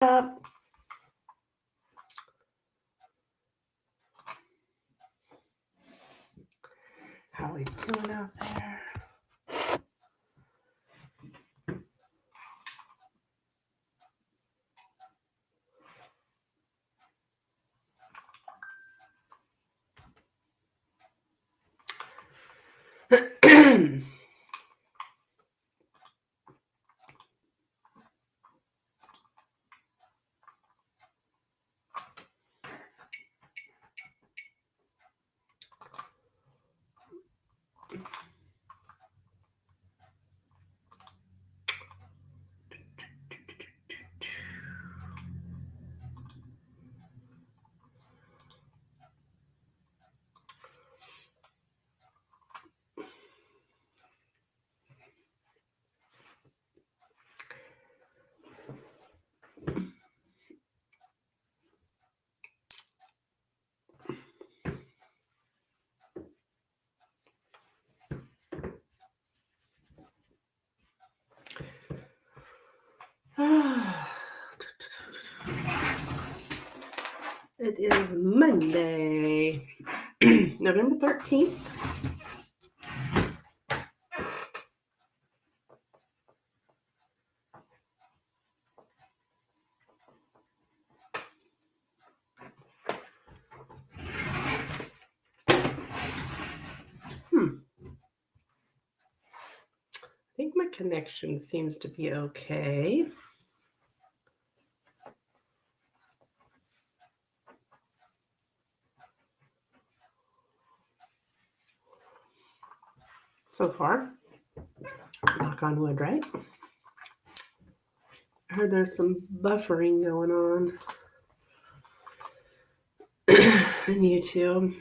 up. How we doing out there? It is Monday, November 13th. I think my connection seems to be okay. So far, knock on wood, right? I heard there's some buffering going on in YouTube.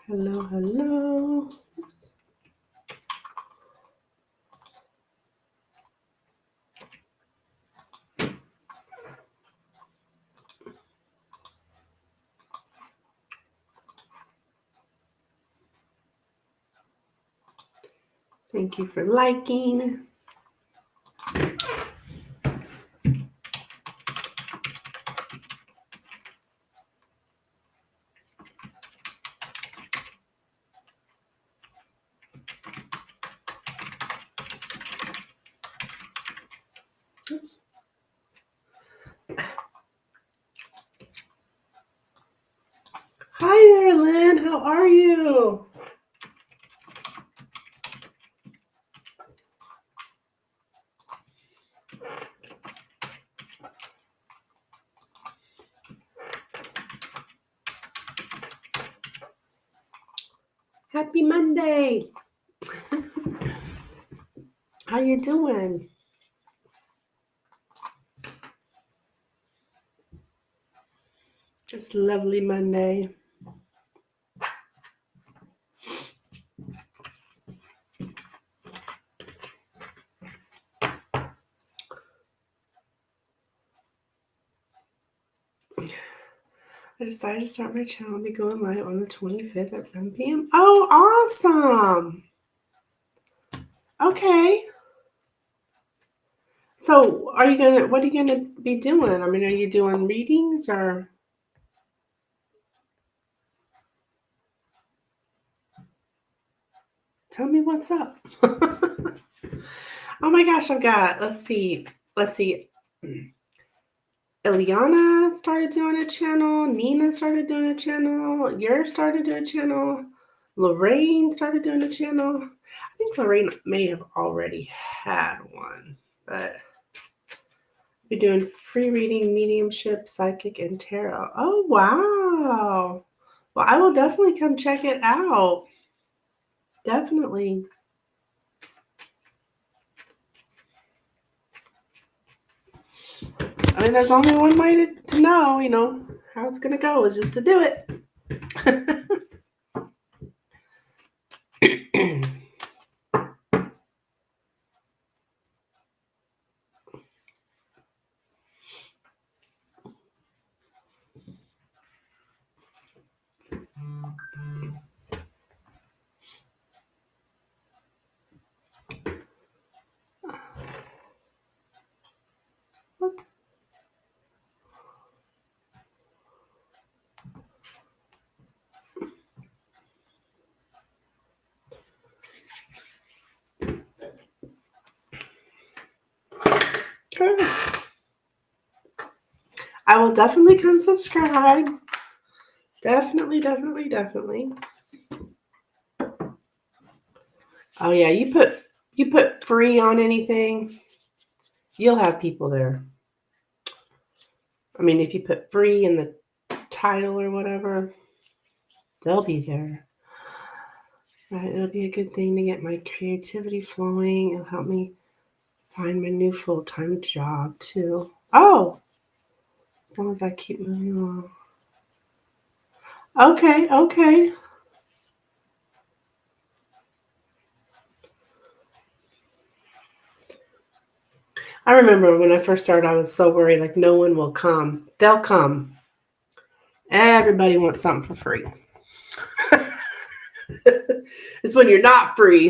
Hello, hello. Thank you for liking. Oops. Hi there, Lynn. How are you? Happy Monday. How you doing? It's lovely Monday. I decided to start my channel and be going live on the 25th at 7 p.m. Oh, awesome. Okay. So what are you gonna be doing? I mean, are you doing readings or? Tell me what's up. Oh my gosh, let's see. Ileana started doing a channel. Nina started doing a channel. Yer started doing a channel. Lorraine started doing a channel. I think Lorraine may have already had one, but we're doing free reading, mediumship, psychic, and tarot. Oh, wow. Well, I will definitely come check it out. Definitely. And there's only one way to know, how it's going to go is just to do it. Okay. I will definitely come subscribe. Definitely. Oh yeah, you put free on anything, you'll have people there. I mean, if you put free in the title or whatever, they'll be there. Right, it'll be a good thing to get my creativity flowing. It'll help me find my new full-time job too. Oh, as long as I keep moving along. Okay. I remember when I first started, I was so worried, like no one will come. They'll come. Everybody wants something for free. It's when you're not free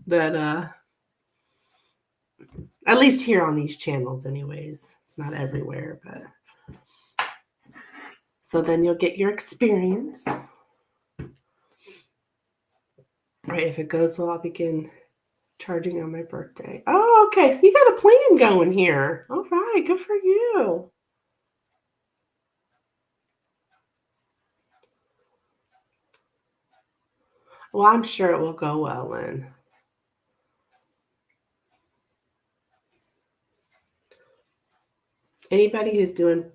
that at least here on these channels anyways. It's not everywhere, but so then you'll get your experience. Right, if it goes well, I'll begin charging on my birthday. Oh, okay. So you got a plan going here. All right, good for you. Well, I'm sure it will go well, Lynn. Anybody who's doing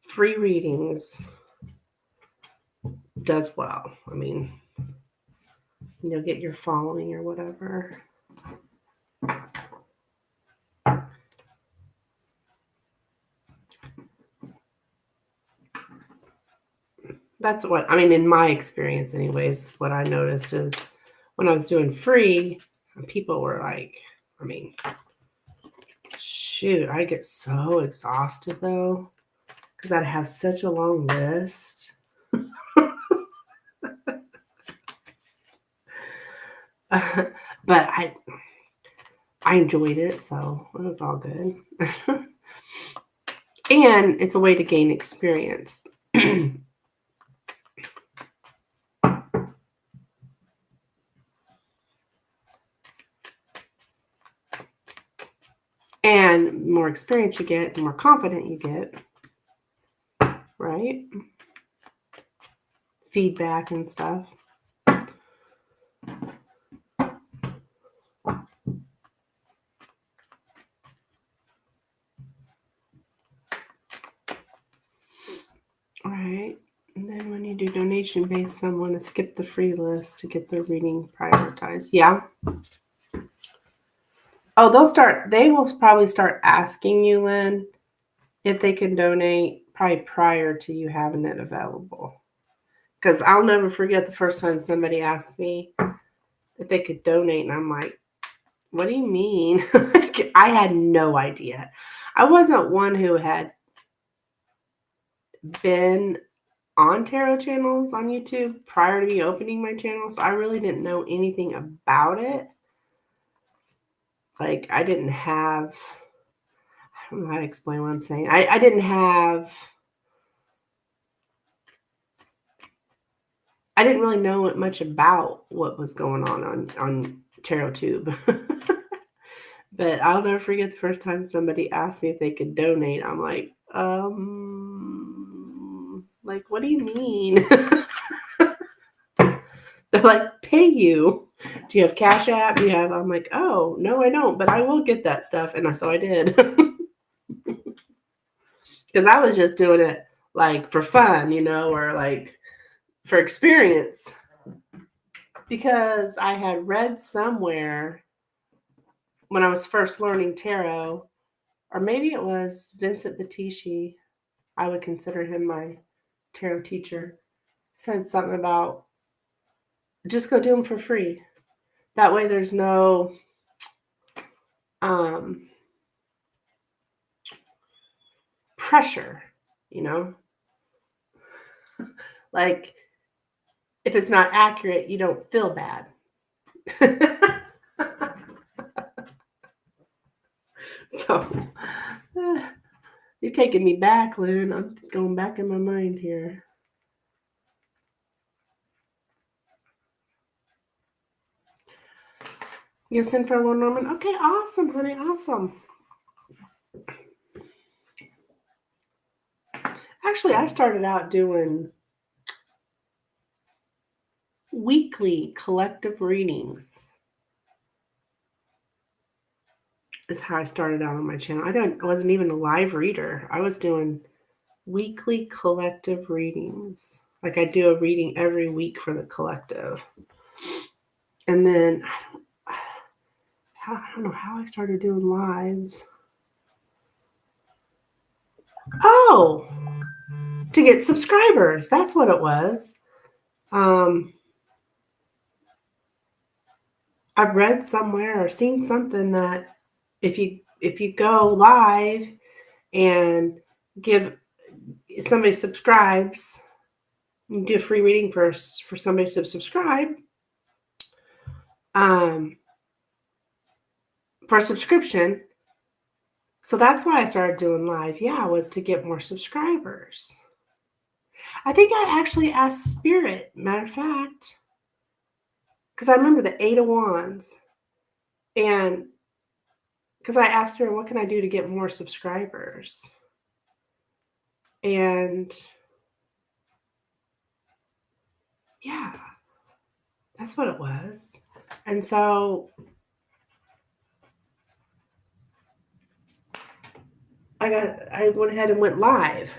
free readings does well. I mean, you'll get your following or whatever. That's what, I mean, in my experience anyways, what I noticed is when I was doing free, people were like, I mean, shoot, I get so exhausted though, because I'd have such a long list. But I enjoyed it, so it was all good. And it's a way to gain experience. And the more experience you get, the more confident you get, right? Feedback and stuff. All right. And then when you do donation-based, someone to skip the free list to get their reading prioritized. Yeah. Oh, they will probably start asking you, Lynn, if they can donate probably prior to you having it available. Because I'll never forget the first time somebody asked me if they could donate, and I'm like, what do you mean? I had no idea. I wasn't one who had been on tarot channels on YouTube prior to me opening my channel, so I really didn't know anything about it. Like, I don't know how to explain what I'm saying. I didn't really know much about what was going on TarotTube. But I'll never forget the first time somebody asked me if they could donate. I'm like, like, what do you mean? They're like, pay you. Do you have Cash App? I'm like, oh, no, I don't, but I will get that stuff. And so I did. Because I was just doing it like for fun, or like for experience. Because I had read somewhere when I was first learning tarot or maybe it was Vincent Battisti. I would consider him my tarot teacher. Said something about just go do them for free. That way there's no pressure, you know? Like, if it's not accurate, you don't feel bad. So, you're taking me back, Lynn. I'm going back in my mind here. You send for Lenormand? Okay, awesome, honey, awesome. Actually, I started out doing weekly collective readings. Is how I started out on my channel. I wasn't even a live reader. I was doing weekly collective readings. Like I do a reading every week for the collective. And then I don't know how I started doing lives. Oh, to get subscribers. That's what it was. I've read somewhere or seen something that if you go live and somebody subscribes, you do a free reading for somebody to subscribe. For a subscription. So that's why I started doing live. Yeah, was to get more subscribers. I think I actually asked Spirit, matter of fact, because I remember the 8 of Wands. And because I asked her, what can I do to get more subscribers? And yeah, that's what it was. And so I went ahead and went live.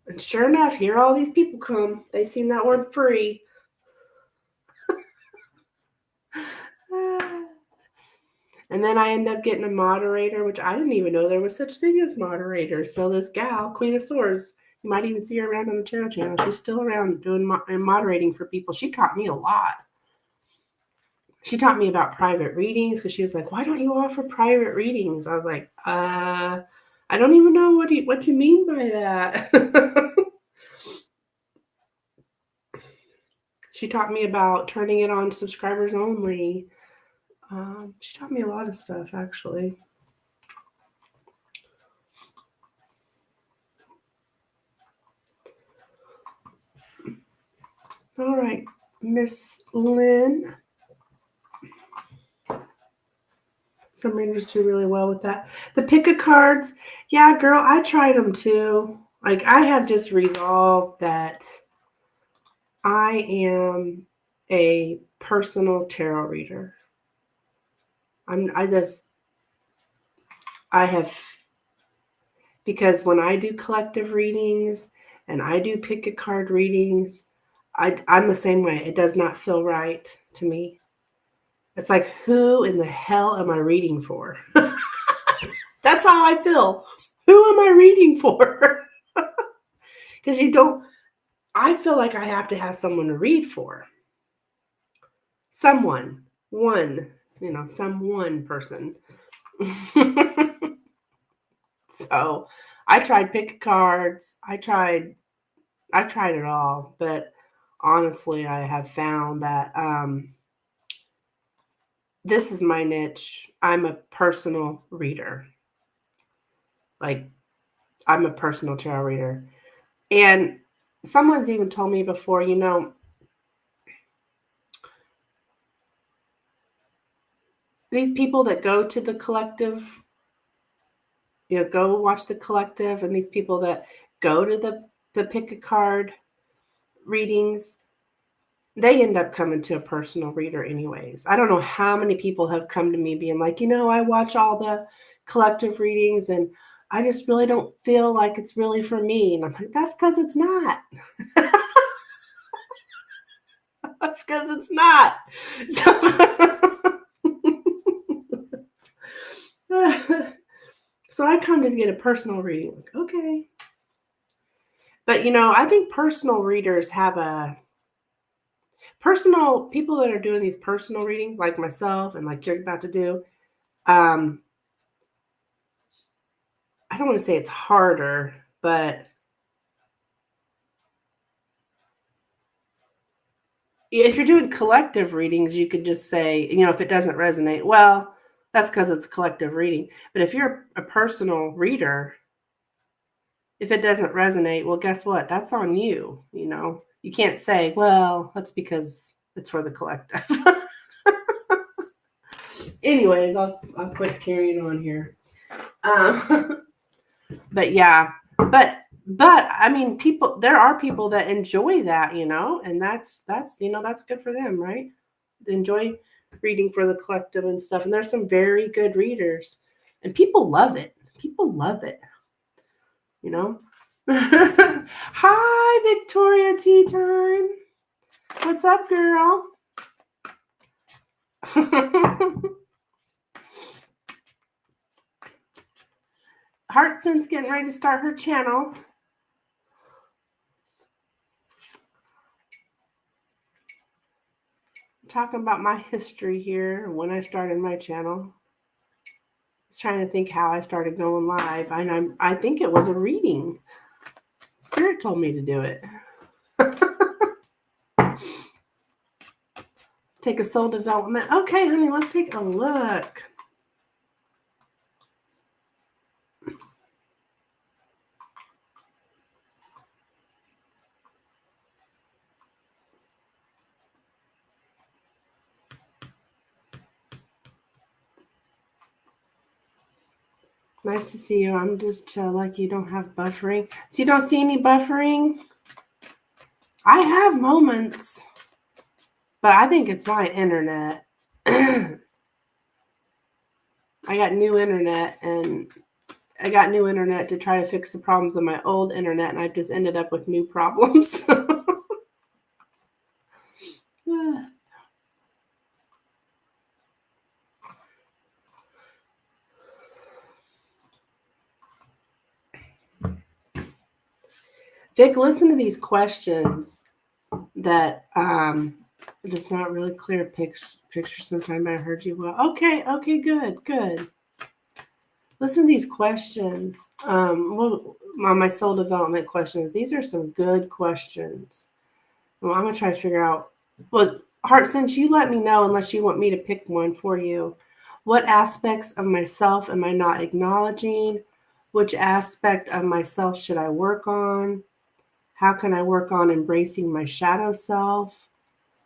And sure enough, here all these people come. They seen that word free. And then I end up getting a moderator, which I didn't even know there was such thing as moderators. So this gal, Queen of Swords, you might even see her around on the tarot channel. She's still around doing moderating for people. She taught me a lot. She taught me about private readings because she was like, why don't you offer private readings? I was like, I don't even know what you mean by that. She taught me about turning it on subscribers only. She taught me a lot of stuff, actually. All right, Miss Lynn. Some readers do really well with that. The pick a cards. Yeah, girl, I tried them too. Like, I have just resolved that I am a personal tarot reader. Because when I do collective readings and I do pick a card readings, I'm the same way. It does not feel right to me. It's like, who in the hell am I reading for? That's how I feel. Who am I reading for? Because I feel like I have to have someone to read for. Some one person. So I tried pick cards. I tried it all, but honestly, I have found that this is my niche. I'm a personal reader. Like, I'm a personal tarot reader. And someone's even told me before, these people that go to the collective, go watch the collective, and these people that go to the pick a card readings, they end up coming to a personal reader anyways. I don't know how many people have come to me being like, I watch all the collective readings and I just really don't feel like it's really for me. And I'm like, that's because it's not. That's because it's not. So So I come to get a personal reading. Like, okay. But, I think personal readers have people that are doing these personal readings, like myself and like you're about to do. I don't want to say it's harder, but if you're doing collective readings, you could just say, if it doesn't resonate, well, that's because it's a collective reading. But if you're a personal reader, if it doesn't resonate, well, guess what? That's on you. You can't say, well, that's because it's for the collective. Anyways, I'll quit carrying on here. But yeah, but I mean, there are people that enjoy that, and that's good for them, right? They enjoy reading for the collective and stuff. And there's some very good readers, and people love it. People love it, Hi, Victoria Tea Time. What's up, girl? Heartsense getting ready to start her channel. Talking about my history here, when I started my channel. I was trying to think how I started going live, and I think it was a reading. Spirit told me to do it. Take a soul development. Okay, honey, let's take a look. Nice to see you. I'm just lucky you don't have buffering. So you don't see any buffering? I have moments, but I think it's my internet. I got new internet, and I got new internet to try to fix the problems of my old internet, and I just ended up with new problems. Vic, listen to these questions that it's not really clear picture sometime. I heard you well. Okay, good. Listen to these questions. My soul development questions. These are some good questions. Well, I'm gonna try to figure out. Well, Heartsense, you let me know unless you want me to pick one for you. What aspects of myself am I not acknowledging? Which aspect of myself should I work on? How can I work on embracing my shadow self?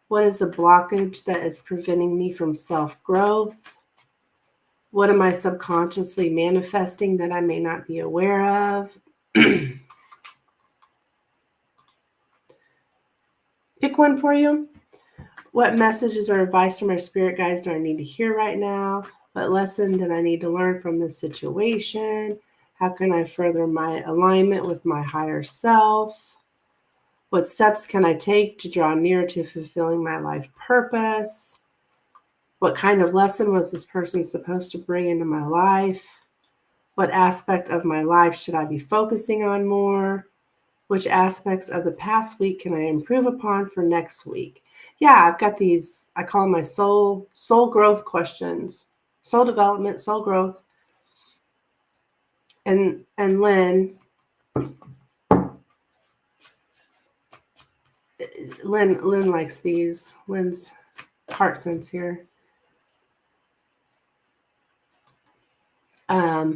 What is the blockage that is preventing me from self-growth? What am I subconsciously manifesting that I may not be aware of? Pick one for you. What messages or advice from my spirit guides do I need to hear right now? What lesson did I need to learn from this situation? How can I further my alignment with my higher self? What steps can I take to draw near to fulfilling my life purpose? What kind of lesson was this person supposed to bring into my life? What aspect of my life should I be focusing on more? Which aspects of the past week can I improve upon for next week? Yeah, I've got these, I call them my soul growth questions. Soul development, soul growth. And Lynn likes these. Lynn's Heartsense here. I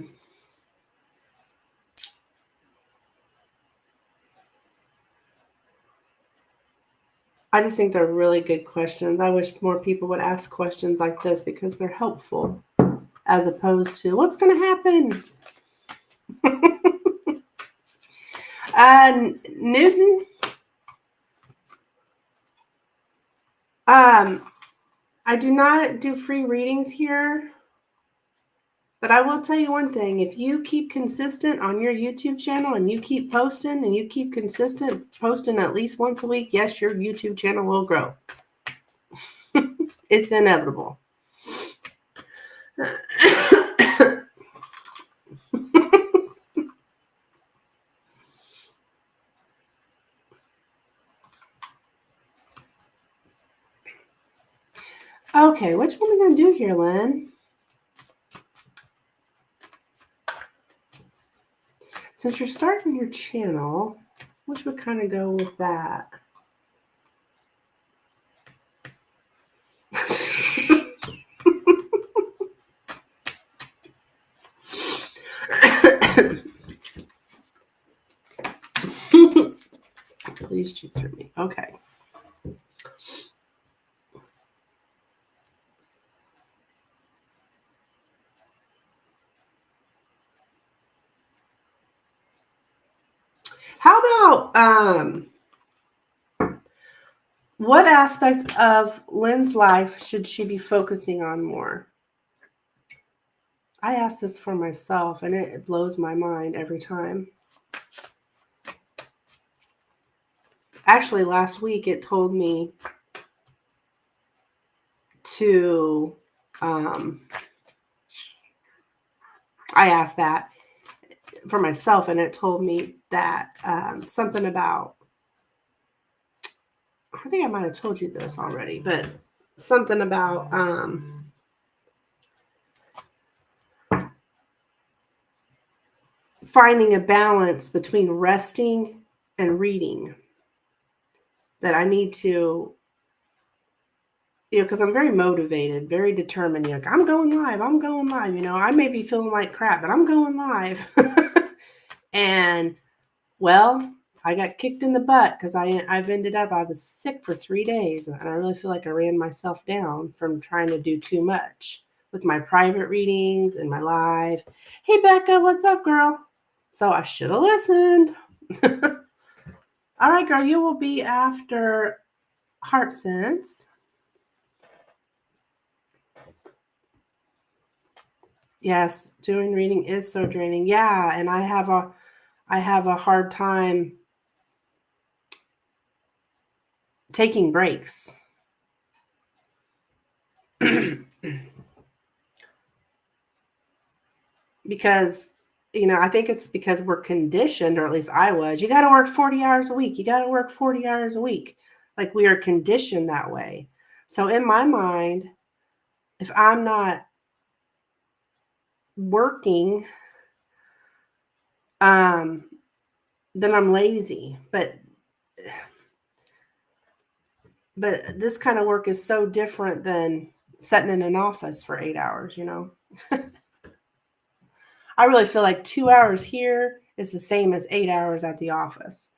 just think they're really good questions. I wish more people would ask questions like this because they're helpful, as opposed to what's going to happen. Newton, I do not do free readings here, but I will tell you one thing. If you keep consistent on your YouTube channel and you keep posting and you keep consistent posting at least once a week, yes, your YouTube channel will grow. It's inevitable. Okay, which one are we going to do here, Lynn? Since you're starting your channel, which would kind of go with that? Please choose for me. Okay. How about what aspect of Lynn's life should she be focusing on more? I ask this for myself, and it blows my mind every time. Actually, last week it told me to, I asked that for myself, and it told me that something about, I think I might have told you this already, but something about finding a balance between resting and reading. That I need to, because I'm very motivated, very determined. Like, I'm going live. I may be feeling like crap, but I'm going live. And, well, I got kicked in the butt because I've ended up, I was sick for 3 days. And I really feel like I ran myself down from trying to do too much with my private readings and my live. Hey, Becca, what's up, girl? So I should have listened. All right, girl, you will be after Heart Sense. Yes, doing reading is so draining. Yeah, and I have a hard time taking breaks. Because, I think it's because we're conditioned, or at least I was, you got to work 40 hours a week. You got to work 40 hours a week. Like, we are conditioned that way. So in my mind, if I'm not working, then I'm lazy. But this kind of work is so different than sitting in an office for 8 hours, I really feel like 2 hours here is the same as 8 hours at the office.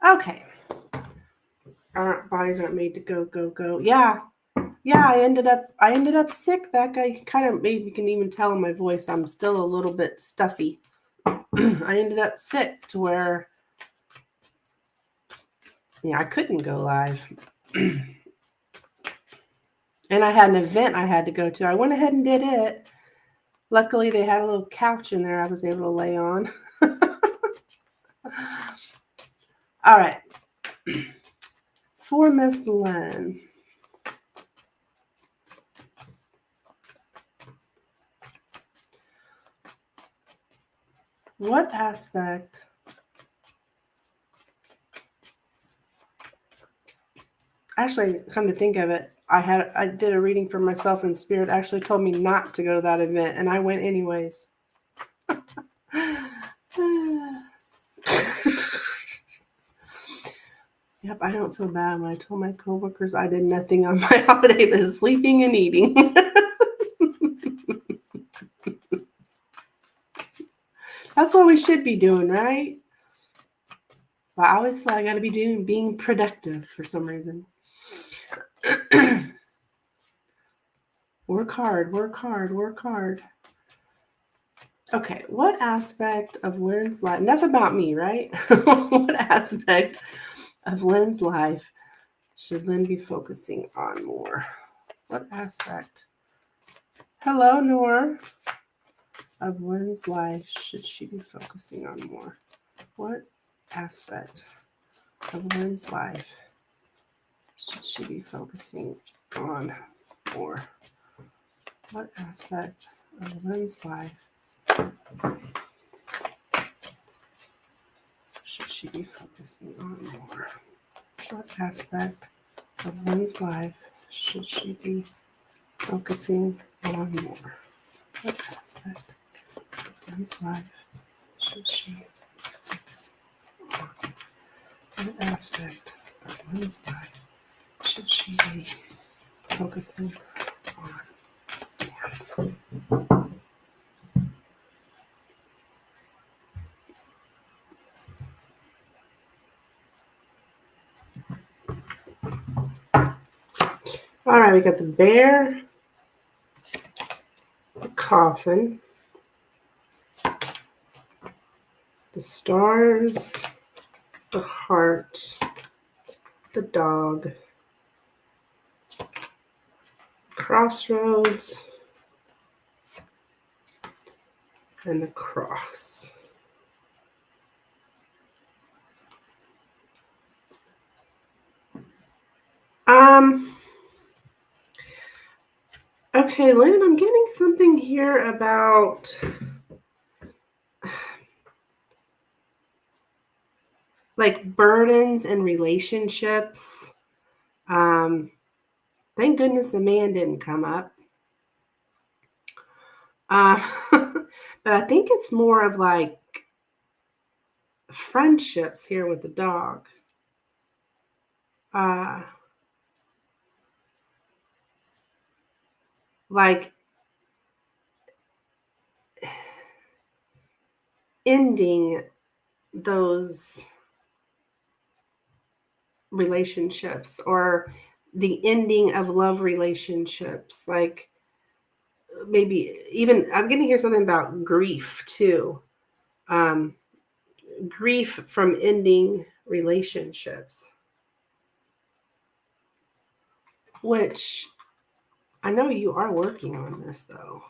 Okay. Our bodies aren't made to go. Yeah. I ended up sick, Beck. I kind of, maybe you can even tell in my voice, I'm still a little bit stuffy. I ended up sick to where, I couldn't go live. And I had an event I had to go to. I went ahead and did it. Luckily, they had a little couch in there I was able to lay on. All right. For Miss Lynn. What aspect? Actually, come to think of it, I did a reading for myself, and Spirit actually told me not to go to that event, and I went anyways. Yep, I don't feel bad when I told my coworkers I did nothing on my holiday but sleeping and eating. That's what we should be doing, right? But I always feel I got to be being productive for some reason. Work hard. Okay, what aspect of Lynn's life? Enough about me, right? What aspect of Lynn's life should Lynn be focusing on more? What aspect? Hello, Noor. Of Lynn's life should she be focusing on more? What aspect of Lynn's life should she be focusing on more? What aspect of Lynn's life should she be focusing on more? What aspect of one's life should she be focusing on more? What aspect of one's life should she focus on? What aspect of one's life should she be focusing on? All right, we got the bear, the coffin, the stars, the heart, the dog, crossroads, and the cross. Okay, Lynn, I'm getting something here about like burdens and relationships. Thank goodness the man didn't come up. But I think it's more of like friendships here with the dog. Like ending those relationships or the ending of love relationships. Like maybe even I'm going to hear something about grief too. Grief from ending relationships, which I know you are working on this though.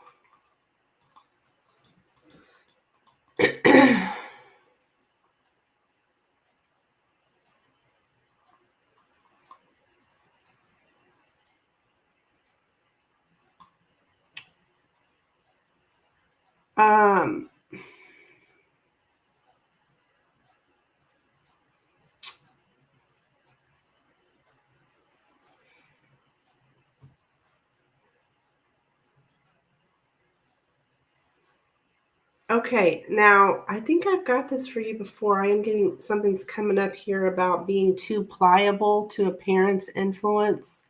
Okay, now I think I've got this for you before. I am getting something's coming up here about being too pliable to a parent's influence,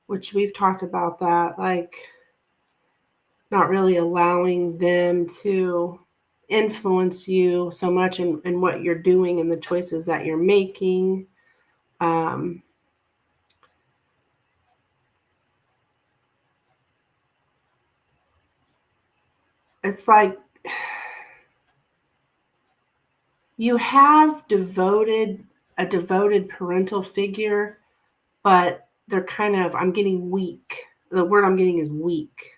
which we've talked about that, like not really allowing them to influence you so much in what you're doing and the choices that you're making. It's like you have a devoted parental figure, but they're kind of, I'm getting weak. The word I'm getting is weak.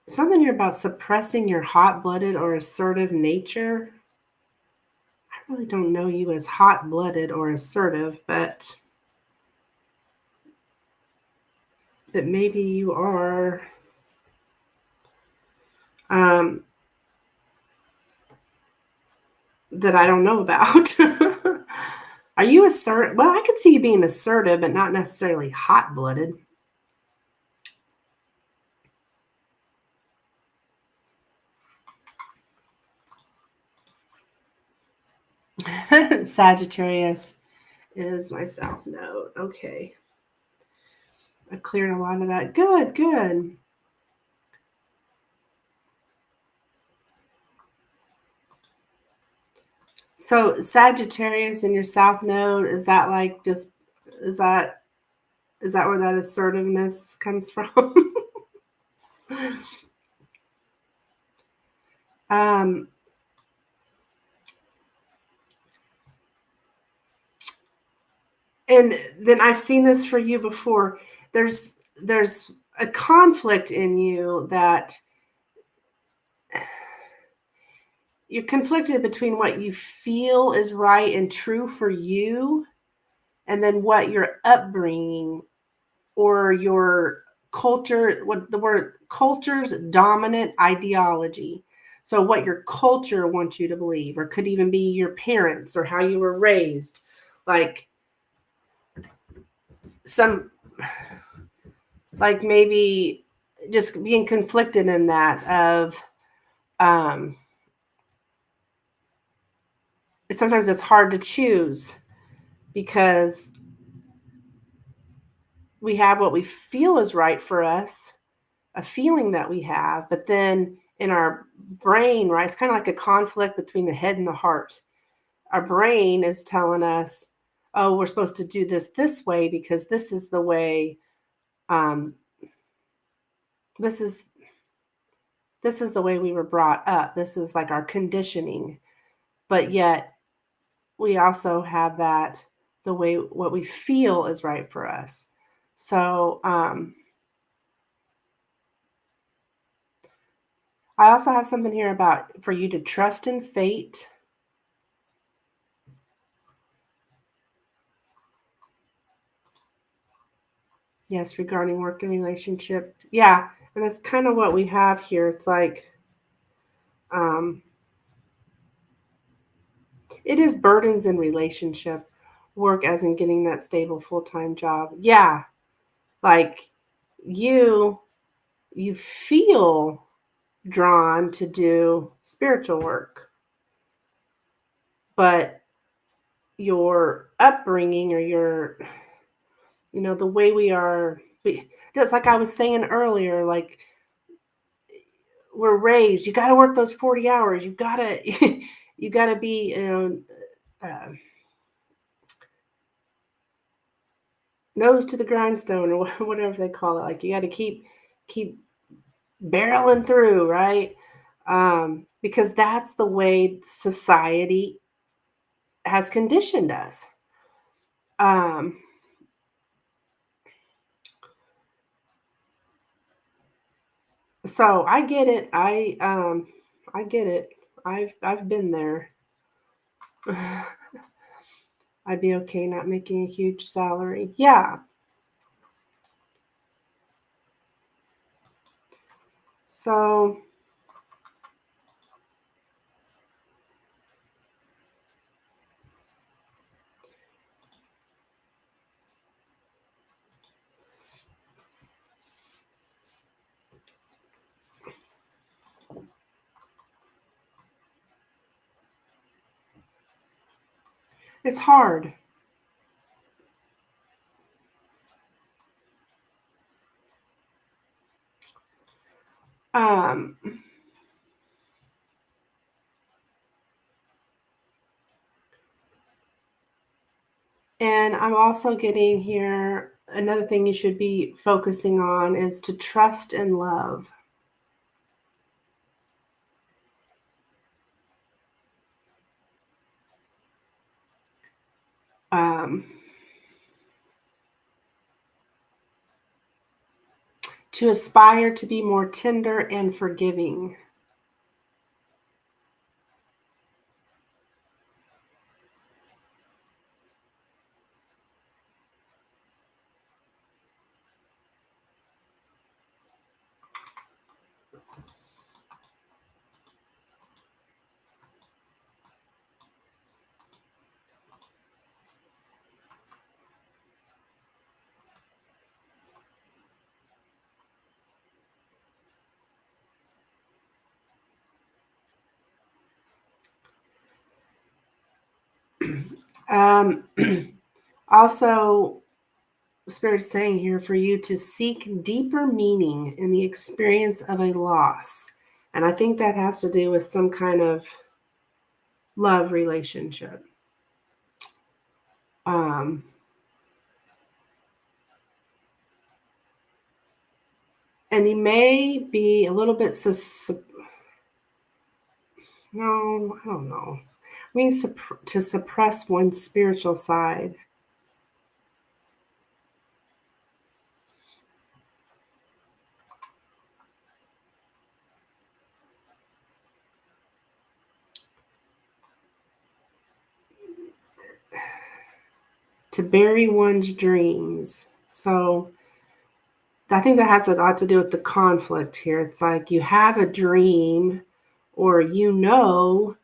Something here about suppressing your hot-blooded or assertive nature. I really don't know you as hot-blooded or assertive, but maybe you are. That I don't know about. Are you assertive? Well, I could see you being assertive, but not necessarily hot-blooded. Sagittarius is my south node. Okay. I cleared a lot of that. Good, good. So Sagittarius in your south node, is that like just, is that where that assertiveness comes from? And then I've seen this for you before. There's there's a conflict in you that you're conflicted between what you feel is right and true for you, and then what your upbringing or your culture, what the word culture's dominant ideology. So, what your culture wants you to believe, or could even be your parents or how you were raised. Like, some, like maybe just being conflicted in that of, um, sometimes it's hard to choose because we have what we feel is right for us, a feeling that we have, but then in our brain, right, it's kind of like a conflict between the head and the heart. Our brain is telling us, oh, we're supposed to do this way because this is the way, um, this is this is the way we were brought up. This is like our conditioning. But yet we also have that the way what we feel is right for us. So I also have something here about for you to trust in fate. Yes, regarding work and relationship. Yeah, and that's kind of what we have here. It's like, um, it is burdens in relationship, work as in getting that stable full-time job. Yeah, like you you feel drawn to do spiritual work, but your upbringing or your, the way we are, just like I was saying earlier, like we're raised, you got to work those 40 hours, you got to you got to be, uh, nose to the grindstone, or whatever they call it. Like you got to keep barreling through, right? Because that's the way society has conditioned us. um, so I get it. I get it. I've been there. I'd be okay not making a huge salary. Yeah. So it's hard. Um, and I'm also getting here another thing you should be focusing on is to trust and love. Um, to aspire to be more tender and forgiving. Um, also, Spirit's saying here for you to seek deeper meaning in the experience of a loss. And I think that has to do with some kind of love relationship. Um, and you may be a little bit, no, I don't know. I mean, to suppress one's spiritual side. to bury one's dreams. So I think that has a lot to do with the conflict here. It's like you have a dream, or your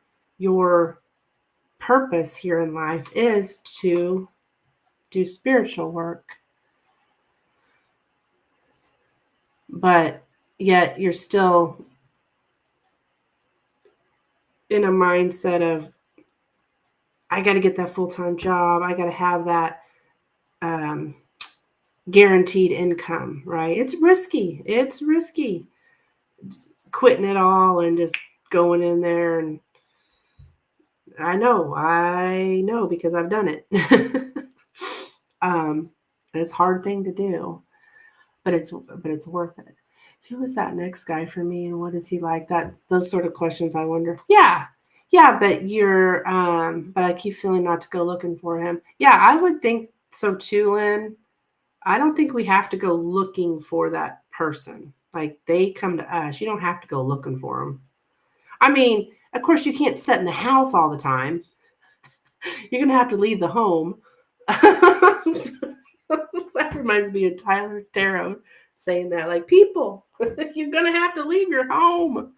purpose here in life is to do spiritual work, but yet you're still in a mindset of, I got to get that full-time job. I got to have that guaranteed income, right? It's risky. It's risky quitting it all and just going in there. And I know because I've done it. It's a hard thing to do, but it's worth it. Who is that next guy for me, and what is he like? Those sort of questions, I wonder. Yeah, but but I keep feeling not to go looking for him. Yeah, I would think so too, Lynn. I don't think we have to go looking for that person. Like, they come to us. You don't have to go looking for them. I mean, of course, you can't sit in the house all the time. You're going to have to leave the home. That reminds me of Tyler Tarot saying that. Like, people, you're going to have to leave your home.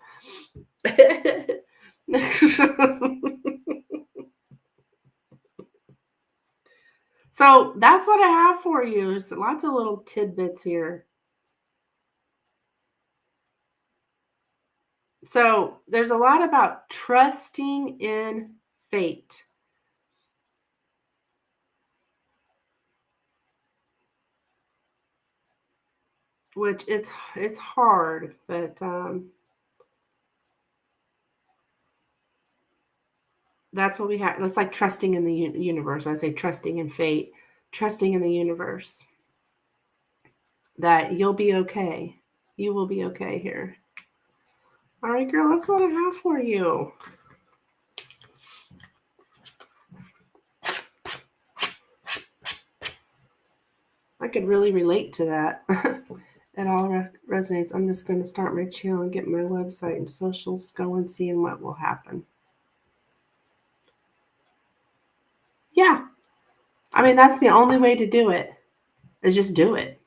So that's what I have for you. There's lots of little tidbits here. So there's a lot about trusting in fate. Which it's hard, but that's what we have. It's like trusting in the universe. I say trusting in fate, trusting in the universe that you'll be okay. You will be okay here. All right, girl, that's what I have for you. I could really relate to that. It all resonates. I'm just going to start my channel and get my website and socials going, seeing what will happen. Yeah. I mean, that's the only way to do it, is just do it.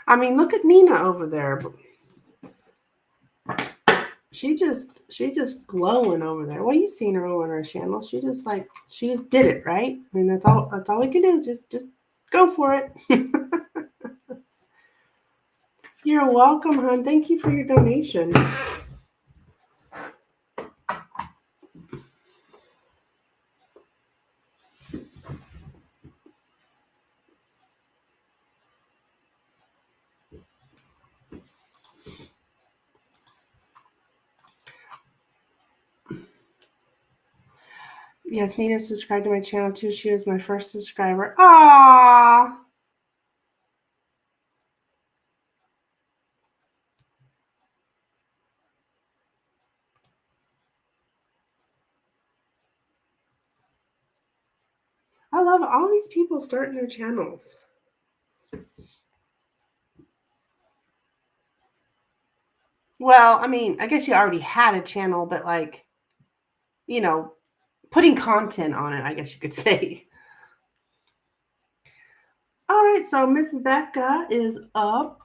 I mean, look at Nina over there. She just glowing over there. Well, you've seen her on her channel. She just did it, right? I mean, that's all we can do. Just go for it. You're welcome, hon. Thank you for your donation. Yes, Nina subscribed to my channel too. She was my first subscriber. Aww. I love all these people starting their channels. Well, I mean, I guess you already had a channel, but like, putting content on it, I guess you could say. All right, so Miss Becca is up.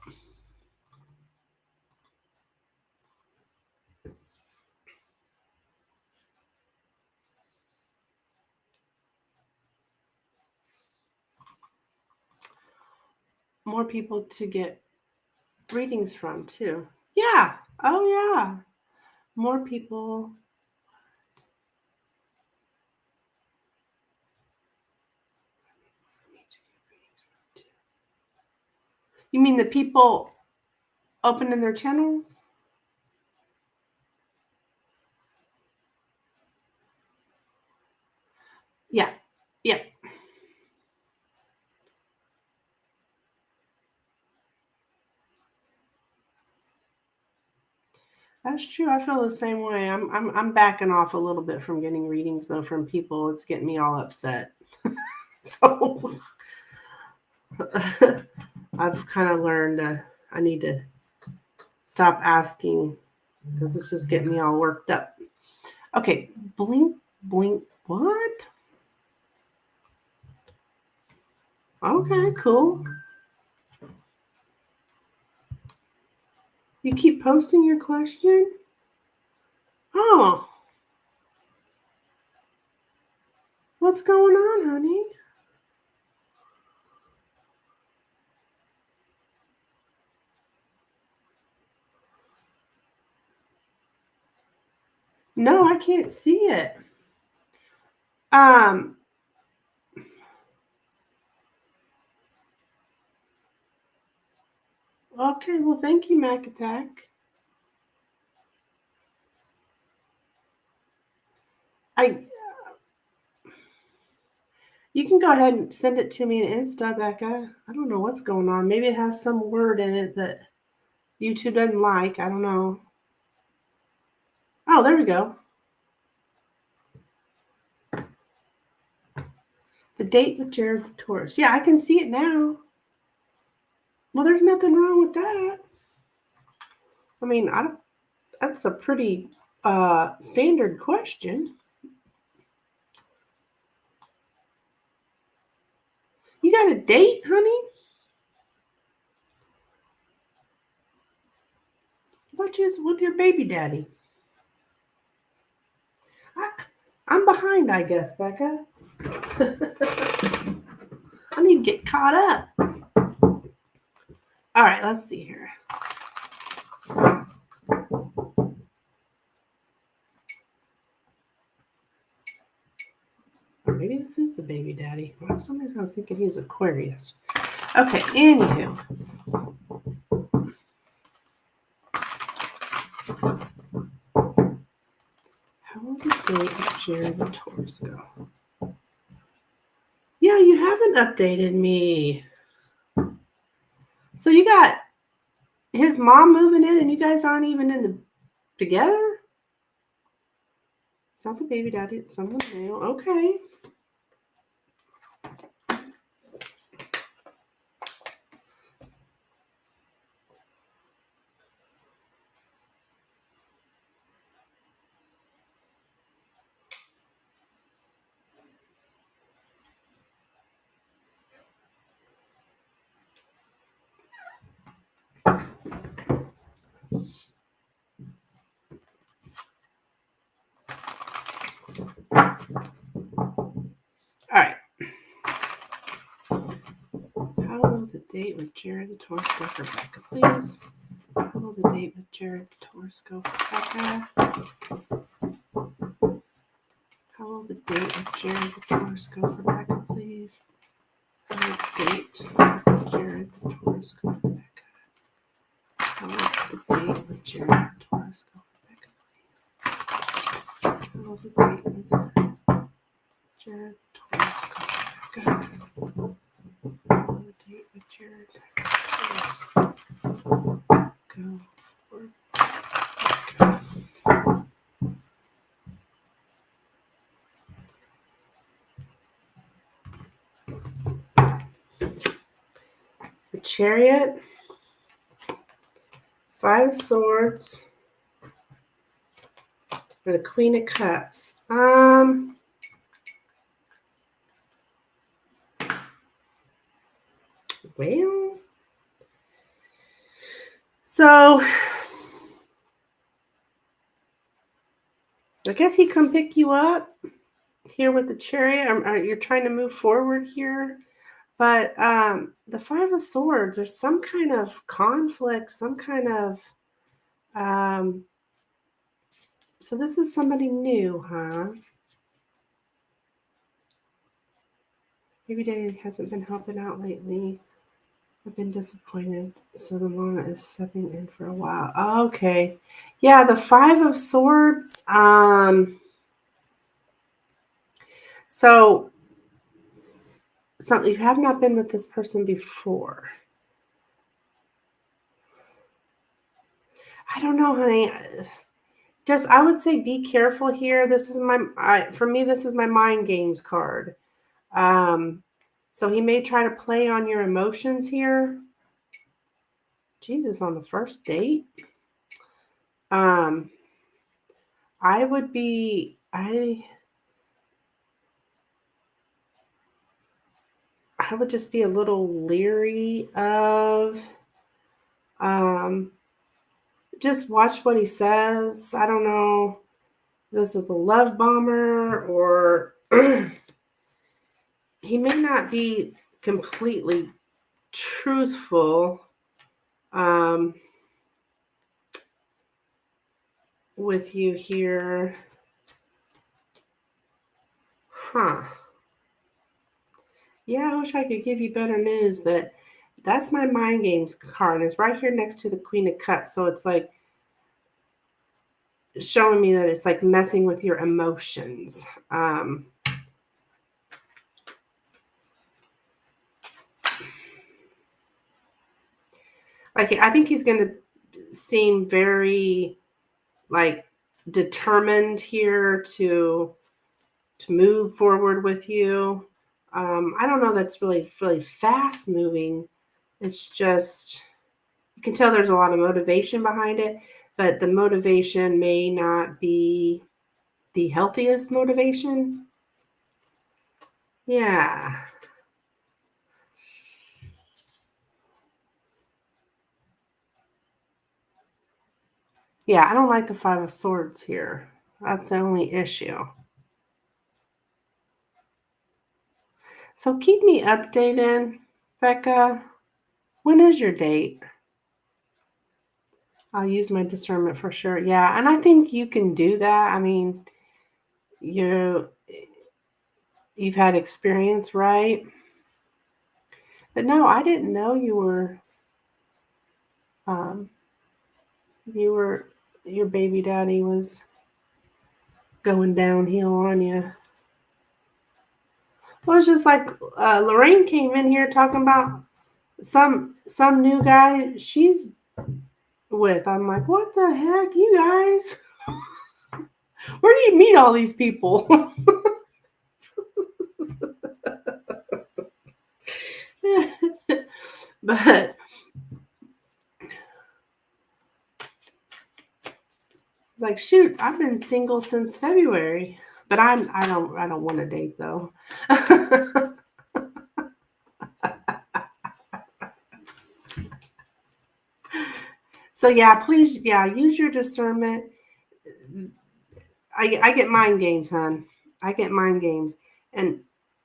More people to get readings from too. Yeah. Oh yeah. More people. You mean the people opening their channels? Yeah. Yep. That's true. I feel the same way. I'm backing off a little bit from getting readings though from people. It's getting me all upset. So I've kind of learned I need to stop asking because it's just getting me all worked up. Okay, blink, blink, what? Okay, cool. You keep posting your question? Oh, what's going on, honey? No, I can't see it. Um, okay, well, thank you, Mac Attack. You can go ahead and send it to me in Insta, Becca. I don't know what's going on. Maybe it has some word in it that YouTube doesn't like. I don't know. Oh, there we go. The date with Jared the Taurus. Yeah, I can see it now. Well, there's nothing wrong with that. I mean, that's a pretty standard question. You got a date, honey? What is with your baby daddy? I'm behind, I guess, Becca. I need to get caught up. All right, let's see here. Or maybe this is the baby daddy. For some reason I was thinking he was Aquarius. Okay, anywho. How will the date of Jared the Taurus go? Yeah, you haven't updated me. So you got his mom moving in and you guys aren't even together? It's not the baby daddy, it's someone new. Okay. All right. How will the date with Jared the Taurus go for Becca, please? How will the date with Jared the Taurus go for Becca? How will the date with Jared the Taurus go for Becca, please? How will the date with Jared the Taurus go for Becca? How will the date with Jared the Taurus go for Becca, please? How will the date with Jared the Taurus go for Becca? How will the date with Jared the Taurus go for Becca? The Chariot, Five of Swords, or the Queen of Cups. Well, so I guess he come pick you up here with the Chariot. You're trying to move forward here. But the Five of Swords, there's some kind of conflict, some kind of so this is somebody new, huh? Maybe Daddy hasn't been helping out lately. I've been disappointed. So the mama is stepping in for a while. Okay. Yeah, the Five of Swords. So you have not been with this person before. I don't know, honey. I would say be careful here. This is for me, this is my mind games card. So he may try to play on your emotions here. Jesus, on the first date? Um, I would be I would just be a little leery of um just watch what he says. I don't know if this is a love bomber or he may not be completely truthful with you here. Huh. Yeah, I wish I could give you better news, but that's my mind games card. It's right here next to the Queen of Cups. So it's like showing me that it's like messing with your emotions. Like I think he's going to seem very like determined here to move forward with you. I don't know that's really fast moving. It's just you can tell there's a lot of motivation behind it, but the motivation may not be the healthiest motivation. Yeah. Yeah, I don't like the Five of Swords here. That's the only issue. So keep me updated, Becca. When is your date? I'll use my discernment for sure. Yeah, and I think you can do that. I mean, you've had experience, right? But no, I didn't know um, you were your baby daddy was going downhill on you. Well, it's just like Lorraine came in here talking about some new guy she's with. I'm like, what the heck, you guys? Where do you meet all these people? But it's like, shoot, I've been single since February, but I don't want to date though. So yeah, please, yeah, use your discernment. I get mind games, hon. I get mind games, and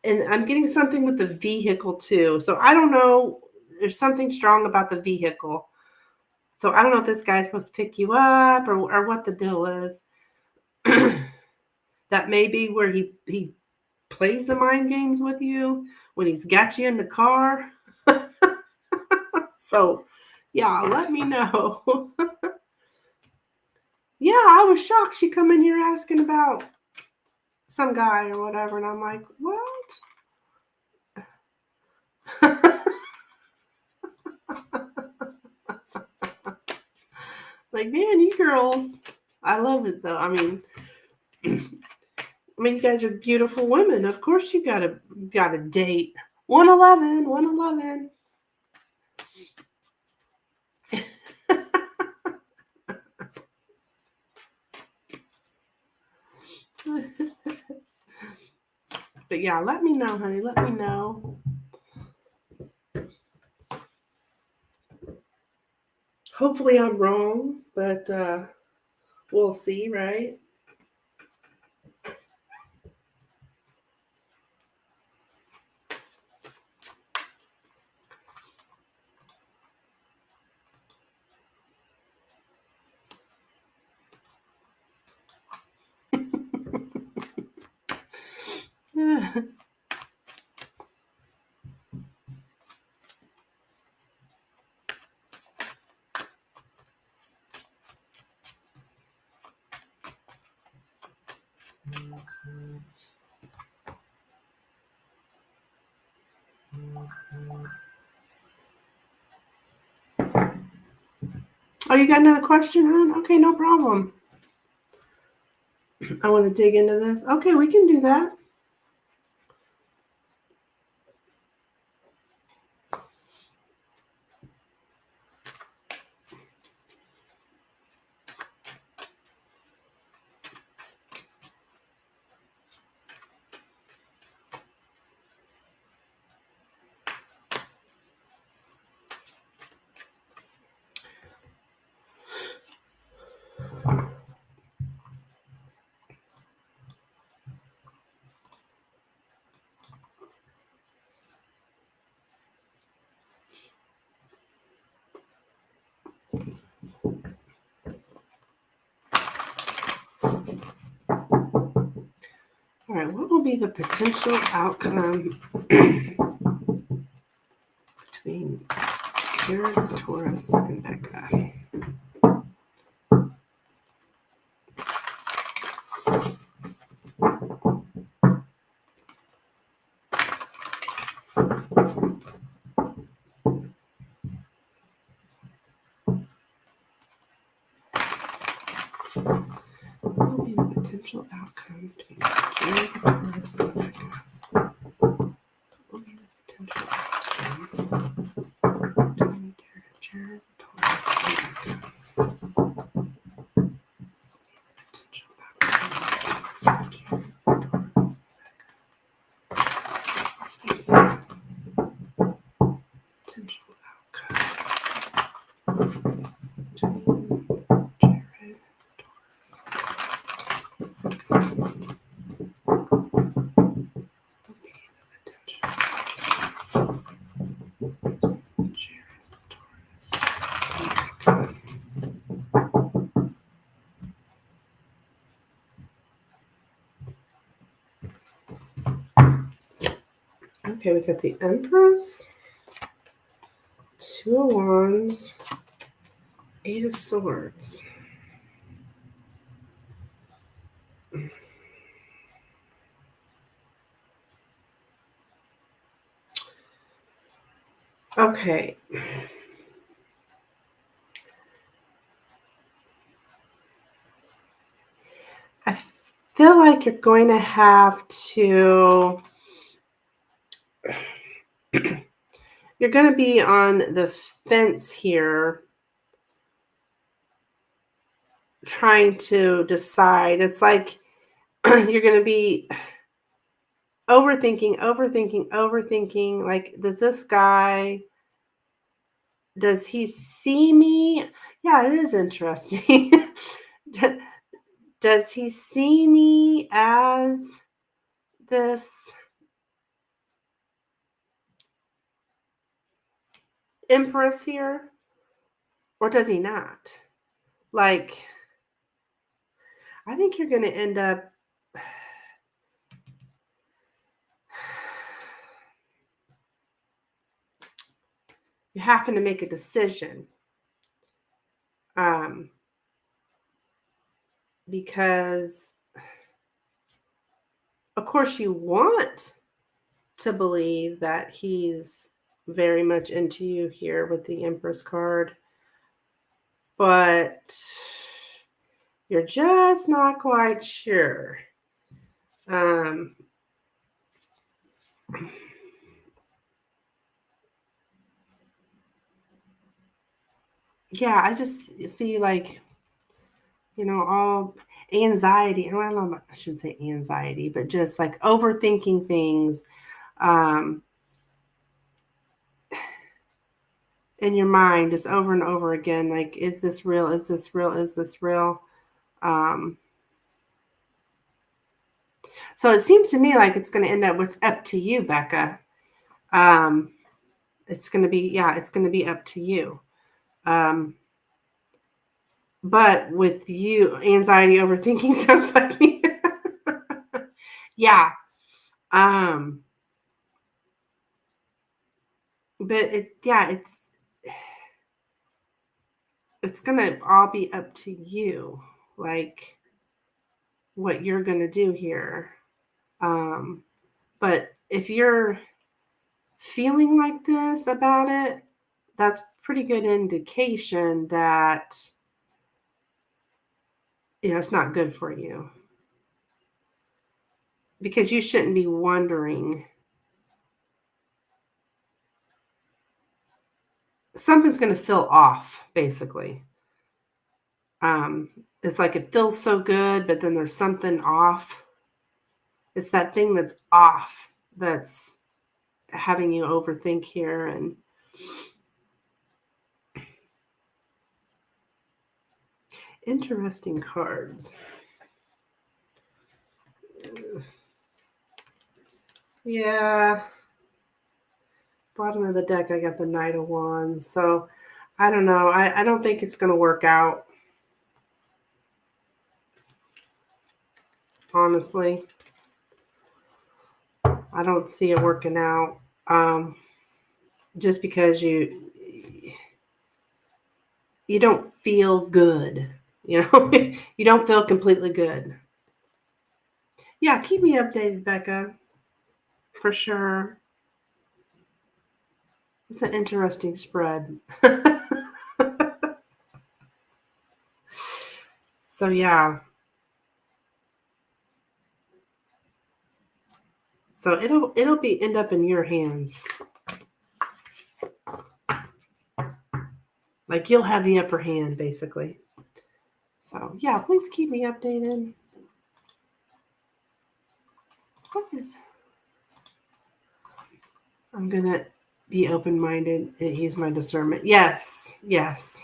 I'm getting something with the vehicle too. So I don't know. There's something strong about the vehicle. So I don't know if this guy's supposed to pick you up or what the deal is. That may be where he plays the mind games with you when he's got you in the car. So yeah, let me know. Yeah, I was shocked she come in here asking about some guy or whatever, and I'm like, what? Like, man, you girls, I love it though. I mean, you guys are beautiful women. Of course, you gotta date. 111, 111. But yeah, let me know, honey. Let me know. Hopefully, I'm wrong, but we'll see, right? Oh, you got another question, hon? Okay, no problem. I want to dig into this. Okay, we can do that. All right, what will be the potential outcome between Jared, Taurus, and Becca? What will be the potential outcome between Jared, Taurus, and Becca? What will be the potential outcome between Jared, Taurus, and Becca? Potential outcome between Jared, Taurus, potential outcome between Jared, okay, we got the Empress, Two of Wands, Eight of Swords. Okay. I feel like you're going to have to, you're going to be on the fence here, trying to decide. It's like you're going to be overthinking. Like, does this guy, does he see me? Yeah, it is interesting. Does he see me as this Empress here? Or does he not? Like, I think you're going to end up you're having to make a decision. Because, of course, you want to believe that he's very much into you here with the Empress card, but you're just not quite sure. Yeah, I just see, like, all anxiety. I don't know, I shouldn't say anxiety, but just like overthinking things in your mind, just over and over again. Like, is this real? Is this real? Is this real? So it seems to me like it's going to end up with up to you, Becca. It's going to be up to you. But with you, anxiety, overthinking sounds like me. Yeah. But it's going to all be up to you, like what you're going to do here. But if you're feeling like this about it, that's pretty good indication that it's not good for you, because you shouldn't be wondering. Something's going to feel off, basically. It's like it feels so good, but then there's something off. It's that thing that's off that's having you overthink here. And interesting cards. Yeah. Bottom of the deck, I got the Knight of Wands. So I don't know. I don't think it's going to work out. Honestly. I don't see it working out. Just because you don't feel good, you know, you don't feel completely good. Yeah, keep me updated, Becca, for sure. It's an interesting spread. So yeah. So it'll be end up in your hands. Like you'll have the upper hand basically. So yeah, please keep me updated. Please. I'm gonna be open-minded and use my discernment. Yes, yes.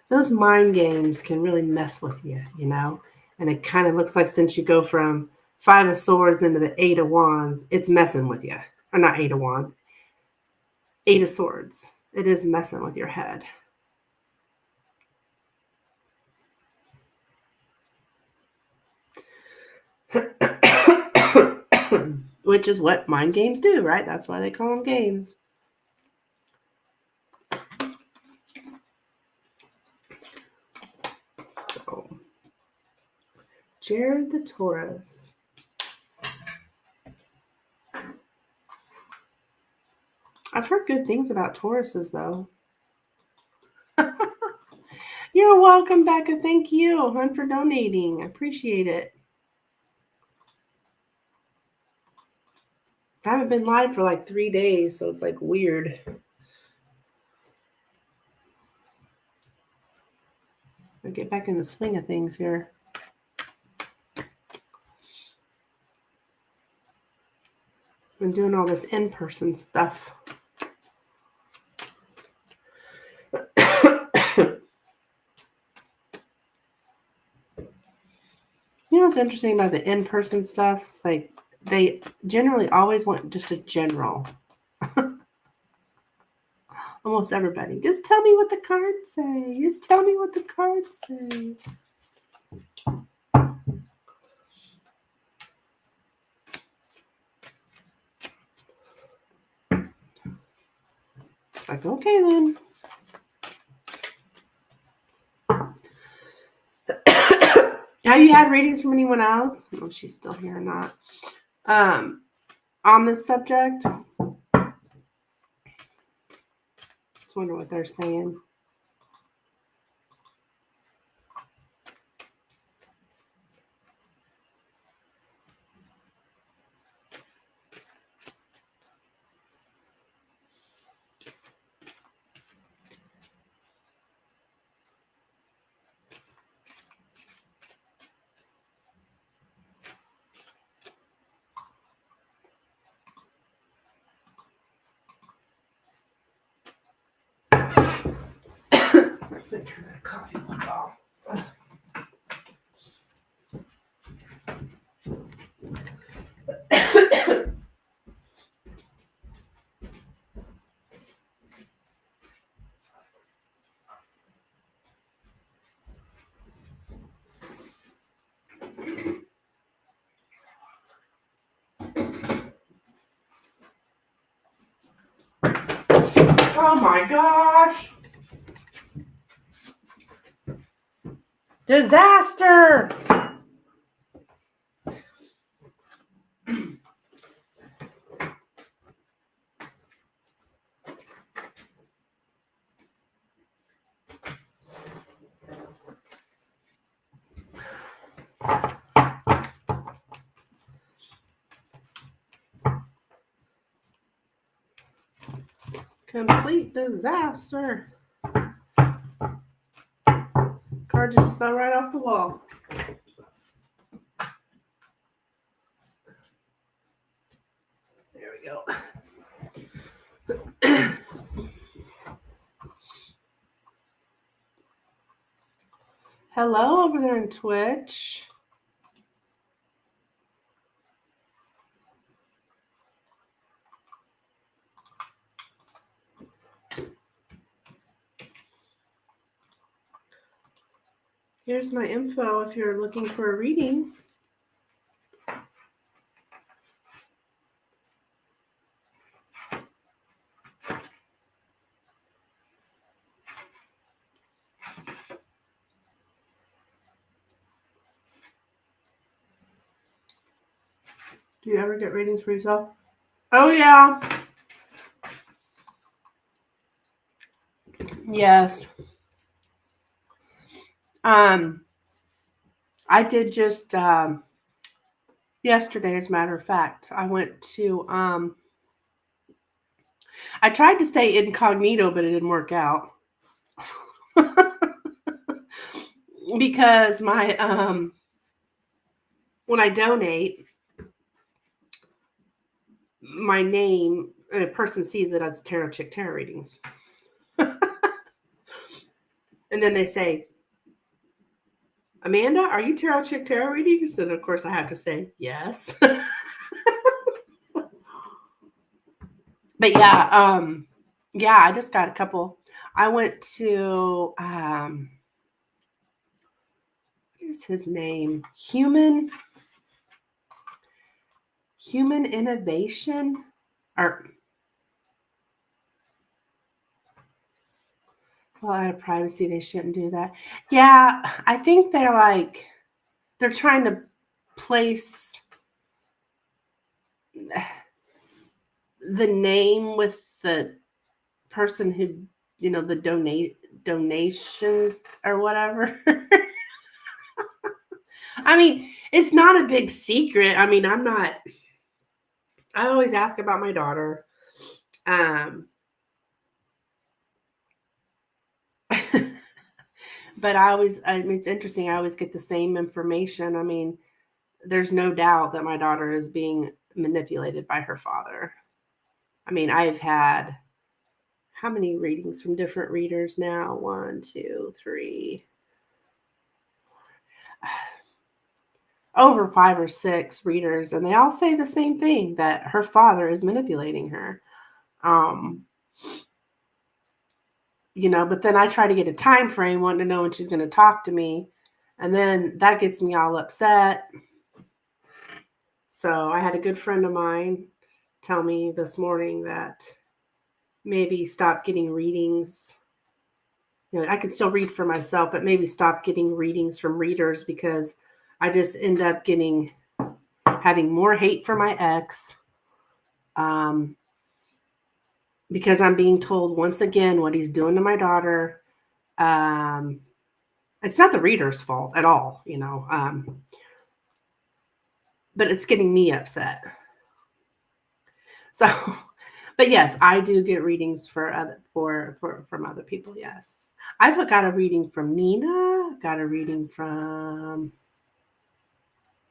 Those mind games can really mess with you, you know? And it kind of looks like since you go from 5 of Swords into the 8 of Wands, it's messing with you. Or not 8 of Wands, 8 of Swords. It is messing with your head. Which is what mind games do, right? That's why they call them games. So, Jared the Taurus. I've heard good things about Tauruses, though. You're welcome, Becca. Thank you, hon, for donating. I appreciate it. I haven't been live for like 3 days, so it's like weird. I'll get back in the swing of things here. Been doing all this in-person stuff. You know what's interesting about the in-person stuff? It's like they generally always want just a general. Almost everybody. Just tell me what the cards say. Just tell me what the cards say. It's like, okay then. Have you had readings from anyone else? I don't know if she's still here or not. On this subject. Just wonder what they're saying. I'm gonna turn that coffee mug off. Oh my gosh! Disaster! Complete disaster. Card just fell right off the wall. There we go. Hello over there in Twitch. Here's my info if you're looking for a reading. Do you ever get readings for yourself? Oh, yeah. Yes. I did just yesterday, as a matter of fact. I went to I tried to stay incognito, but it didn't work out. Because my when I donate my name and a person sees that it's Tarotchic tarot readings. And then they say, Amanda, are you Tarotchic tarot readings? And of course I have to say yes. But yeah, I just got a couple. I went to what is his name? Human Innovation, or well, out of privacy, they shouldn't do that. Yeah, I think they're trying to place the name with the person who, the donations or whatever. I mean, it's not a big secret. I mean, I always ask about my daughter. But it's interesting. I always get the same information. I mean, there's no doubt that my daughter is being manipulated by her father. I mean, I've had how many readings from different readers now? 1, 2, 3, over 5 or 6 readers, and they all say the same thing, that her father is manipulating her. But then I try to get a time frame, wanting to know when she's going to talk to me, and then that gets me all upset. So I had a good friend of mine tell me this morning that maybe stop getting readings. I can still read for myself, but maybe stop getting readings from readers, because I just end up having more hate for my ex, because I'm being told once again what he's doing to my daughter. It's not the reader's fault at all, but it's getting me upset. So, but yes, I do get readings from other people. Yes, I've got a reading from Nina. Got a reading from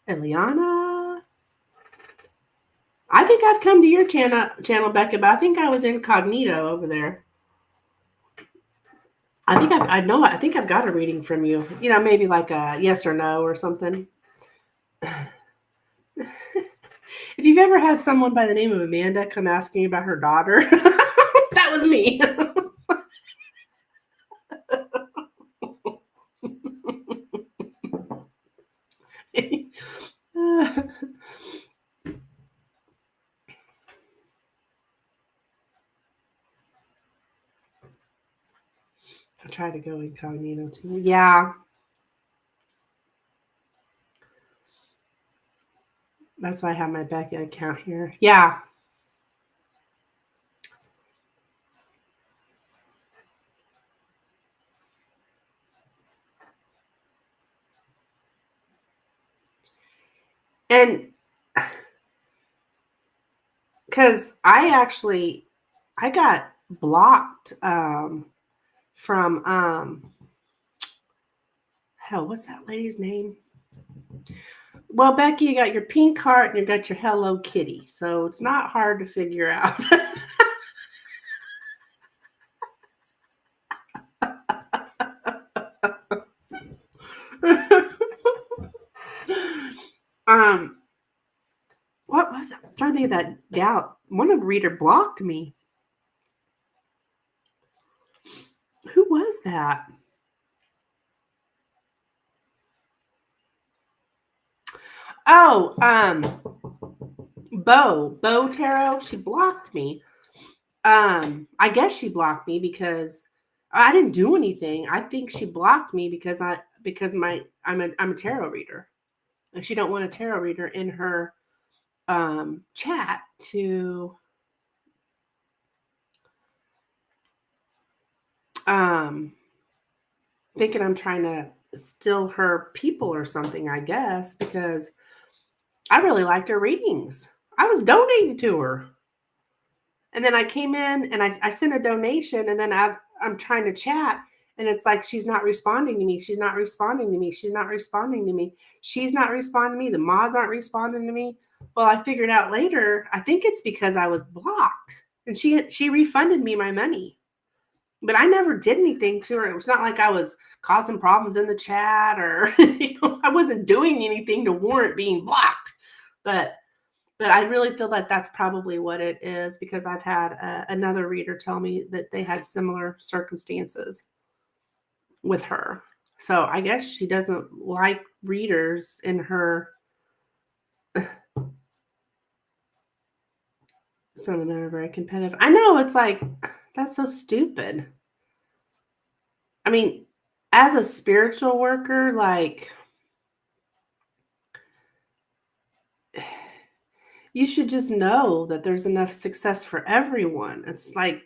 Eliana. I think I've come to your channel, Becca, but I think I was incognito over there. I think I've got a reading from you. Maybe like a yes or no or something. If you've ever had someone by the name of Amanda come asking about her daughter, that was me. I'll try to go incognito too. Yeah. That's why I have my Becca account here. Yeah. And because I got blocked from hell, what's that lady's name? Well, Becky, you got your pink heart and you got your Hello Kitty, so it's not hard to figure out. What was it? I'm trying to think of that gal. One of the reader blocked me. Who was that? Oh, Bo Tarot, she blocked me. I guess she blocked me because I didn't do anything. I think she blocked me because I'm a tarot reader. And she don't want a tarot reader in her chat to thinking I'm trying to steal her people or something, I guess, because I really liked her readings. I was donating to her. And then I came in and I sent a donation. And then as I'm trying to chat, and it's like, she's not responding to me. She's not responding to me. She's not responding to me. She's not responding to me. The mods aren't responding to me. Well, I figured out later, I think it's because I was blocked. And she refunded me my money. But I never did anything to her. It was not like I was causing problems in the chat or I wasn't doing anything to warrant being blocked. But I really feel that that's probably what it is, because I've had another reader tell me that they had similar circumstances with her. So I guess she doesn't like readers in her. Some of them are very competitive. I know, it's like, that's so stupid. I mean, as a spiritual worker, like, you should just know that there's enough success for everyone. It's like,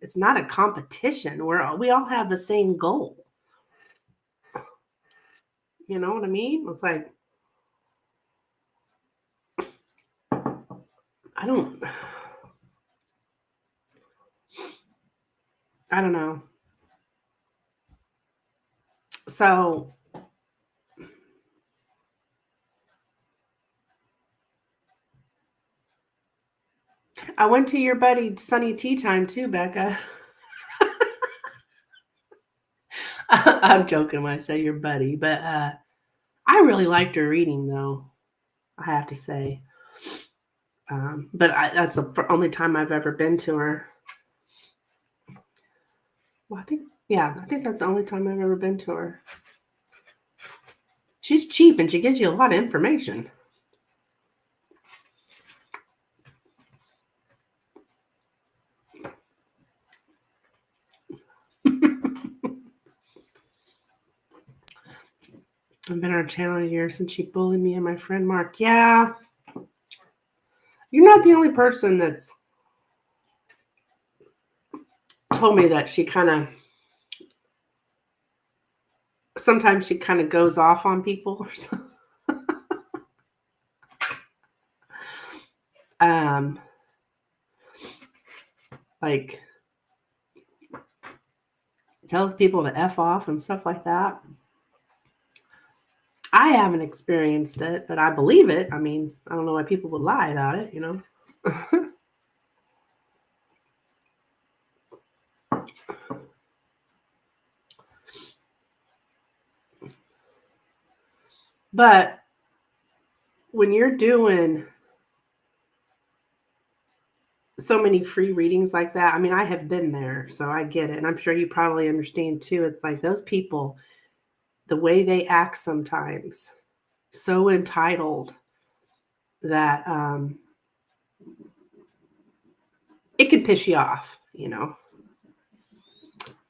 it's not a competition where we all have the same goal. You know what I mean? It's like, I don't know. So I went to your buddy Sunny Tea Time too, Becca. I'm joking when I say your buddy, but I really liked her reading, though, I have to say. But that's the only time I've ever been to her. Well, I think that's the only time I've ever been to her. She's cheap and she gives you a lot of information. I've been on her channel a year since she bullied me and my friend Mark. Yeah. You're not the only person that's told me that she kind of, sometimes she kind of goes off on people or something. Like, tells people to F off and stuff like that. I haven't experienced it, but I believe it. I mean, I don't know why people would lie about it, you know? But when you're doing so many free readings like that, I mean, I have been there, so I get it. And I'm sure you probably understand too. It's like those people, the way they act sometimes, so entitled that it could piss you off, you know?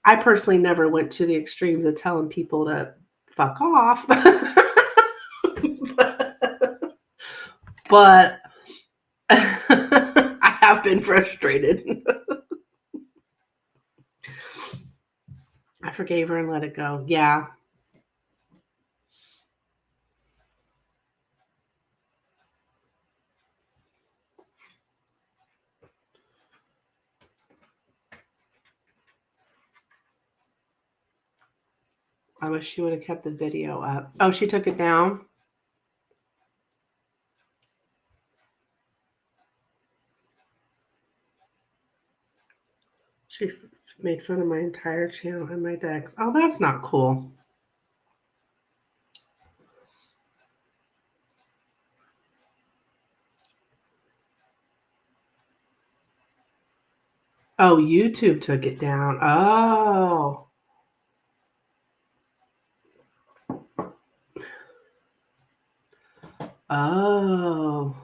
I personally never went to the extremes of telling people to fuck off. But I have been frustrated. I forgave her and let it go. Yeah. I wish she would have kept the video up. Oh, she took it down? She made fun of my entire channel and my decks. Oh, that's not cool. Oh, YouTube took it down. Oh. Oh.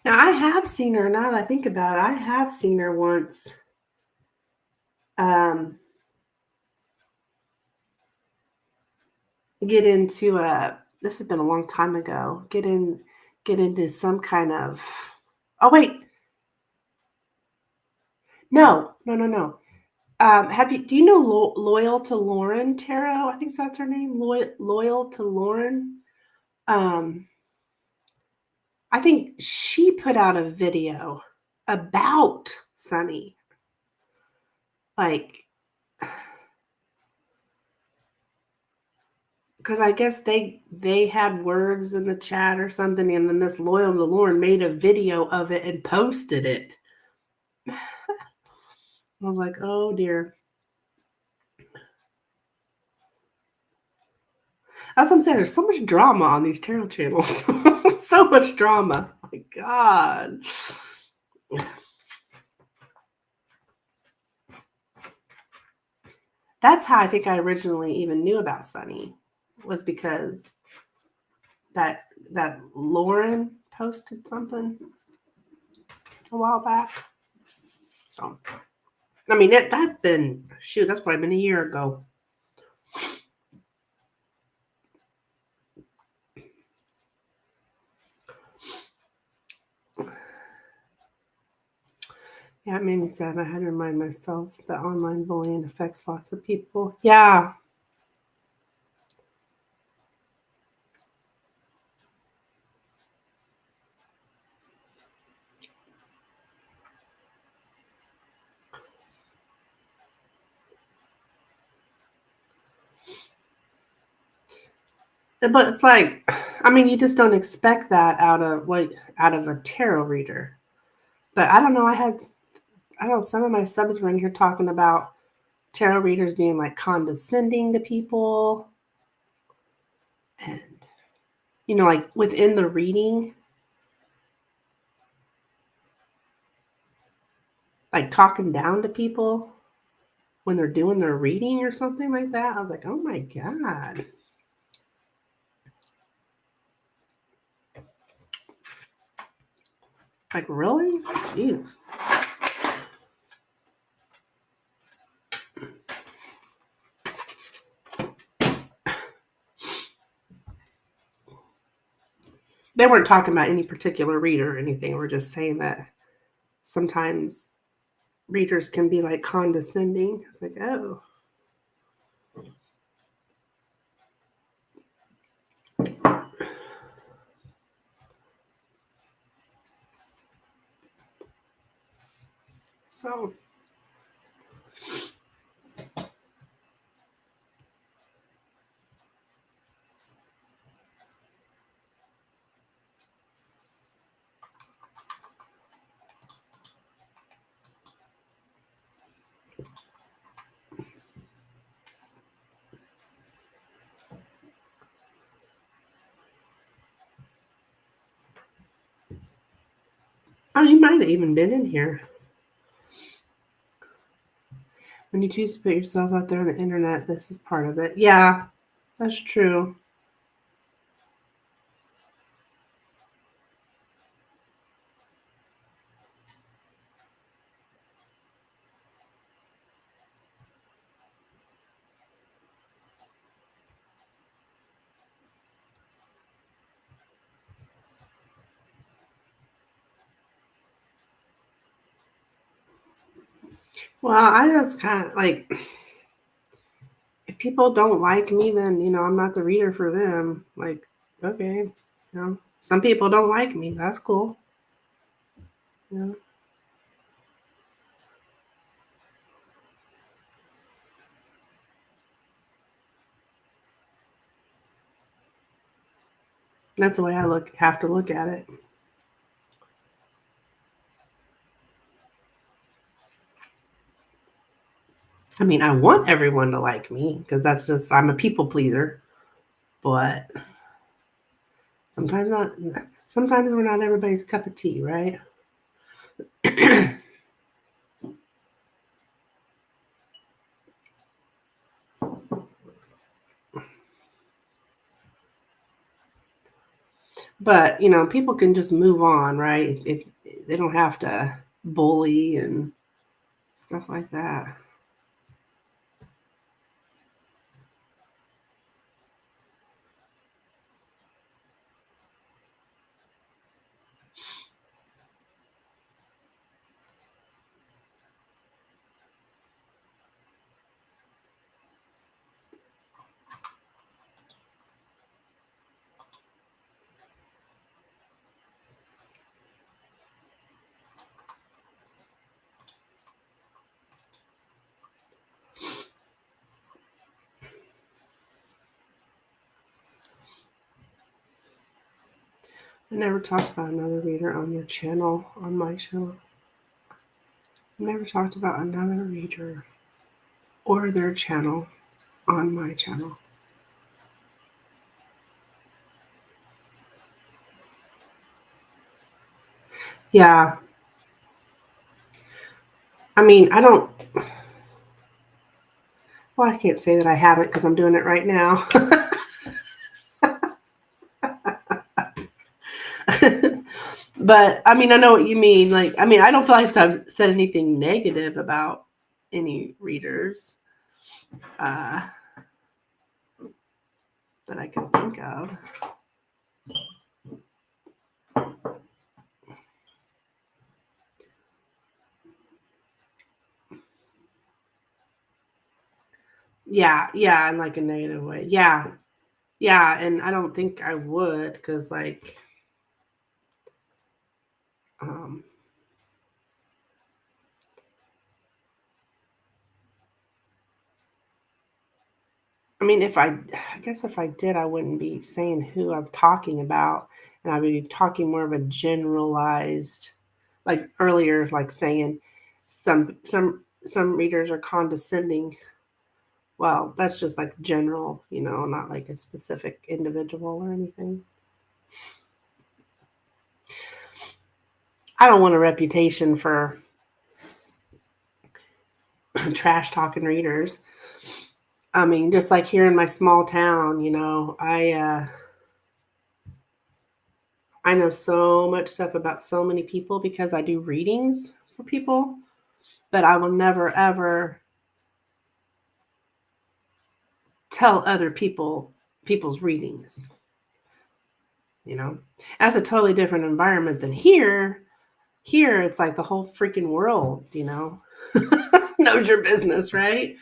Now I have seen her. Now that I think about it, I have seen her once. Get into a. This has been a long time ago. Get into some kind of. Oh wait, no. Have you? Do you know Loyal to Lauren Tarot? I think that's her name. Loyal to Lauren. Um, I think she put out a video about Sunny. Like, because I guess they had words in the chat or something, and then this Loyal to Lauren made a video of it and posted it. I was like, oh dear. That's what I'm saying. There's so much drama on these tarot channels. So much drama. Oh my God. That's how I think I originally even knew about Sunny, was because that Lauren posted something a while back. So I mean that's been that's probably been a year ago. Yeah, it made me sad. I had to remind myself that online bullying affects lots of people. Yeah. But it's like, I mean, you just don't expect that out of a tarot reader. But I don't know. I don't know, some of my subs were in here talking about tarot readers being like condescending to people, and like within the reading, like talking down to people when they're doing their reading or something like that. I was like, oh my God. Like, really? Jeez. They weren't talking about any particular reader or anything. We're just saying that sometimes readers can be like condescending. It's like, oh. So oh, you might have even been in here. When you choose to put yourself out there on the internet, this is part of it. Yeah, that's true. Well, I just kind of like, if people don't like me, then, I'm not the reader for them. Like, okay, some people don't like me. That's cool. Yeah. That's the way I have to look at it. I mean, I want everyone to like me because that's just I'm a people pleaser, but sometimes not. Sometimes we're not everybody's cup of tea, right? But people can just move on, right? If they don't have to bully and stuff like that. I never talked about another reader on their channel, on my channel. I never talked about another reader or their channel on my channel. Yeah. I mean, I don't, well, I can't say that I haven't because I'm doing it right now. But I mean, I know what you mean. Like, I mean, I don't feel like I've said anything negative about any readers uh, that I can think of. Yeah, yeah, in like a negative way. Yeah, yeah, and I don't think I would because, like, um, I mean, I guess if I did, I wouldn't be saying who I'm talking about, and I would be talking more of a generalized, like earlier, like saying some readers are condescending. Well, that's just like general, not like a specific individual or anything. I don't want a reputation for trash talking readers. I mean, just like here in my small town, I know so much stuff about so many people because I do readings for people, but I will never ever tell other people's readings, you know. That's a totally different environment than here. Here it's like the whole freaking world, knows your business, right?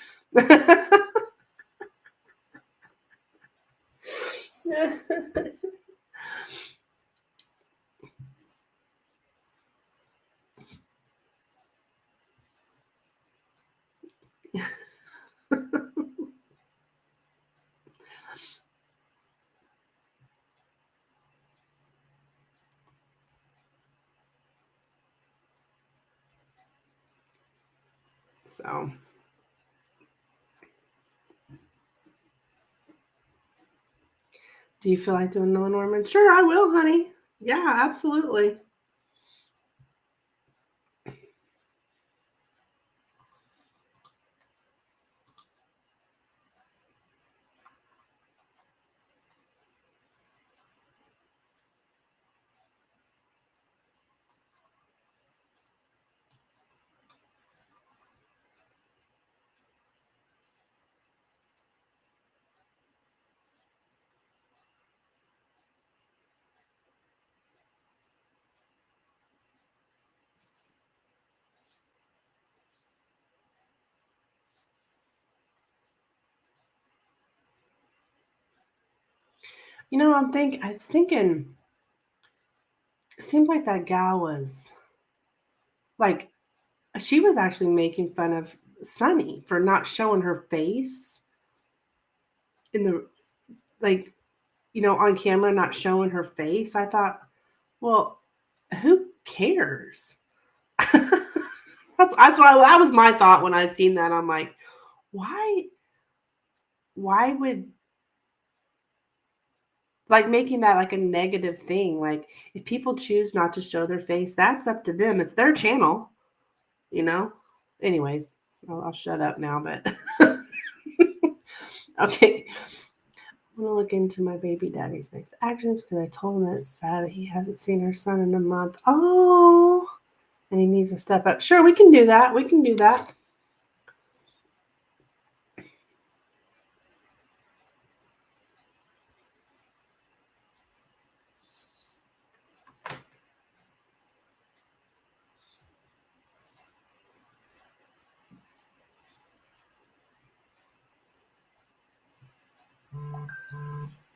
So, do you feel like doing Lenormand? Sure, I will, honey. Yeah, absolutely. I was thinking, it seemed like that gal was like, she was actually making fun of Sunny for not showing her face in the, like, on camera, not showing her face. I thought, well, who cares? that's why that was my thought when I've seen that. I'm like, why would, like, making that like a negative thing? Like, if people choose not to show their face, that's up to them. It's their channel, Anyways, I'll shut up now, but okay. I'm gonna look into my baby daddy's next actions because I told him that it's sad that he hasn't seen her son in a month. Oh, and he needs to step up. Sure, we can do that. We can do that.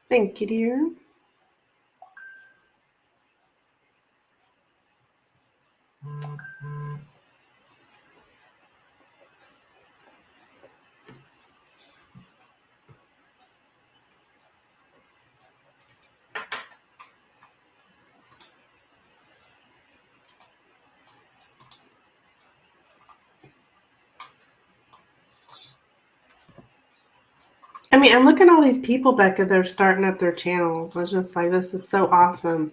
Thank you, dear. I mean, and look at all these people, Becca. They're starting up their channels. I was just like, this is so awesome.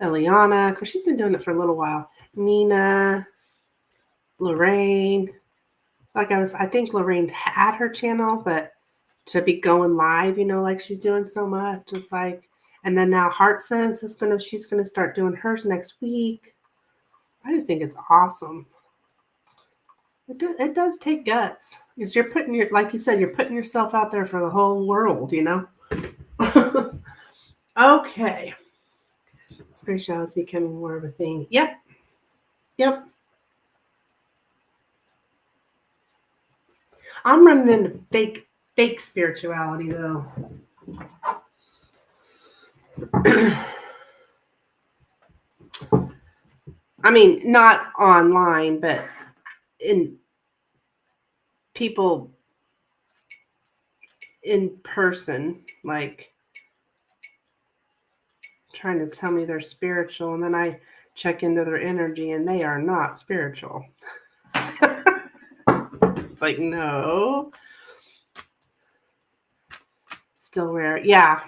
Eliana, because she's been doing it for a little while. Nina, Lorraine. I think Lorraine had her channel, but to be going live, like she's doing so much. It's like, and then now Heart Sense she's gonna start doing hers next week. I just think it's awesome. It does take guts because you're putting like you said, you're putting yourself out there for the whole world, Okay. Spirituality is becoming more of a thing. Yep. I'm running into fake spirituality though. I mean, not online, but in people in person, like trying to tell me they're spiritual, and then I check into their energy and they are not spiritual. It's like, no. Still rare. Yeah.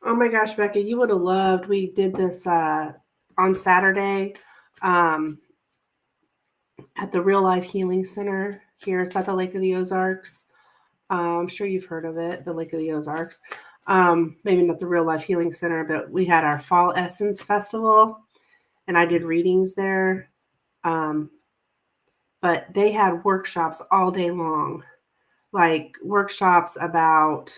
Oh my gosh, Becca, you would have loved. We did this on Saturday at the Real Life Healing Center here. It's at the Lake of the Ozarks. I'm sure you've heard of it, the Lake of the Ozarks. Maybe not the Real Life Healing Center, but we had our Fall Essence Festival, and I did readings there. But they had workshops all day long, like workshops about,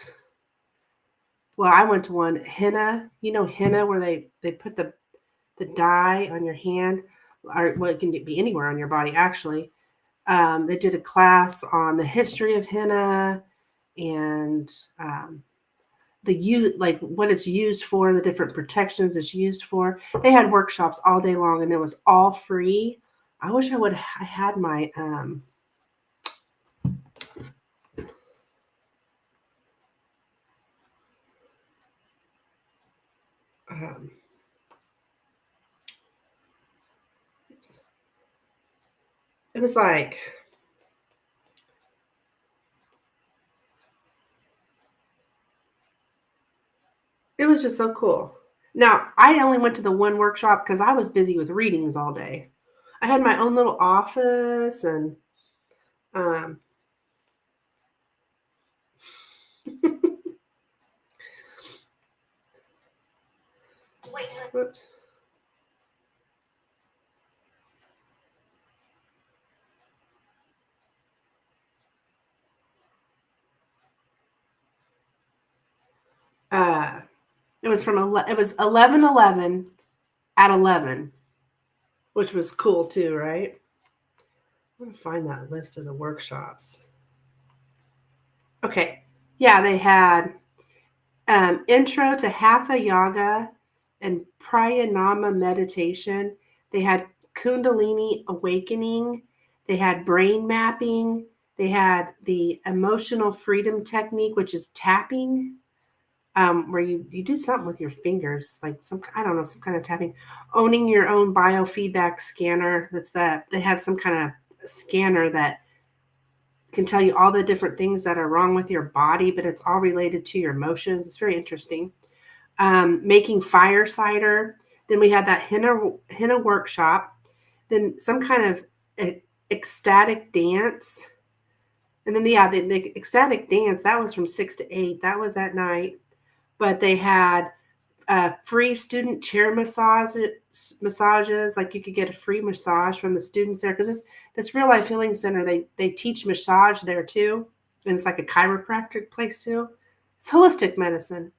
well, I went to one, henna, henna, where they put the dye on your hand, or well, it can be anywhere on your body, actually. They did a class on the history of henna and like what it's used for, the different protections it's used for. They had workshops all day long, and it was all free. I wish I had my it was like, it was just so cool. Now, I only went to the one workshop because I was busy with readings all day. I had my own little office, and whoops. It was 11/11 at 11, which was cool too, right? I'm gonna find that list of the workshops. Okay, yeah, they had intro to Hatha Yoga and Pranayama meditation. They had Kundalini awakening. They had brain mapping. They had the emotional freedom technique, which is tapping, where you do something with your fingers, like I don't know, some kind of tapping. Owning your own biofeedback scanner. They have some kind of scanner that can tell you all the different things that are wrong with your body, but it's all related to your emotions. It's very interesting. Making fire cider. Then we had that henna workshop. Then some kind of ecstatic dance. And then, yeah, the ecstatic dance, that was from 6 to 8. That was at night. But they had free student chair massages. Like you could get a free massage from the students there. Because this Real Life Healing Center, they teach massage there too. And it's like a chiropractic place too. It's holistic medicine.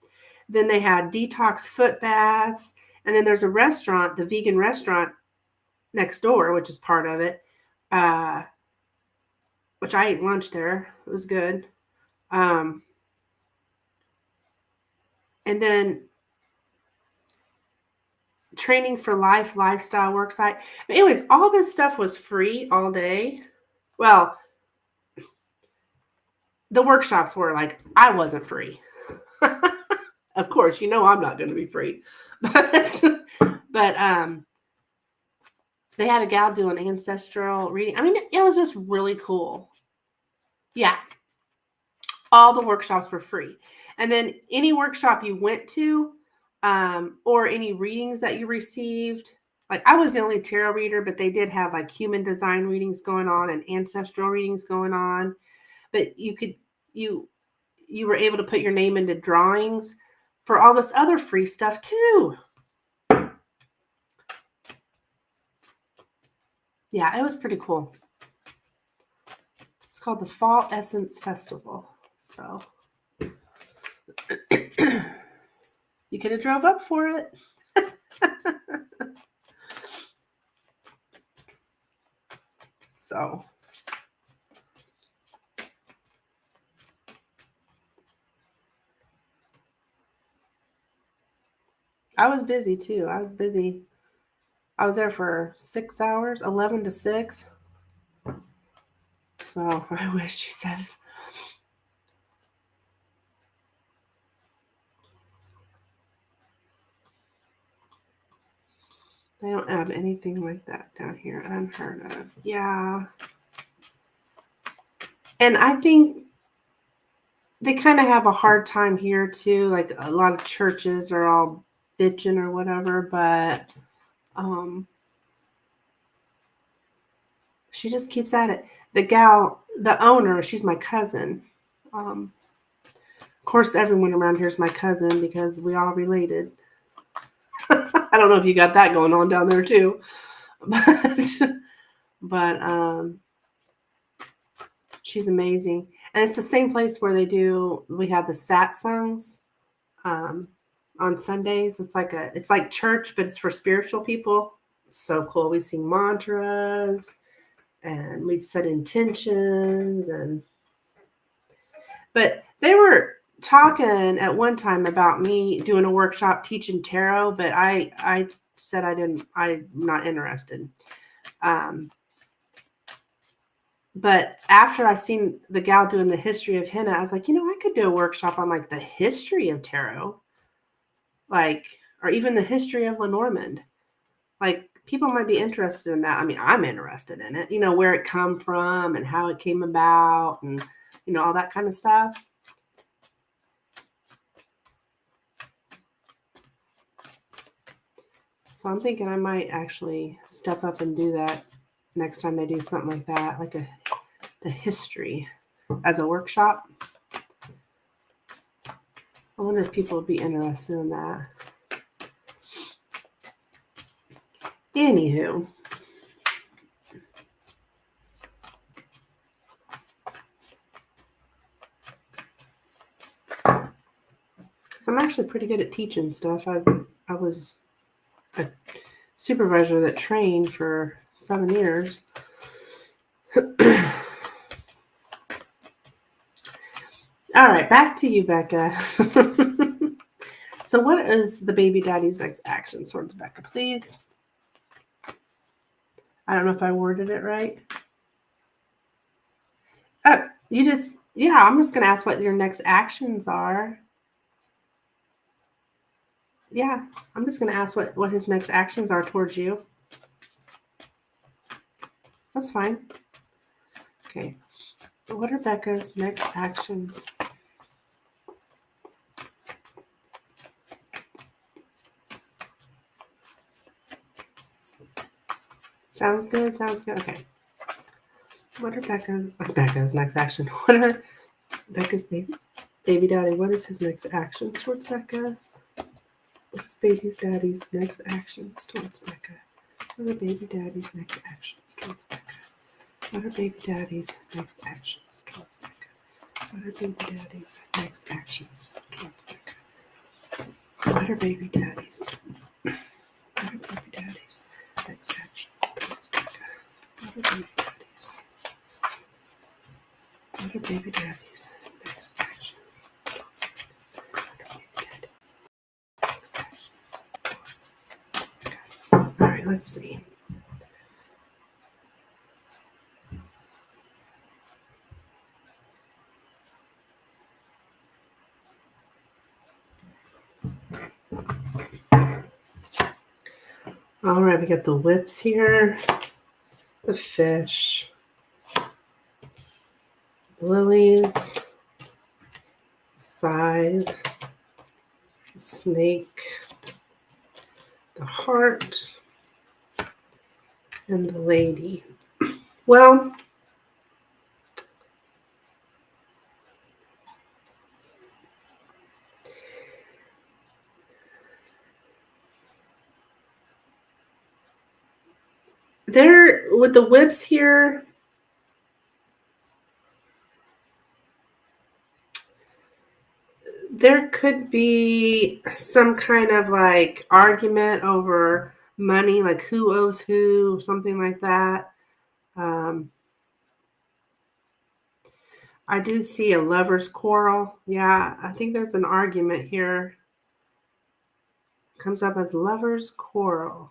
Then they had detox foot baths. And then there's a restaurant, the vegan restaurant next door, which is part of it, which I ate lunch there. It was good. And then training for life, lifestyle worksite. But anyways, all this stuff was free all day. Well, the workshops were like, I wasn't free. Of course, I'm not going to be free. But they had a gal do an ancestral reading. I mean, it was just really cool. Yeah. All the workshops were free. And then any workshop you went to, or any readings that you received, like I was the only tarot reader, but they did have like human design readings going on and ancestral readings going on. But you were able to put your name into drawings for all this other free stuff too. Yeah, it was pretty cool. It's called the Fall Essence Festival. So you could have drove up for it. So I was busy too. I was busy. I was there for 6 hours, 11 to 6. So I wish, she says. They don't have anything like that down here, unheard of. Yeah. And I think they kind of have a hard time here too. Like a lot of churches are all bitching or whatever, but she just keeps at it. The gal, the owner, she's my cousin. Of course, everyone around here is my cousin because we all related. I don't know if you got that going on down there too, but she's amazing. And it's the same place where we have the satsangs on Sundays. It's like church, but it's for spiritual people. It's so cool. We sing mantras and we'd set intentions, but they were talking at one time about me doing a workshop teaching tarot, but I said I'm not interested. But after I seen the gal doing the history of henna, I was like, I could do a workshop on like the history of tarot, like, or even the history of Lenormand. Like, people might be interested in that. I mean, I'm interested in it, where it come from and how it came about and, all that kind of stuff. So I'm thinking I might actually step up and do that next time I do something like that, like the history as a workshop. I wonder if people would be interested in that. Anywho. So I'm actually pretty good at teaching stuff. I was a supervisor that trained for 7 years. All right, back to you, Becca. So what is the baby daddy's next action? Swords, Becca, please. I don't know if I worded it right. I'm just going to ask what your next actions are. Yeah, I'm just going to ask what his next actions are towards you. That's fine. Okay. What are Becca's next actions? Sounds good. Sounds good. Okay. What are Becca's next action? What are Becca's baby daddy? What is his next action towards Becca? What is baby daddy's next actions towards Becca? What are baby daddy's next actions towards Becca? What are baby daddy's next actions towards Becca? What are baby daddy's next actions towards Becca? What are baby daddy's? What are baby daddy's next actions towards Becca? What are baby daddy's? What are baby daddy's next actions? All right, let's see. All right, we got the whips here, the fish, lilies, scythe, snake, the heart, and the lady. Well, there with the whips here, there could be some kind of like argument over money, like who owes who, something like that. I do see a lover's quarrel. Yeah, I think there's an argument here. Comes up as lover's quarrel.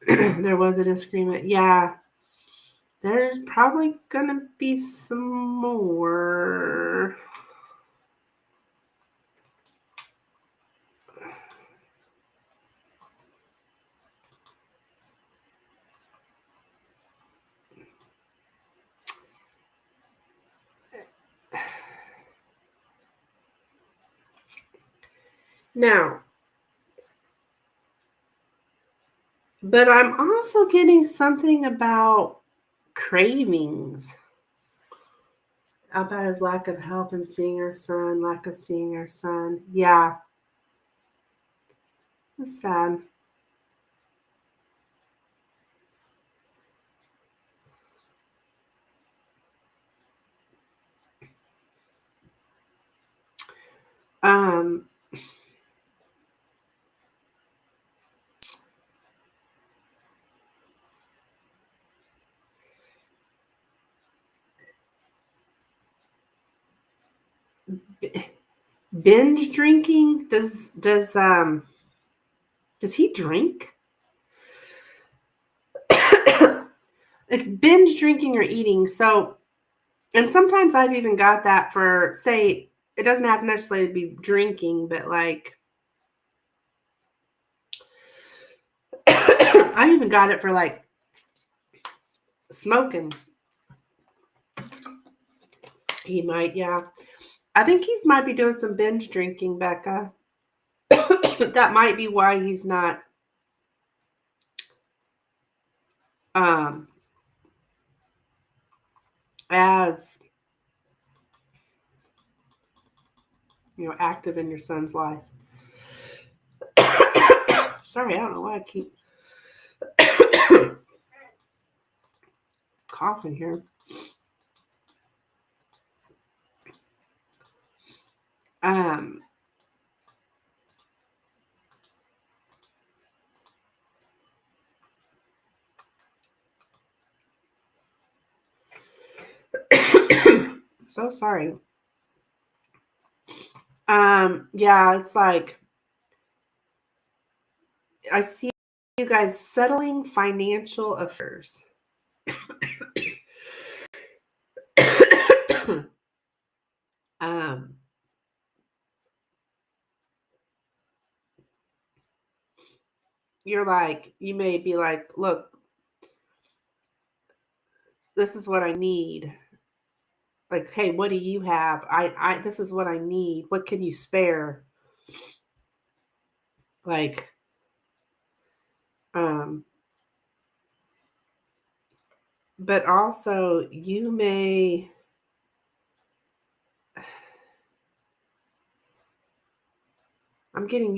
There was a disagreement. Yeah, there's probably gonna be some more. Now, but I'm also getting something about cravings, about his lack of help in seeing her son, lack of seeing her son. Yeah, it's sad. Um, binge drinking. Does he drink? It's binge drinking or eating. So, and sometimes I've even got that for, say, it doesn't have to necessarily be drinking, but like I've even got it for like smoking. He might, yeah. I think he might be doing some binge drinking, Becca. That might be why he's not um as active in your son's life. Sorry, I don't know why I keep coughing here. Um so sorry. Yeah, it's like I see you guys settling financial affairs. um, you're like, you may be like, look, this is what I need. Like, hey, what do you have? This is what I need. What can you spare? Like, um, but also you may, I'm getting,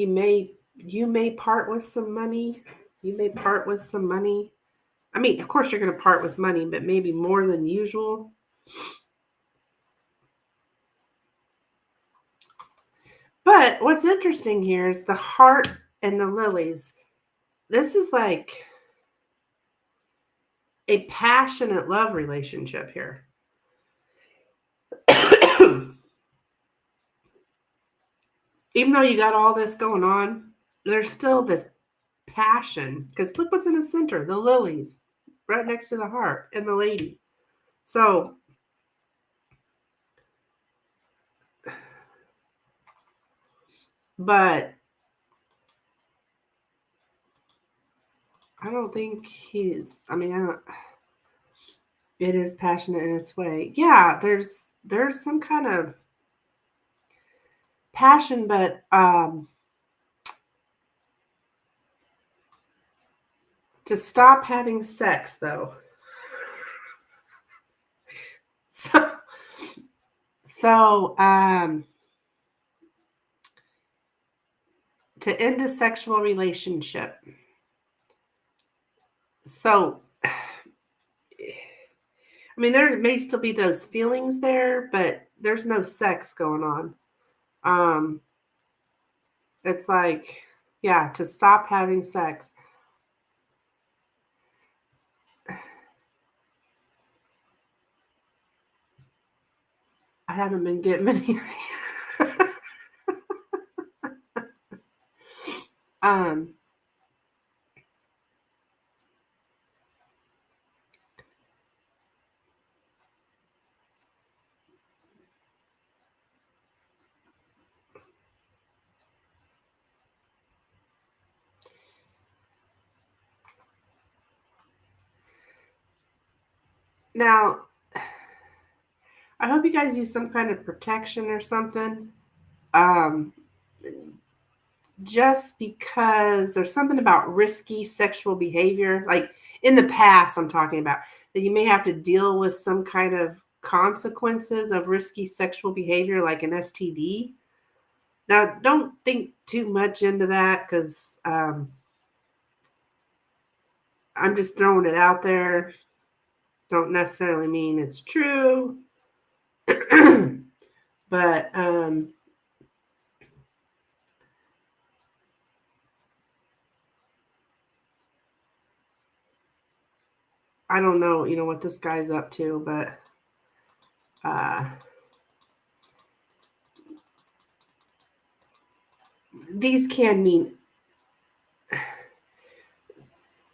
you may part with some money. You may part with some money. I mean, of course you're going to part with money, but maybe more than usual. But what's interesting here is the heart and the lilies. This is like a passionate love relationship here. Even though you got all this going on, there's still this passion. Because look what's in the center, the lilies, right next to the heart and the lady. So, but I don't think I mean, it is passionate in its way. Yeah, there's some kind of passion, but to stop having sex though. So, so to end a sexual relationship. So, I mean, there may still be those feelings there, but there's no sex going on. It's like, yeah, to stop having sex. I haven't been getting many. um, Now, I hope you guys use some kind of protection or something. Um, just because there's something about risky sexual behavior, like in the past, I'm talking about that you may have to deal with some kind of consequences of risky sexual behavior, like an STD. Now, don't think too much into that because I'm just throwing it out there. Don't necessarily mean it's true. But I don't know, what this guy's up to, but these can mean,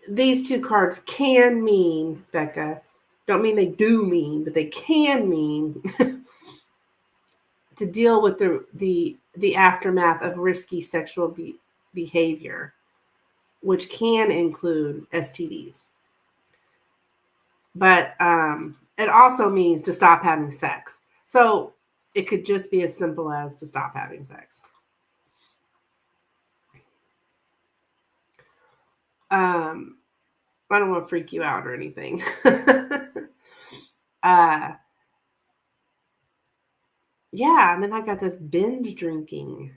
these two cards can mean, Becca, don't mean they do mean, but they can mean to deal with the aftermath of risky sexual behavior, which can include STDs. But it also means to stop having sex. So it could just be as simple as to stop having sex. I don't want to freak you out or anything. Yeah, and then I got this binge drinking.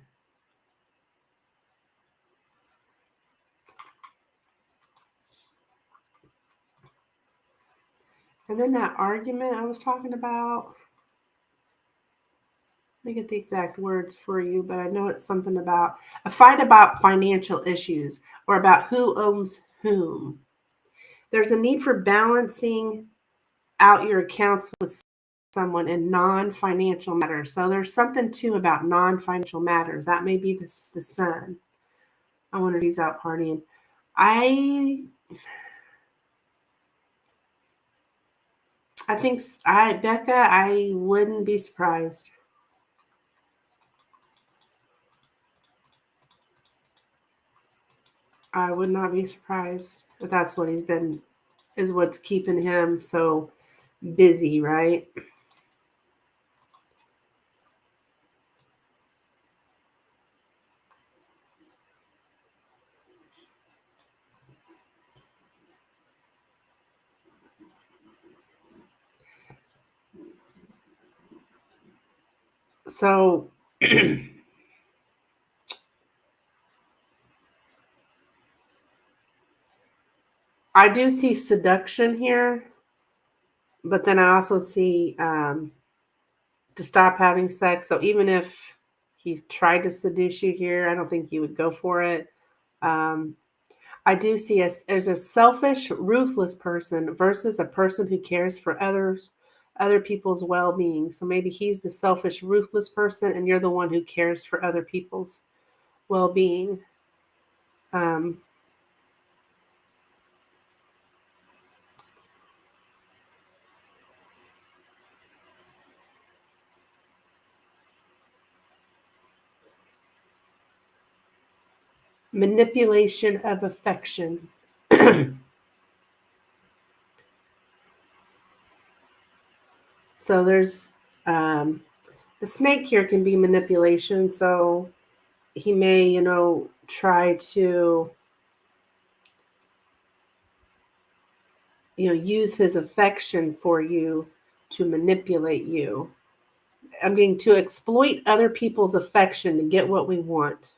And then that argument I was talking about. Let me get the exact words for you, but I know it's something about a fight about financial issues or about who owns whom. There's a need for balancing out your accounts with someone in non-financial matters. So there's something too about non-financial matters. That may be the sun. I wonder if he's out partying. Becca, I wouldn't be surprised. I would not be surprised if that's what is what's keeping him so busy, right? So I do see seduction here, but then I also see to stop having sex. So even if he tried to seduce you here, I don't think you would go for it. Um, I do see there's a selfish, ruthless person versus a person who cares for other people's well-being. So maybe he's the selfish, ruthless person, and you're the one who cares for other people's well-being. Um, Manipulation of affection. So there's um, the snake here can be manipulation. So he may, try to, use his affection for you to manipulate you. I'm getting to exploit other people's affection to get what we want.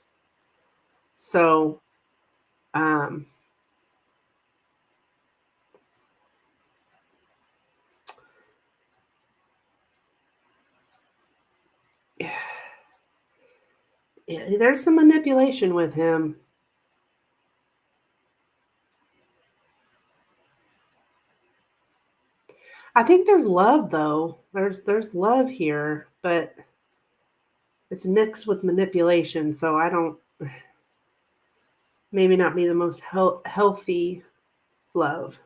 So, um, yeah, there's some manipulation with him. I think there's love though. There's love here, but it's mixed with manipulation. So I don't maybe not be the most healthy love.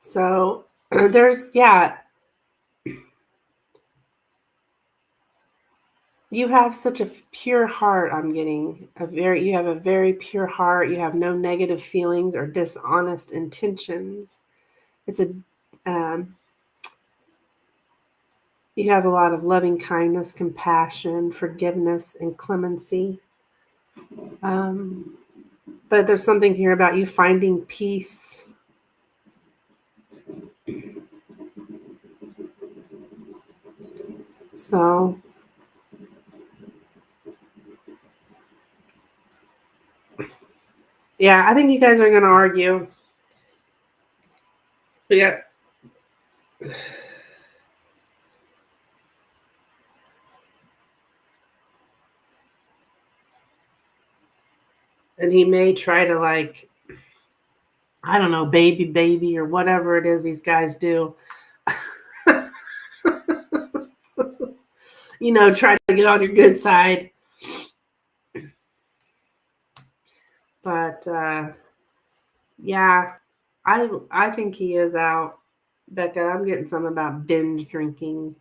So there's yeah, you have such a pure heart. I'm getting you have a very pure heart. You have no negative feelings or dishonest intentions. It's a um, you have a lot of loving kindness, compassion, forgiveness, and clemency. Um, but there's something here about you finding peace. So yeah, I think you guys are going to argue. But yeah, and he may try to like I don't know, baby or whatever it is these guys do. Try to get on your good side. But yeah, I think he is out. Becca, I'm getting something about binge drinking.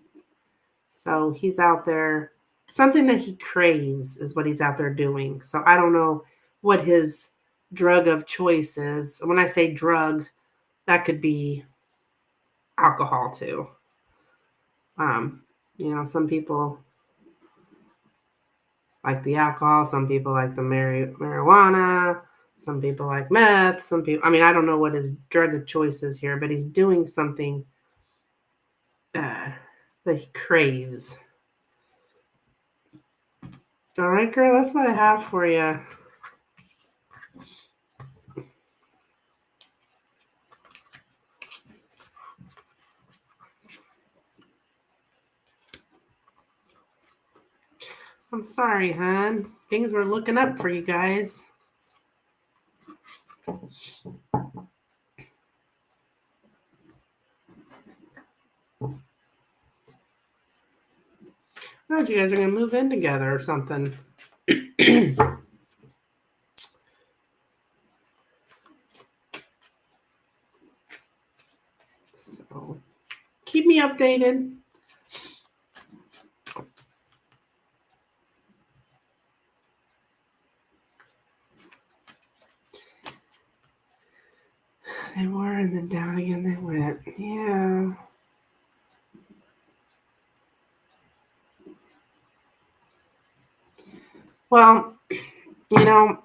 So he's out there. Something that he craves is what he's out there doing. So I don't know what his drug of choice is. When I say drug, that could be alcohol too. Um, some people like the alcohol, some people like the marijuana, some people like meth, some people, I mean, I don't know what his drug of choice is here, but he's doing something that he craves. All right, girl, that's what I have for you. I'm I'm sorry, hon. Things were looking up for you guys. I thought you guys are going to move in together or something. So, keep me updated. They were, and then down again they went. Yeah. Well, you know,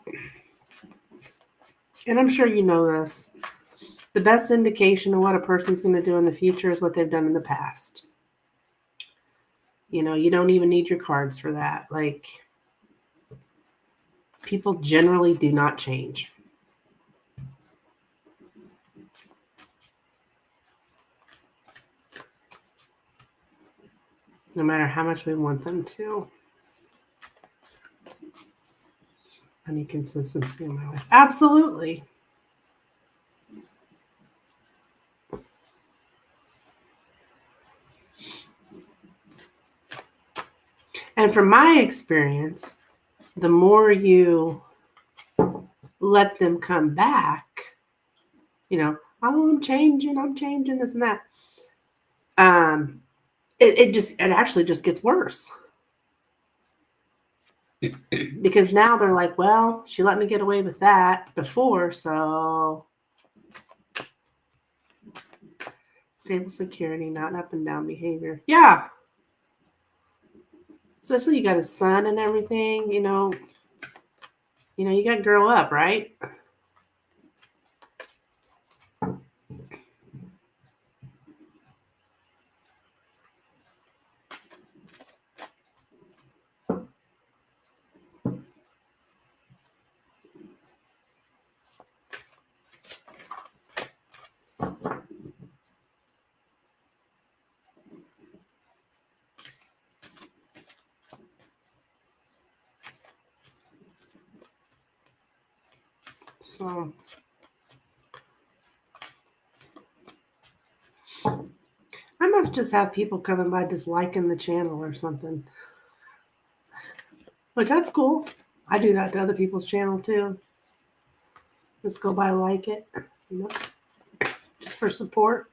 and I'm sure you know this, the best indication of what a person's going to do in the future is what they've done in the past. You know, you don't even need your cards for that. Like, people generally do not change. No matter how much we want them to. Any consistency in my life. Absolutely. And from my experience, the more you let them come back, you know, oh, I'm changing this and that. It actually just gets worse. Because now they're like, well, she let me get away with that before, so stable security, not up and down behavior. Yeah. Especially you got a son and everything, you know, you got to grow up, right? So I must just have people coming by just liking the channel or something. Which that's cool. I do that to other people's channel too. Just go by, like it, you know, just for support.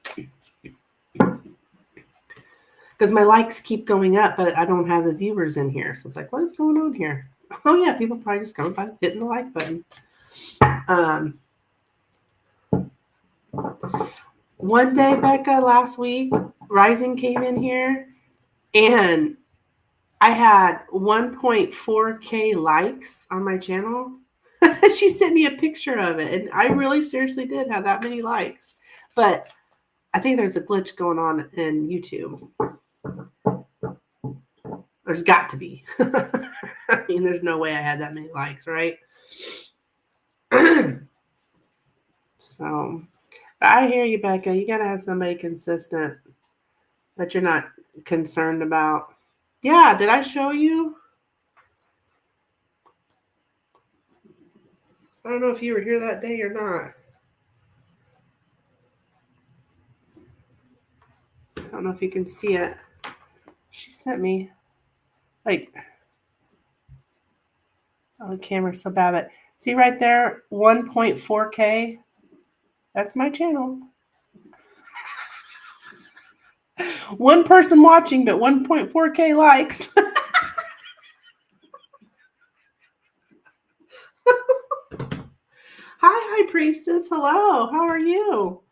Because my likes keep going up, but I don't have the viewers in here. So it's like, what is going on here? Oh yeah, people probably just coming by hitting the like button. One day, Becca, last week, Rising came in here and I had 1.4K likes on my channel. She sent me a picture of it, and I really seriously did have that many likes. But I think there's a glitch going on in YouTube. There's got to be. I mean, there's no way I had that many likes, right? So, I hear you, Becca. You got to have somebody consistent that you're not concerned about. Yeah, did I show you? I don't know if you were here that day or not. I don't know if you can see it. She sent me, like, oh, the camera's so bad. But see right there, 1.4K? That's my channel. One person watching, but 1.4K likes. Hi, High Priestess. Hello. How are you?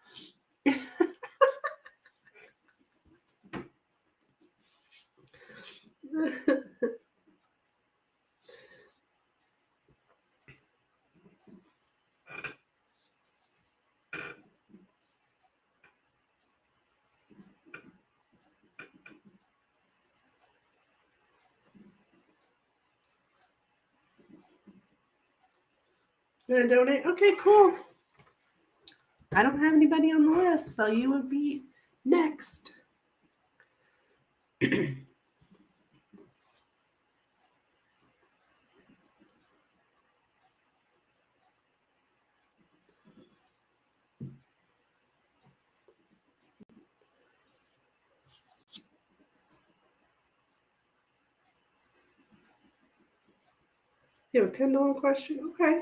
Gonna donate? Okay, cool. I don't have anybody on the list, so you would be next. You have a pendulum question? Okay.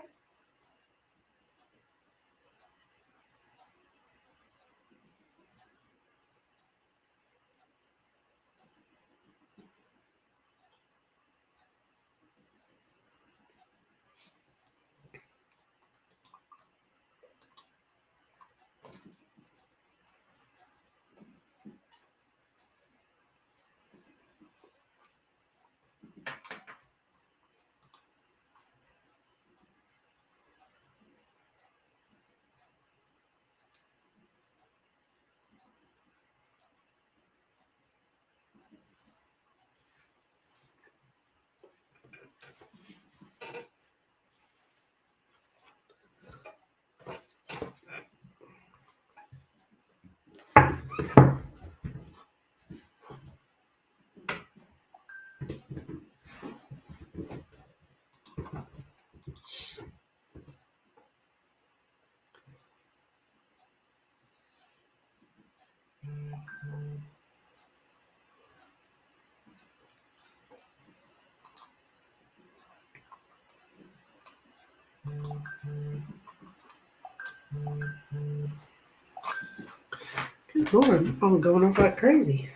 Good Lord, I'm going off like crazy.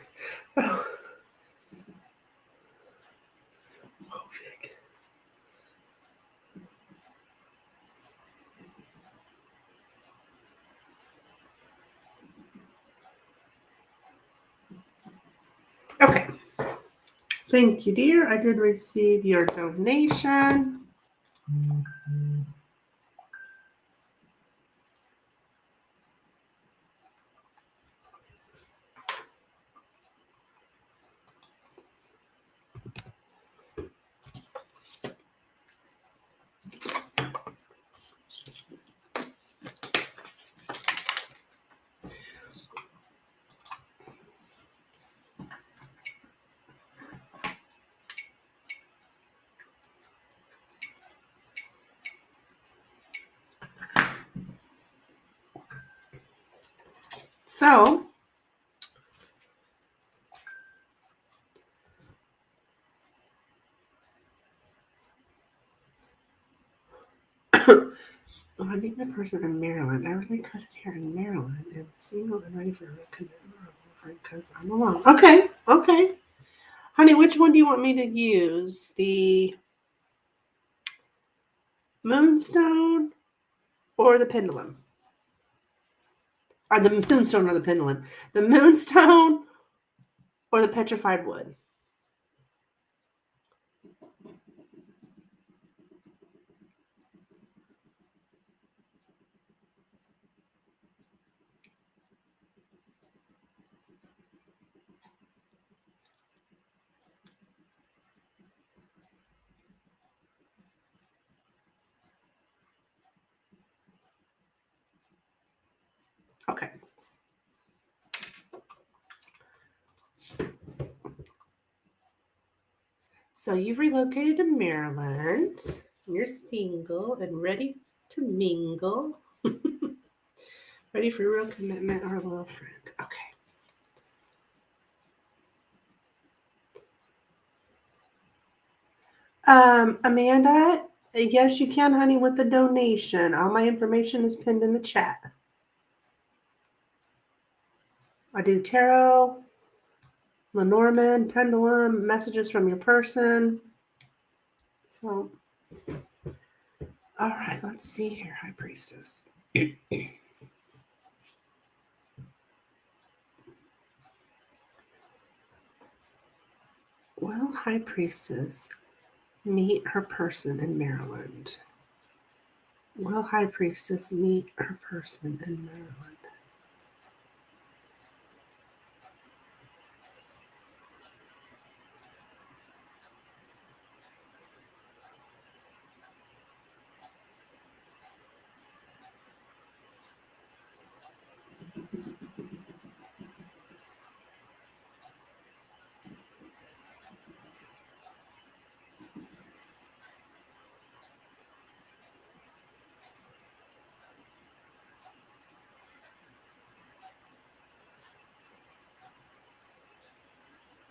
Oh, Vic. Okay. Thank you, dear. I did receive your donation. So, I need a person in Maryland. I really couldn't hear in Maryland. And single and ready for a commitment because I'm alone. Okay, okay. Honey, which one do you want me to use? The moonstone or the pendulum? Or the moonstone or the pendulum? The moonstone or the petrified wood? Okay. So you've relocated to Maryland. You're single and ready to mingle. Ready for real commitment or a little friend. Okay. Amanda, yes, you can, honey, with the donation. All my information is pinned in the chat. I do tarot, Lenormand, pendulum, messages from your person. So, all right, let's see here, High Priestess. Will High Priestess meet her person in Maryland? Will High Priestess meet her person in Maryland?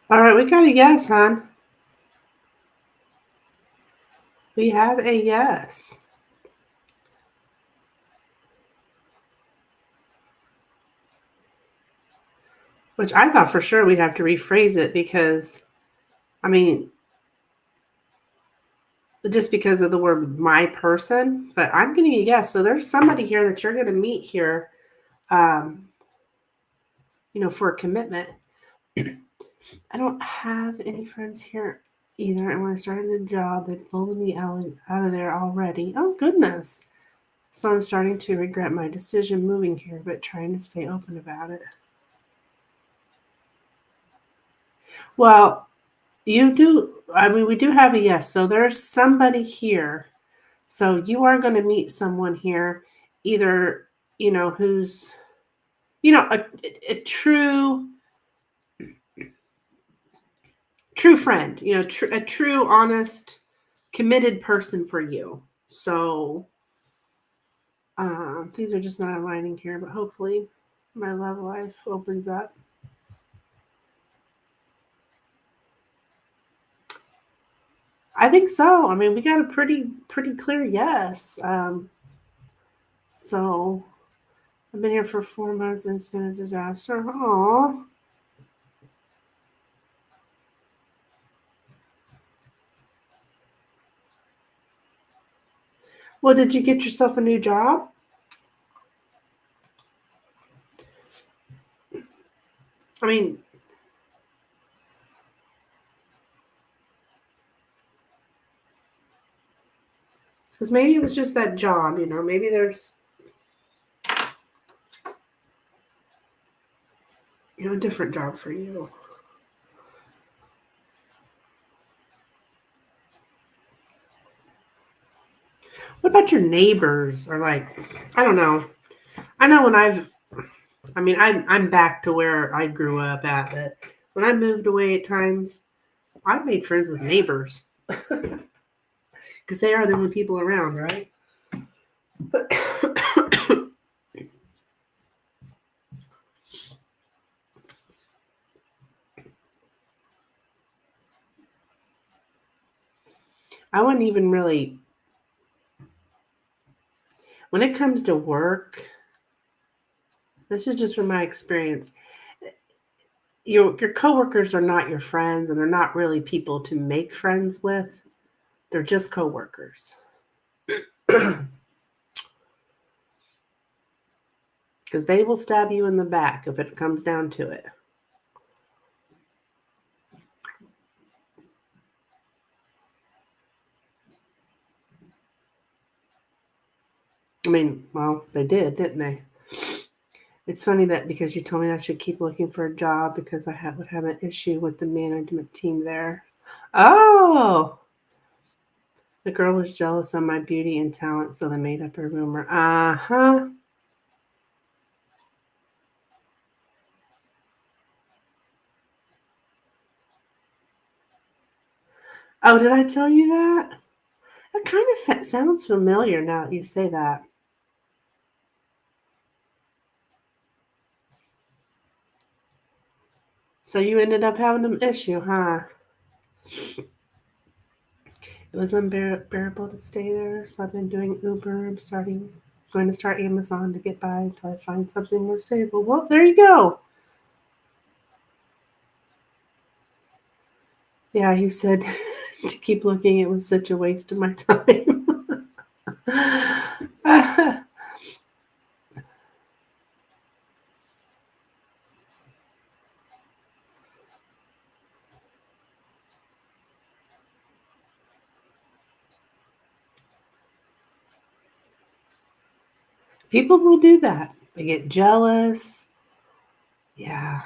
All right, we got a yes, hon. We have a yes. Which I thought for sure we'd have to rephrase it because, I mean, just because of the word my person, but I'm getting a yes. So there's somebody here that you're going to meet here, um, for a commitment. I don't have any friends here either. And when I started the job, they pulled me out of there already. Oh, goodness. So I'm starting to regret my decision moving here, but trying to stay open about it. Well, you do. I mean, we do have a yes. So there's somebody here. So you are going to meet someone here, either, who's, a true friend, a true, honest, committed person for you. So things are just not aligning here, but hopefully my love life opens up. I think so. I mean, we got a pretty clear yes. So I've been here for 4 months and it's been a disaster. Aww. Well, did you get yourself a new job? I mean, because maybe it was just that job, maybe there's, a different job for you. What about your neighbors? Or like, I don't know. I know I'm back to where I grew up at, but when I moved away at times, I made friends with neighbors because they are the only people around, right? But I wouldn't even really, when it comes to work, this is just from my experience. Your coworkers are not your friends, and they're not really people to make friends with. They're just coworkers. Because they will stab you in the back if it comes down to it. I mean, well, they did, didn't they? It's funny that because you told me I should keep looking for a job because I would have an issue with the management team there. Oh, the girl was jealous of my beauty and talent, so they made up a rumor. Uh-huh. Oh, did I tell you that? That kind of sounds familiar now that you say that. So you ended up having an issue, huh? It was unbearable to stay there, so I've been doing Uber. Going to start Amazon to get by until I find something more stable. Well, there you go. Yeah, you said to keep looking. It was such a waste of my time. People will do that. They get jealous. Yeah.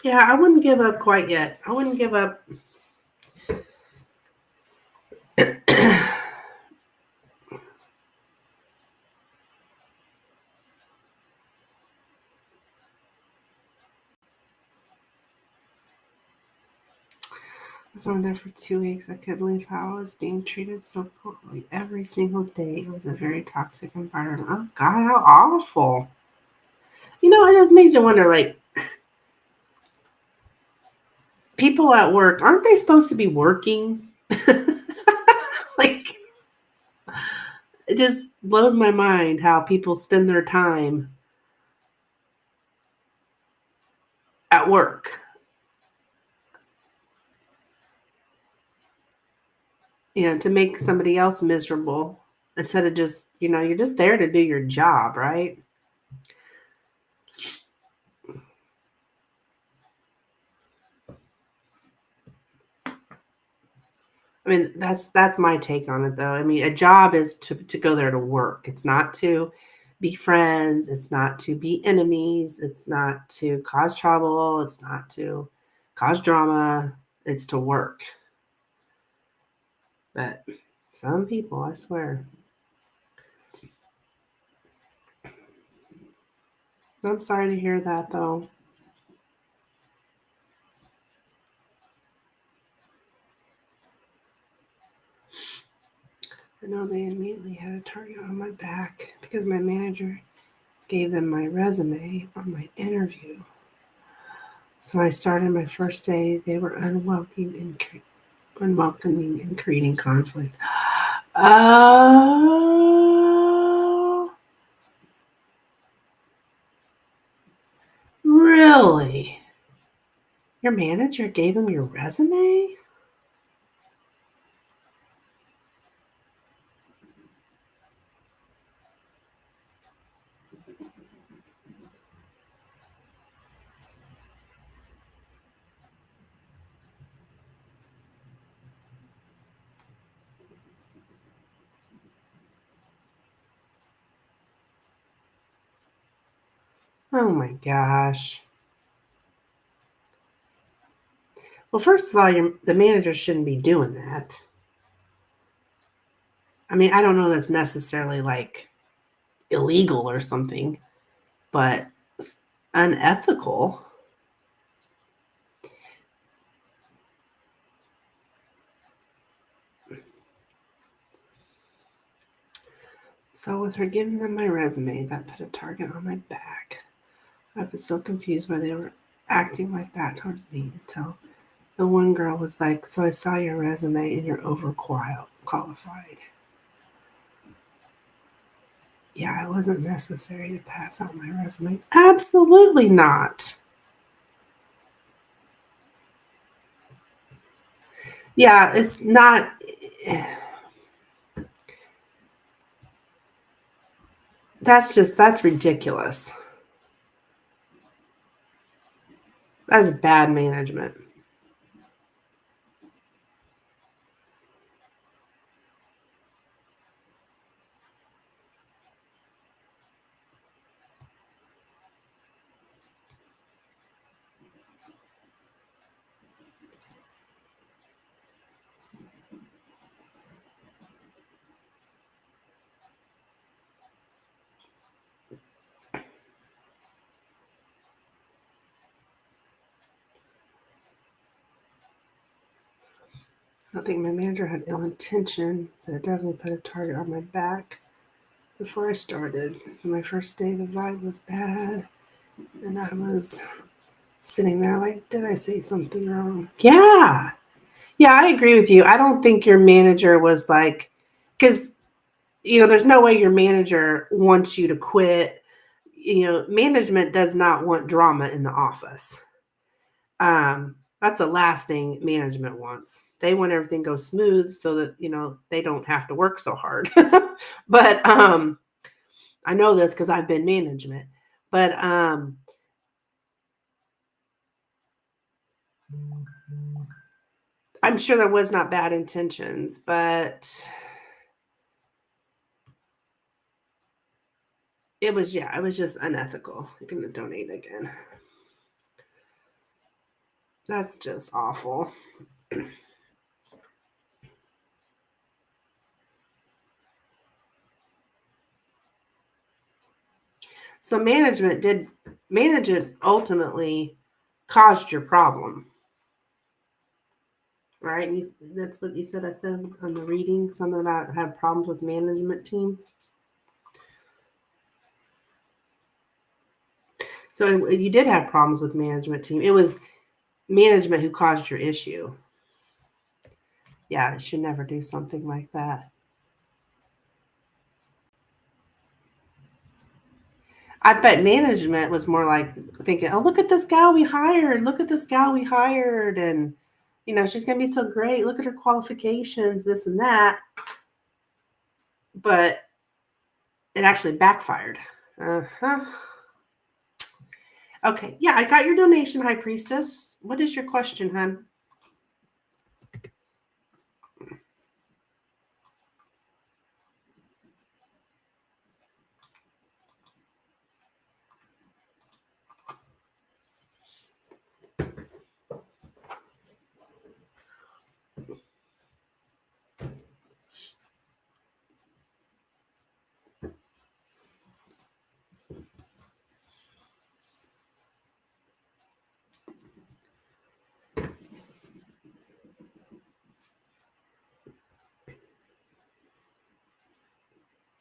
Yeah, I wouldn't give up quite yet. I wouldn't give up. I was on there for 2 weeks. I couldn't believe how I was being treated so poorly every single day. It was a very toxic environment. Oh, God, how awful. It just makes you wonder, like, people at work, aren't they supposed to be working? Like, it just blows my mind how people spend their time at work. To make somebody else miserable instead of just, you're just there to do your job, right? I mean, that's my take on it, though. I mean, a job is to go there to work. It's not to be friends. It's not to be enemies. It's not to cause trouble. It's not to cause drama. It's to work. But some people, I swear. I'm sorry to hear that, though. I know they immediately had a target on my back because my manager gave them my resume on my interview. So I started my first day. They were unwelcoming and creating conflict. Oh, really? Your manager gave them your resume? Oh my gosh. Well, first of all, the manager shouldn't be doing that. I mean, I don't know that's necessarily like illegal or something, but unethical. So, with her giving them my resume, that put a target on my back. I was so confused why they were acting like that towards me until the one girl was like, "So I saw your resume and you're overqualified." Yeah, it wasn't necessary to pass out my resume. Absolutely not. Yeah, it's not. That's ridiculous. That's bad management. I think my manager had ill intention, but it definitely put a target on my back before I started. So my first day, the vibe was bad, and I was sitting there like, did I say something wrong? Yeah. Yeah, I agree with you. I don't think your manager was like, because, there's no way your manager wants you to quit. Management does not want drama in the office. That's the last thing management wants. They want everything to go smooth so that, they don't have to work so hard. But I know this because I've been management. But I'm sure there was not bad intentions, but it was just unethical. You're gonna donate again. That's just awful. So management ultimately caused your problem, right? That's what you said. I said on the reading something about have problems with management team. So you did have problems with management team. It was management who caused your issue. Yeah, it should never do something like that. I bet management was more like thinking, oh, look at this gal we hired. Look at this gal we hired. And, she's going to be so great. Look at her qualifications, this and that. But it actually backfired. Uh-huh. Okay. Yeah, I got your donation, High Priestess. What is your question, hon?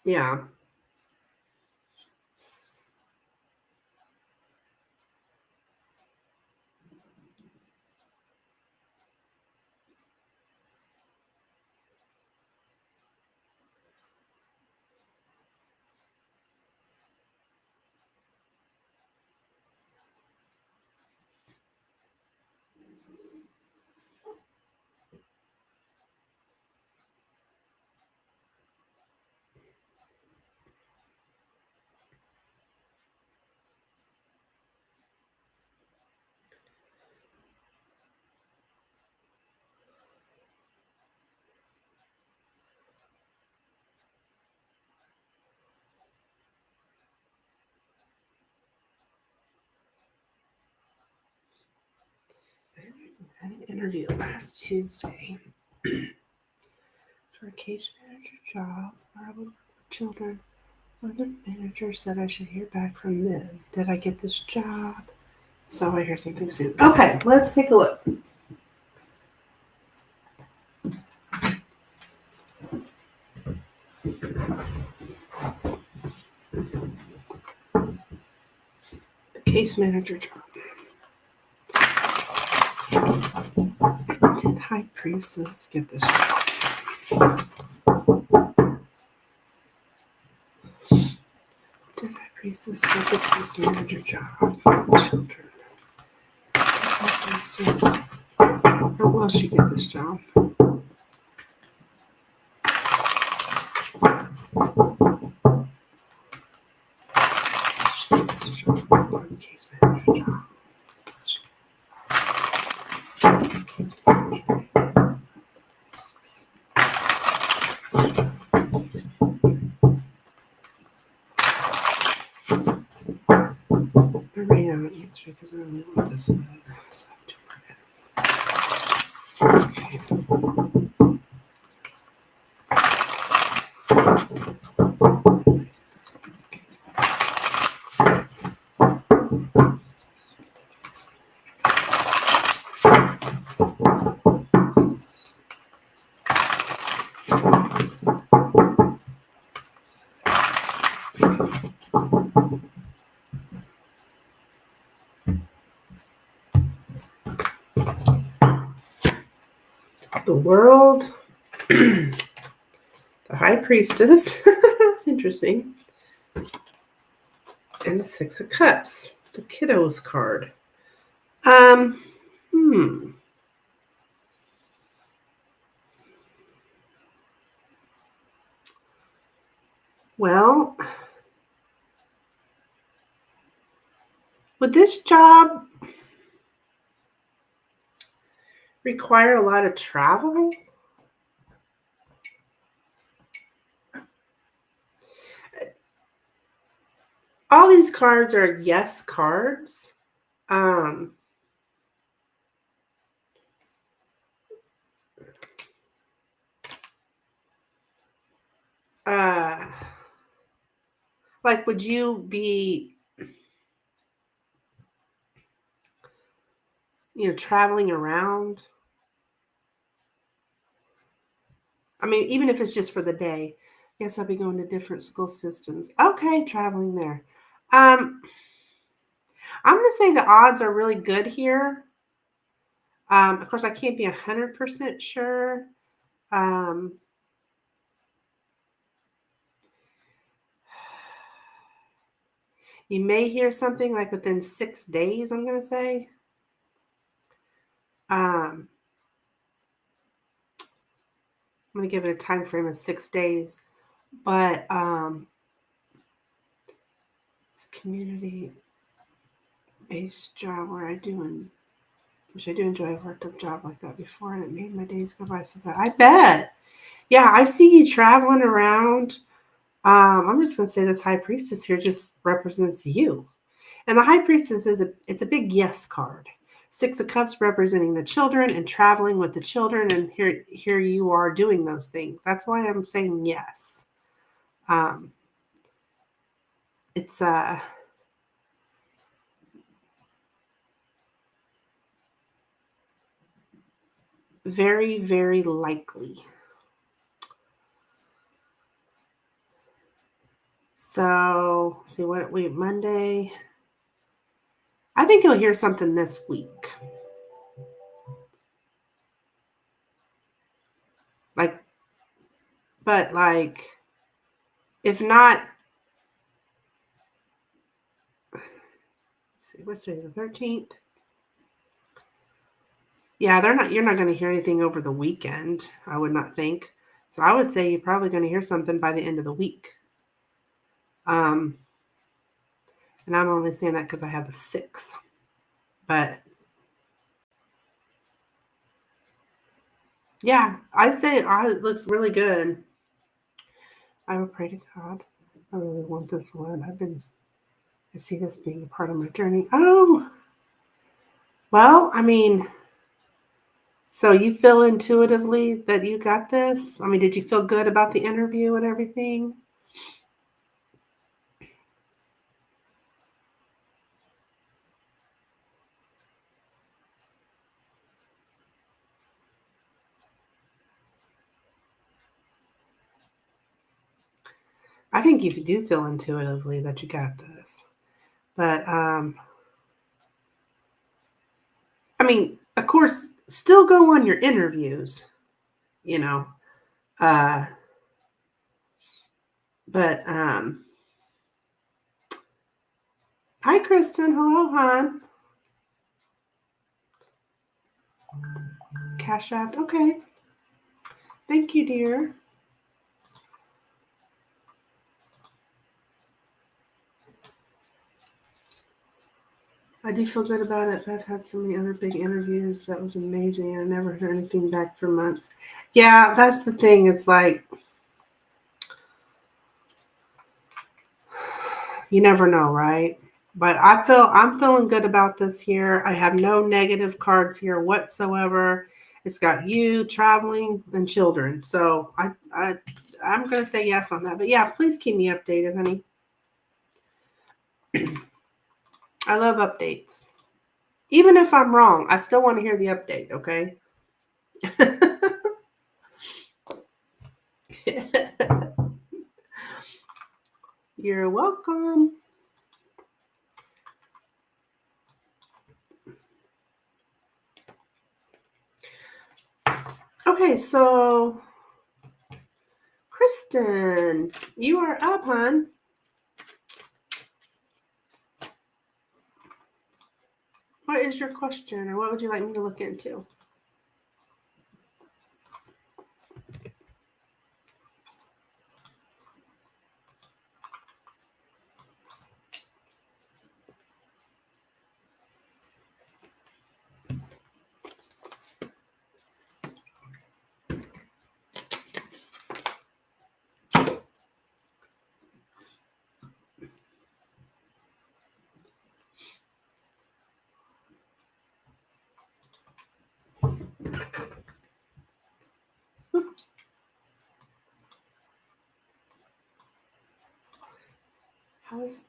Yeah. I had an interview last Tuesday for a case manager job where I would work with children. One of the managers said I should hear back from them. Did I get this job? So I hear something soon. Okay, let's take a look. The case manager job. Did High Priestess get this job? Did High Priestess get the case manager job for children? High Priestess, or will she get this job? She get this job or the case manager job? Case manager. I ran out of answer because I don't know what this is. Okay. The world, the High Priestess, interesting, and the Six of Cups, the Kiddos card. Hmm. Well, would this job require a lot of travel? All these cards are yes cards. Uh, like, would you be, traveling around? I mean, even if it's just for the day. Yes, I'll be going to different school systems. Okay, traveling there. Um, I'm going to say the odds are really good here. Of course, I can't be 100% sure. You may hear something like within 6 days, I'm going to say. I'm going to give it a time frame of 6 days. But it's a community-based job where which I do enjoy. I've worked a job like that before, and it made my days go by so fast. I bet. Yeah, I see you traveling around. I'm just going to say this high priestess here just represents you. And the high priestess it's a big yes card. 6 of Cups representing the children and traveling with the children. And here you are doing those things. That's why I'm saying yes. It's very, very likely. So, see what we Monday. I think you'll hear something this week. But if not, see, what's today, the 13th? Yeah, you're not going to hear anything over the weekend, I would not think. So I would say you're probably going to hear something by the end of the week. And I'm only saying that because I have the 6. But yeah, I'd say it looks really good. I will pray to God. I really want this one. I see this being a part of my journey. Oh, well, I mean, so you feel intuitively that you got this? I mean, did you feel good about the interview and everything? I think you do feel intuitively that you got this. But, I mean, of course, still go on your interviews, you know. But, hi, Kristen. Hello, hon. Cash App. Okay. Thank you, dear. I do feel good about it. I've had so many other big interviews. That was amazing. I never heard anything back for months. Yeah, that's the thing. It's like, you never know, right? But I'm feeling good about this here. I have no negative cards here whatsoever. It's got you, traveling, and children. So I'm gonna say yes on that. But yeah, please keep me updated, honey. I love updates. Even if I'm wrong, I still want to hear the update, okay? You're welcome. Okay, so Kristen, you are up, hon. What is your question, or what would you like me to look into? Okay.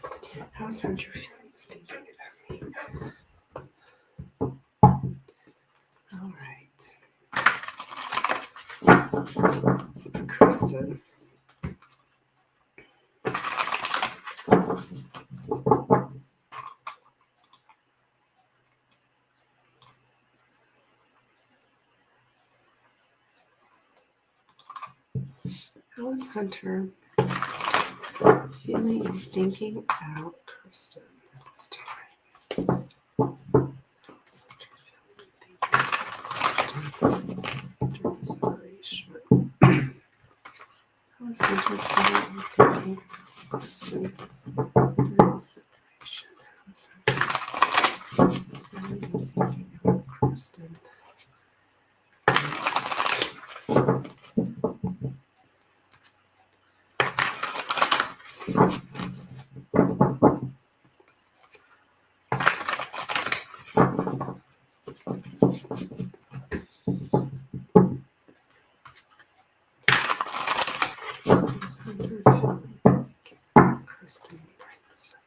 Okay. How's Hunter feeling? All right. Kristen. How is Hunter feeling and thinking about Kristen at this time? How's Hunter feeling and thinking about Kristen during the separation? How is Hunter feeling and thinking about Kristen during the separation? How is Hunter feeling and thinking about Kristen? Kristen during the separation.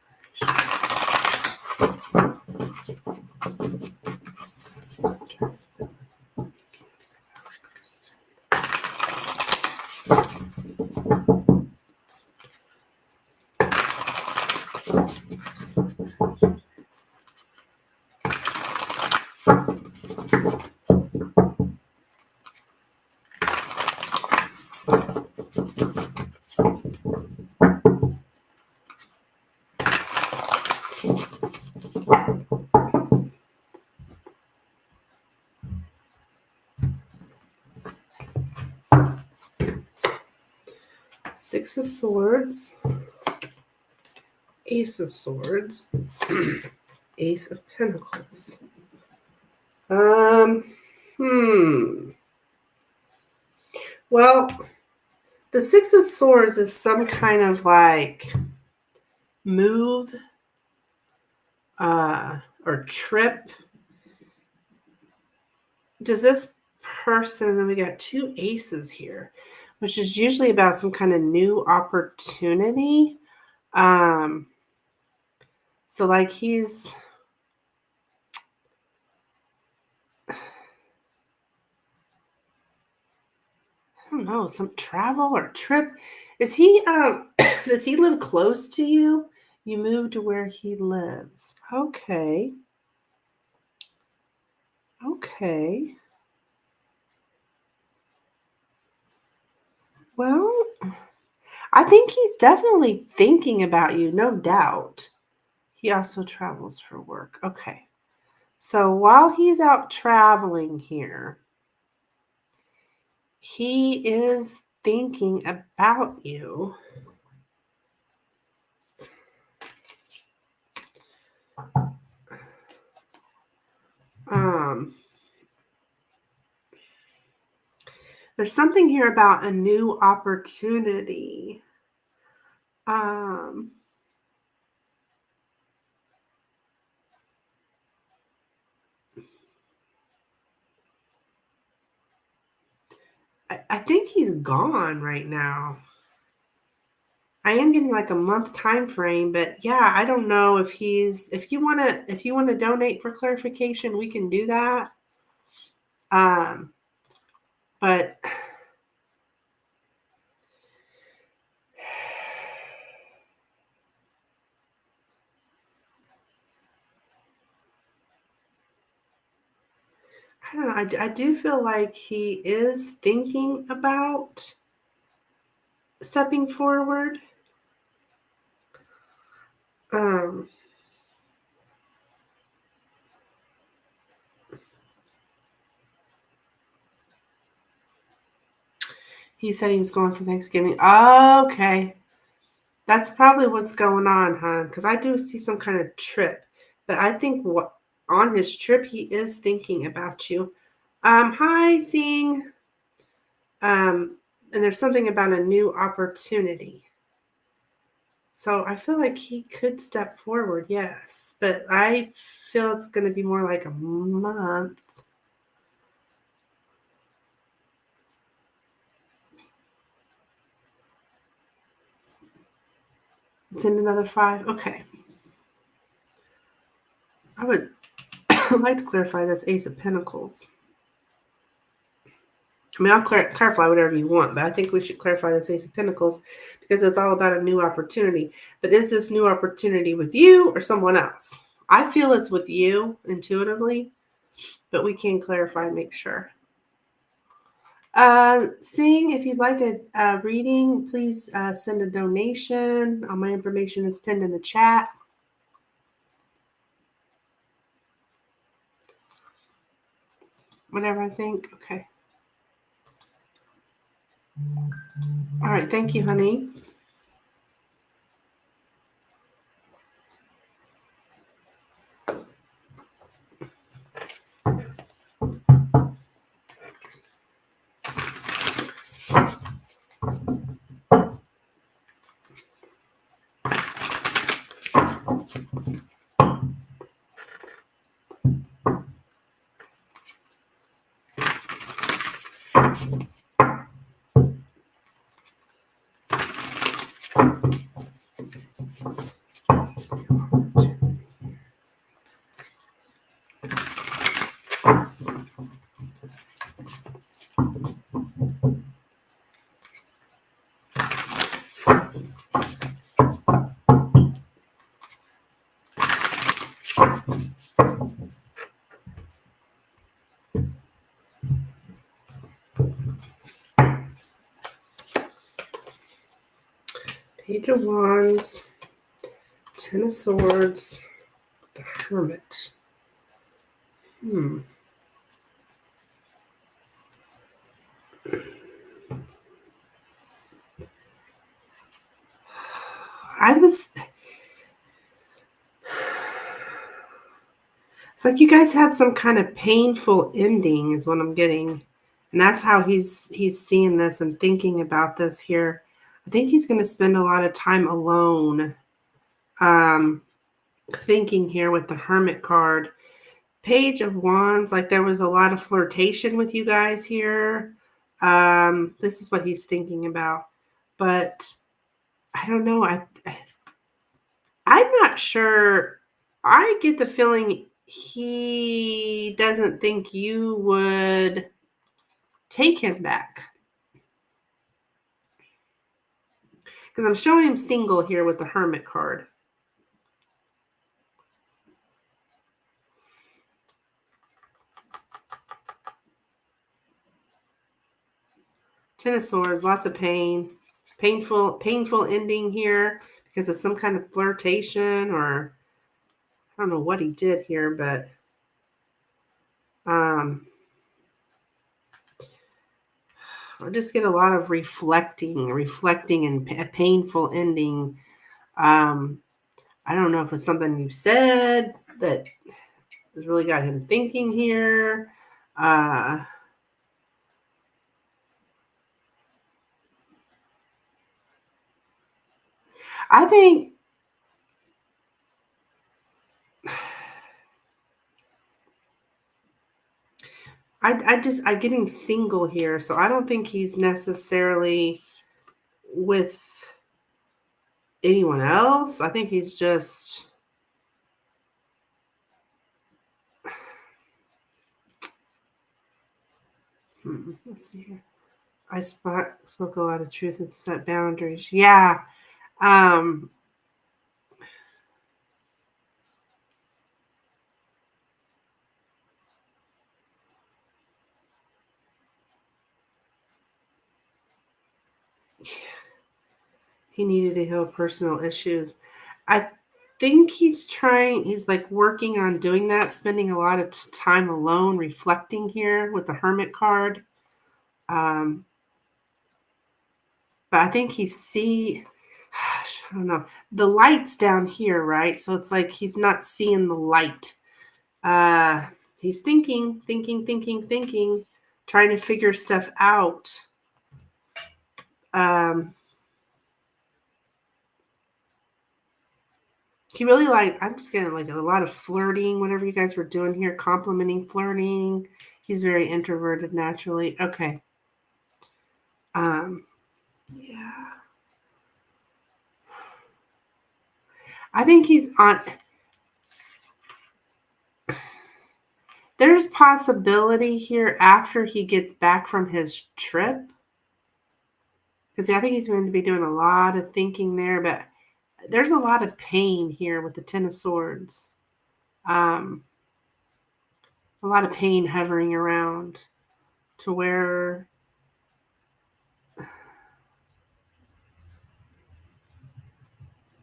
Six of Swords, Ace of Swords, Ace of Pentacles. Well, the Six of Swords is some kind of like move or trip. Does this person, then we got two aces here, which is usually about some kind of new opportunity. So like he's, I don't know, some travel or trip. Is he does he live close to you? You moved to where he lives. Okay. Okay. Well, I think he's definitely thinking about you, no doubt. He also travels for work. Okay. So while he's out traveling here, he is thinking about you. There's something here about a new opportunity. I think he's gone right now. I am getting like a month time frame, but yeah, I don't know if he's, if you want to donate for clarification, we can do that. But I don't know. I do feel like he is thinking about stepping forward. He said he was going for Thanksgiving. Oh, okay. That's probably what's going on, huh? Because I do see some kind of trip. But I think what on his trip, he is thinking about you. Hi, Sing. And there's something about a new opportunity. So I feel like he could step forward, yes. But I feel it's going to be more like a month. Send another 5. Okay. I would like to clarify this Ace of Pentacles. I mean, I'll clarify whatever you want, but I think we should clarify this Ace of Pentacles because it's all about a new opportunity. But is this new opportunity with you or someone else? I feel it's with you intuitively, but we can clarify and make sure. Seeing if you'd like a reading, please send a donation. All my information is pinned in the chat. Whatever I think. Okay. All right. Thank you, honey. Page of Wands, Ten of Swords, the Hermit. It's like you guys had some kind of painful ending is what I'm getting. And that's how he's seeing this and thinking about this here. I think he's going to spend a lot of time alone thinking here with the Hermit card. Page of Wands, like there was a lot of flirtation with you guys here. This is what he's thinking about. But I don't know. I'm not sure. I get the feeling he doesn't think you would take him back. Because I'm showing him single here with the Hermit card. Ten of Swords, lots of pain. Painful ending here because of some kind of flirtation or I don't know what he did here, but I just get a lot of reflecting and a painful ending. I don't know if it's something you said that has really got him thinking here. I think I get him single here, so I don't think he's necessarily with anyone else. I think he's just let's see here. I spoke a lot of truth and set boundaries. Yeah. He needed to heal personal issues. I think he's like working on doing that, spending a lot of time alone, reflecting here with the Hermit card. But I think I don't know, the light's down here, right? So it's like he's not seeing the light. He's thinking, trying to figure stuff out. He really I'm just getting like a lot of flirting, whatever you guys were doing here, complimenting, flirting. He's very introverted naturally. Okay. Yeah. I think he's on. There's possibility here after he gets back from his trip, because I think he's going to be doing a lot of thinking there, but there's a lot of pain here with the Ten of Swords. A lot of pain hovering around to where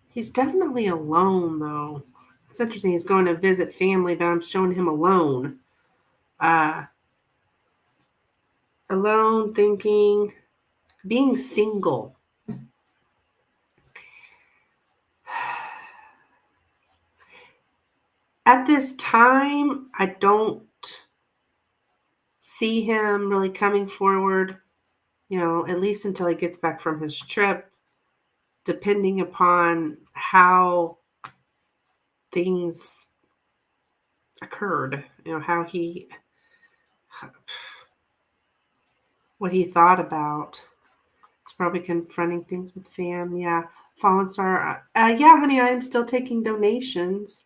he's definitely alone, though. It's interesting. He's going to visit family, but I'm showing him alone. Alone, thinking, being single. At this time, I don't see him really coming forward, at least until he gets back from his trip, depending upon how things occurred, what he thought about. It's probably confronting things with fam. Yeah. Fallen Star. Yeah, honey, I am still taking donations.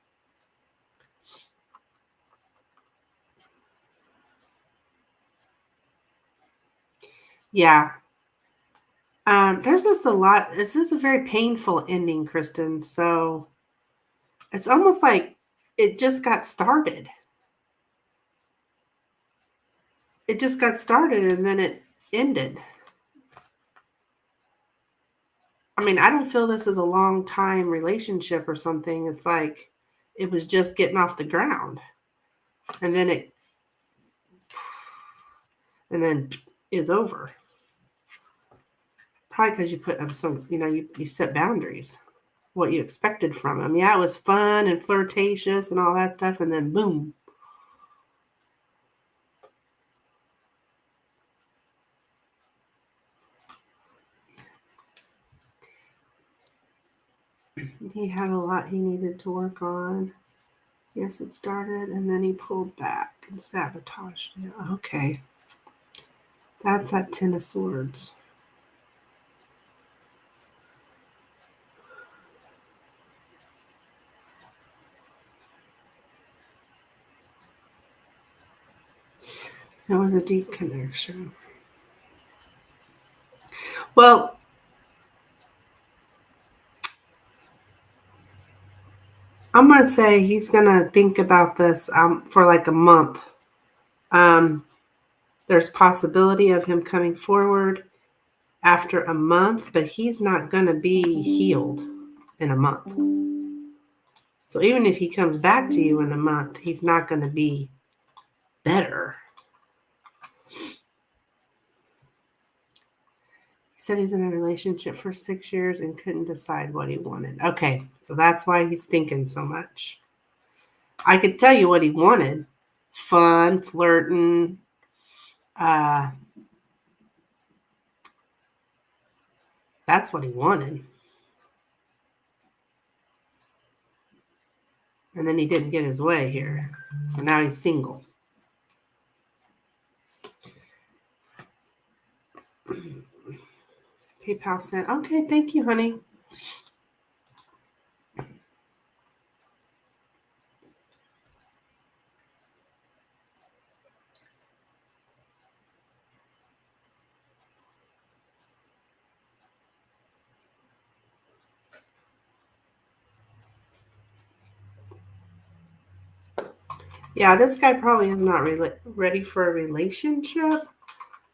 Yeah. There's just a lot. This is a very painful ending, Kristen. So it's almost like it just got started. It just got started and then it ended. I mean, I don't feel this is a long time relationship or something. It's like it was just getting off the ground. And then is over. Probably because you put up you set boundaries, what you expected from him. Yeah, it was fun and flirtatious and all that stuff, and then boom. He had a lot he needed to work on. Yes, it started, and then he pulled back and sabotaged it. Okay. That's that Ten of Swords. It was a deep connection. Well, I'm going to say he's going to think about this for like a month. There's possibility of him coming forward after a month, but he's not going to be healed in a month. So even if he comes back to you in a month, he's not going to be better. He said he's in a relationship for 6 years and couldn't decide what he wanted. Okay, so that's why he's thinking so much. I could tell you what he wanted. Fun, flirting, that's what he wanted. And then he didn't get his way here. So now he's single. PayPal sent. Okay, thank you, honey. Yeah, this guy probably is not ready for a relationship.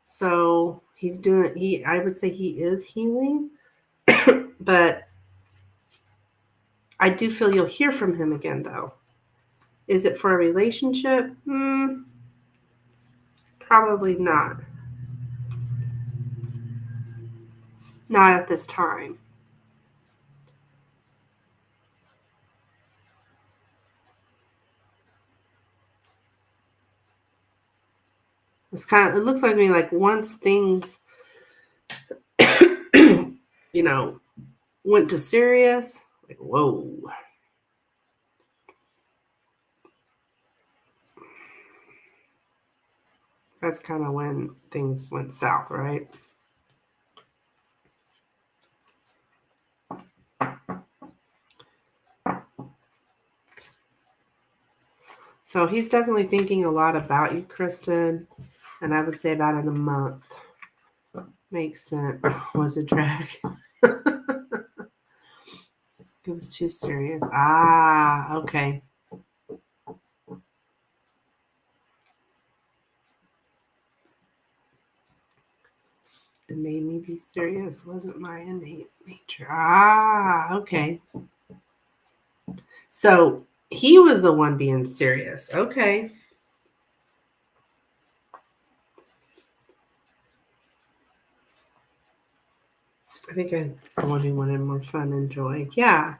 So I would say he is healing. But I do feel you'll hear from him again, though. Is it for a relationship? Probably not. Not at this time. It looks like to me like once things, went to serious, like, whoa. That's kind of when things went south, right? So he's definitely thinking a lot about you, Kristen. And I would say about in a month. Makes sense. Was a drag. It was too serious. Ah, okay. It made me be serious. Wasn't my innate nature. Ah, okay. So he was the one being serious. Okay. I think I wanted more fun and joy. Yeah.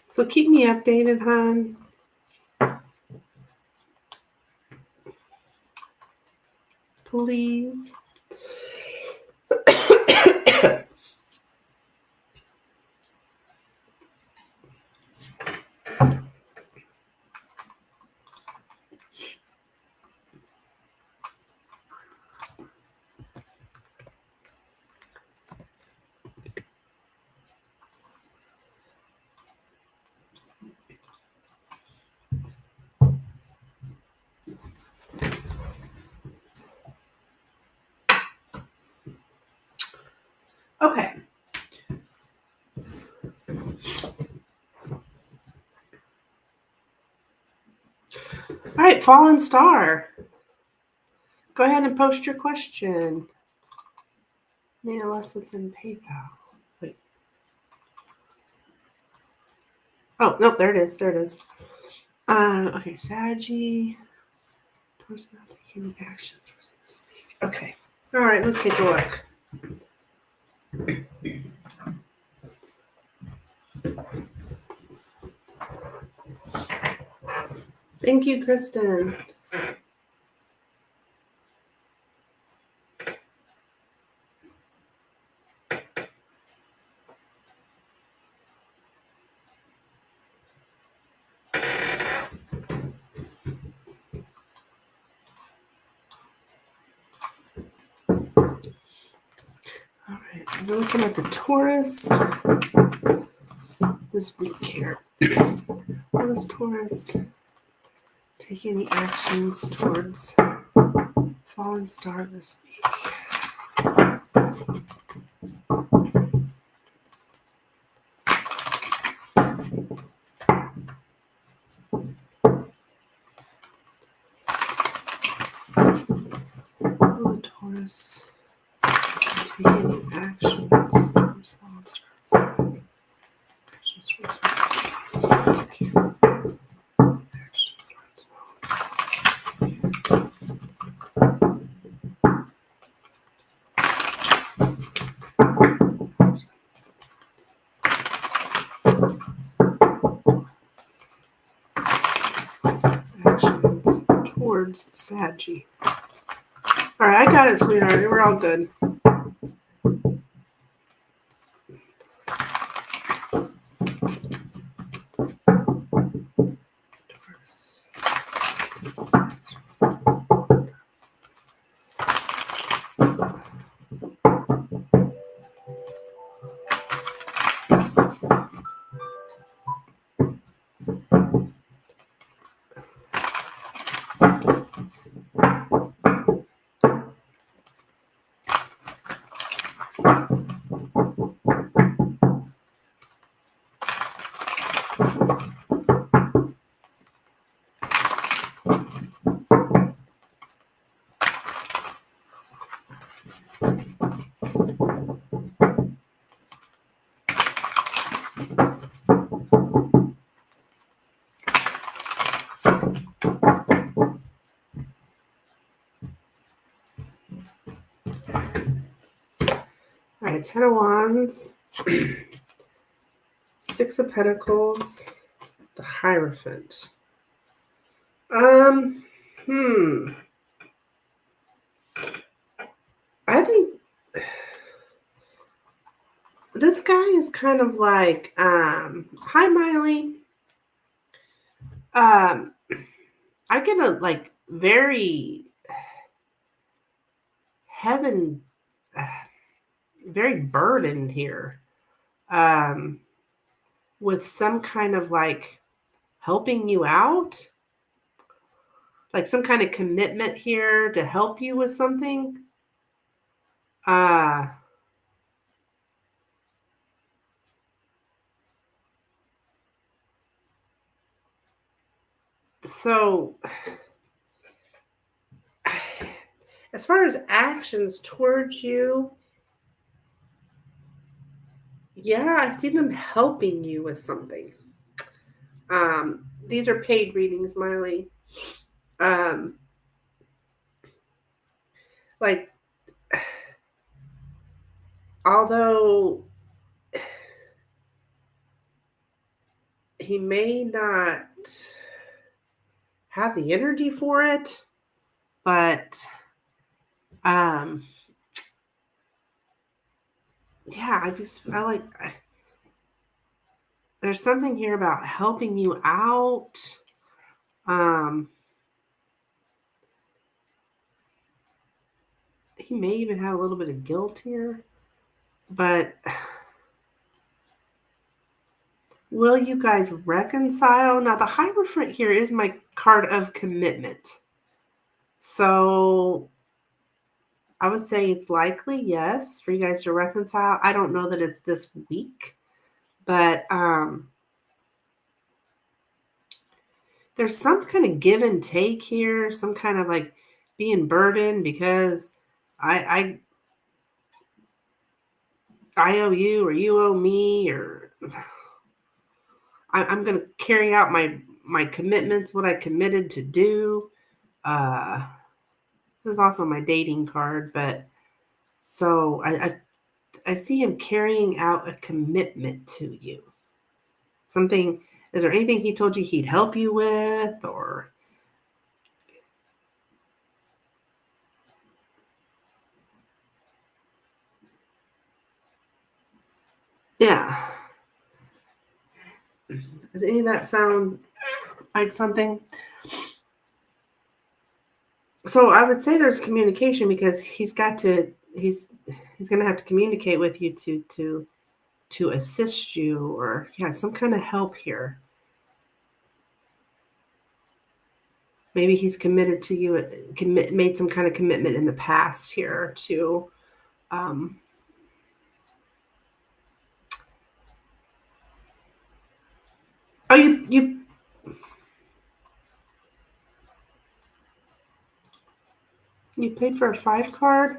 So keep me updated, hon. Please. Okay. All right, Fallen Star. Go ahead and post your question. I mean, unless it's in PayPal. Wait. Oh, no, there it is. There it is. Okay, Saggy. Towards not taking action towards this week. Okay. All right, let's take a look. Thank you, Kristen. All right, so we're looking at the Taurus this week here. How does Taurus take any actions towards Fallen Star this week? Will the Taurus take any actions towards Fallen Star this week? Actions towards Fallen Star this week. Actions towards Fallen Star this week. Actions towards Saggy. All right, I got it, sweetheart. We're all good. Taurus. All right, Ten of Wands, Six of Pentacles, the Hierophant. I think this guy is kind of like, hi Miley. I get a like very heaven, very burdened here. with some kind of like helping you out, like some kind of commitment here to help you with something. So as far as actions towards you, yeah, I see them helping you with something. These are paid readings, Miley. Like, although he may not have the energy for it, but yeah, there's something here about helping you out. He may even have a little bit of guilt here, but will you guys reconcile? Now, the Hierophant here is my card of commitment. So I would say it's likely, yes, for you guys to reconcile. I don't know that it's this week, but there's some kind of give and take here, some kind of like being burdened because I owe you or you owe me, or I'm going to carry out my commitments, what I committed to do. This is also my dating card, but so I see him carrying out a commitment to you. Something, is there anything he told you he'd help you with, or? Yeah. Does any of that sound like something? So I would say there's communication because he's going to have to communicate with you to assist you, or yeah, some kind of help here. Maybe he's committed to you, made some kind of commitment in the past here to oh, you paid for a 5 card?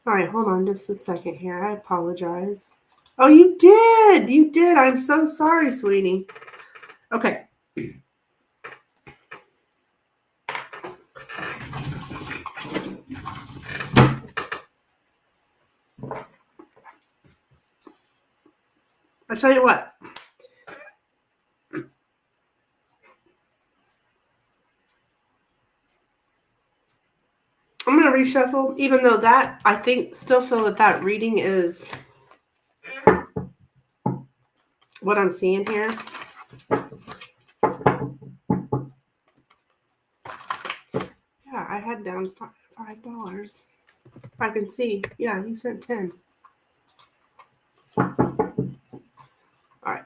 All right, hold on just a second here. I apologize. Oh, you did. You did. I'm so sorry, sweetie. Okay. I'll tell you what. I'm going to reshuffle, even though that, I still feel that reading is what I'm seeing here. Yeah, I had down $5. I can see. Yeah, you sent 10. All right.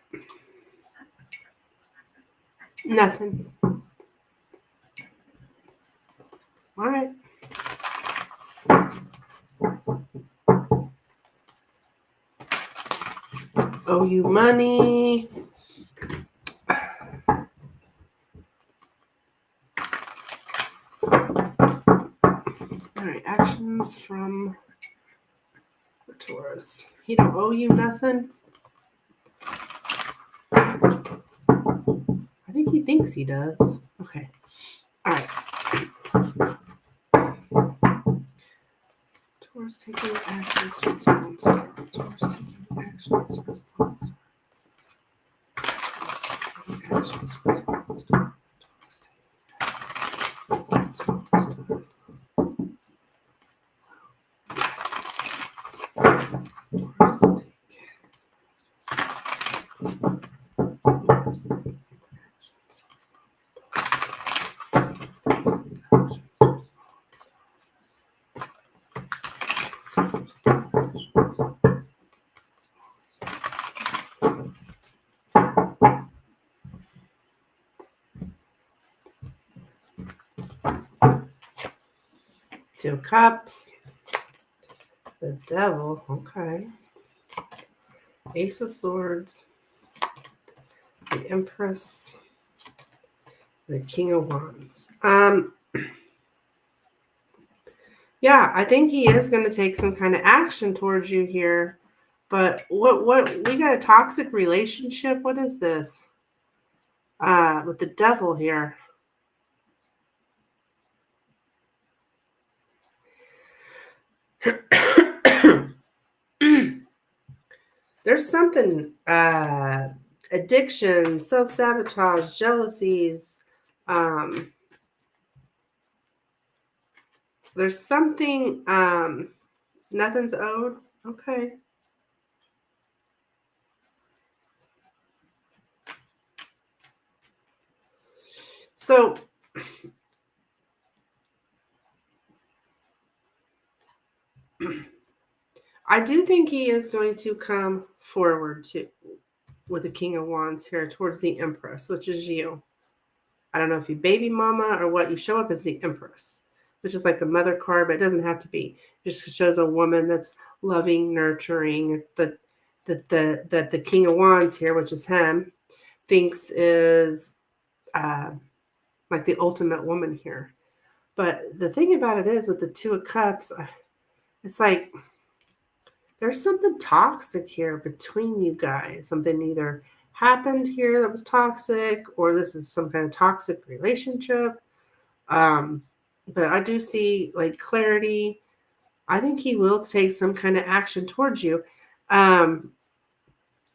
Nothing. All right. Owe you money. All right, actions from the Taurus. He don't owe you nothing. I think he thinks he does. Okay. All right. Taurus taking actions towards monster. Taurus taking actions towards monster. Taurus taking actions towards monster. Taurus taking actions towards monster. Two of Cups. The Devil. Okay. Ace of Swords. The Empress. The King of Wands. Yeah, I think he is going to take some kind of action towards you here. But what we got a toxic relationship. What is this? With the Devil here. There's something addiction, self-sabotage, jealousies. There's something nothing's owed. Okay. So I do think he is going to come forward to with the King of Wands here towards the Empress, which is you. I don't know if you baby mama or what. You show up as the Empress, which is like the mother card, but it doesn't have to be. It just shows a woman that's loving, nurturing. That the King of Wands here, which is him, thinks is like the ultimate woman here. But the thing about it is, with the Two of Cups, it's like there's something toxic here between you guys. Something either happened here that was toxic, or this is some kind of toxic relationship. But I do see like clarity. I think he will take some kind of action towards you.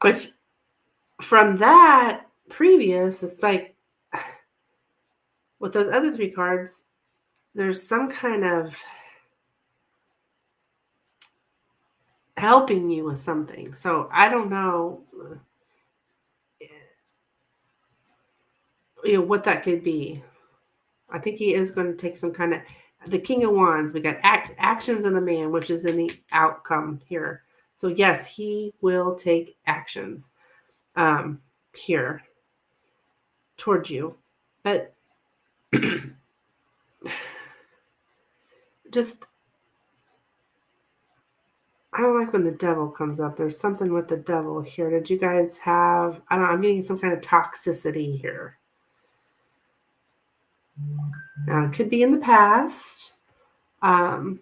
Which from that previous, it's like with those other three cards, there's some kind of helping you with something. So I don't know, what that could be. I think he is going to take some kind of the King of Wands. We got actions of the man, which is in the outcome here. So yes, he will take actions here towards you, but just I don't like when the Devil comes up. There's something with the Devil here. Did you guys have? I don't know. I'm getting some kind of toxicity here. Now it could be in the past. But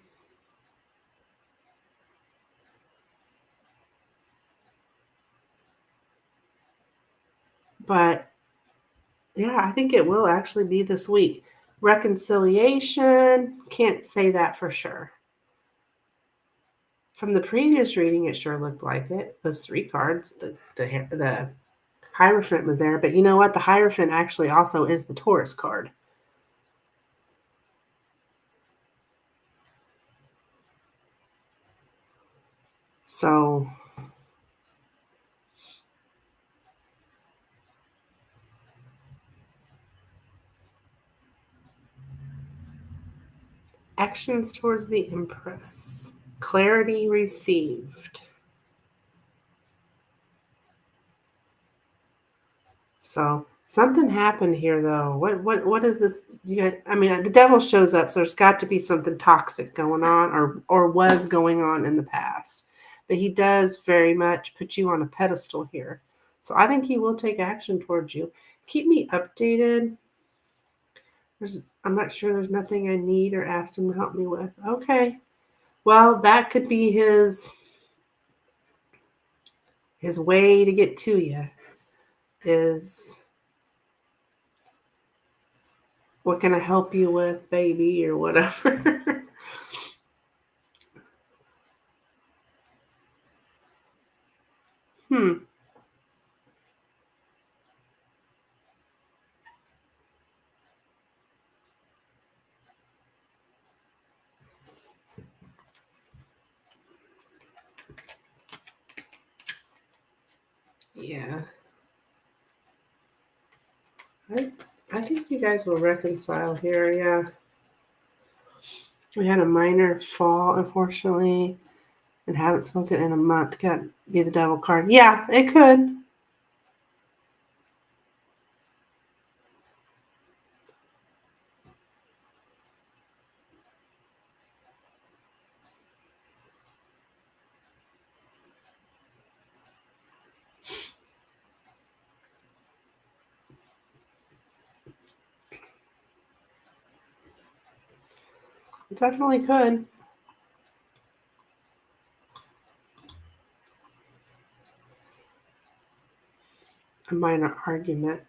yeah, I think it will actually be this week. Reconciliation, can't say that for sure. From the previous reading, it sure looked like it. Those three cards, the Hierophant was there, but you know what? The Hierophant actually also is the Taurus card. So actions towards the Empress. Clarity received. So something happened here, though. What is this? I mean, the Devil shows up, so there's got to be something toxic going on, or was going on in the past. But he does very much put you on a pedestal here. So I think he will take action towards you. Keep me updated. I'm not sure there's nothing I need or asked him to help me with. Okay. Well, that could be his way to get to you is what can I help you with, baby, or whatever. Yeah. I think you guys will reconcile here, yeah. We had a minor fall, unfortunately, and haven't spoken in a month. Got to be the Devil card. Yeah, it could. It definitely could. A minor argument.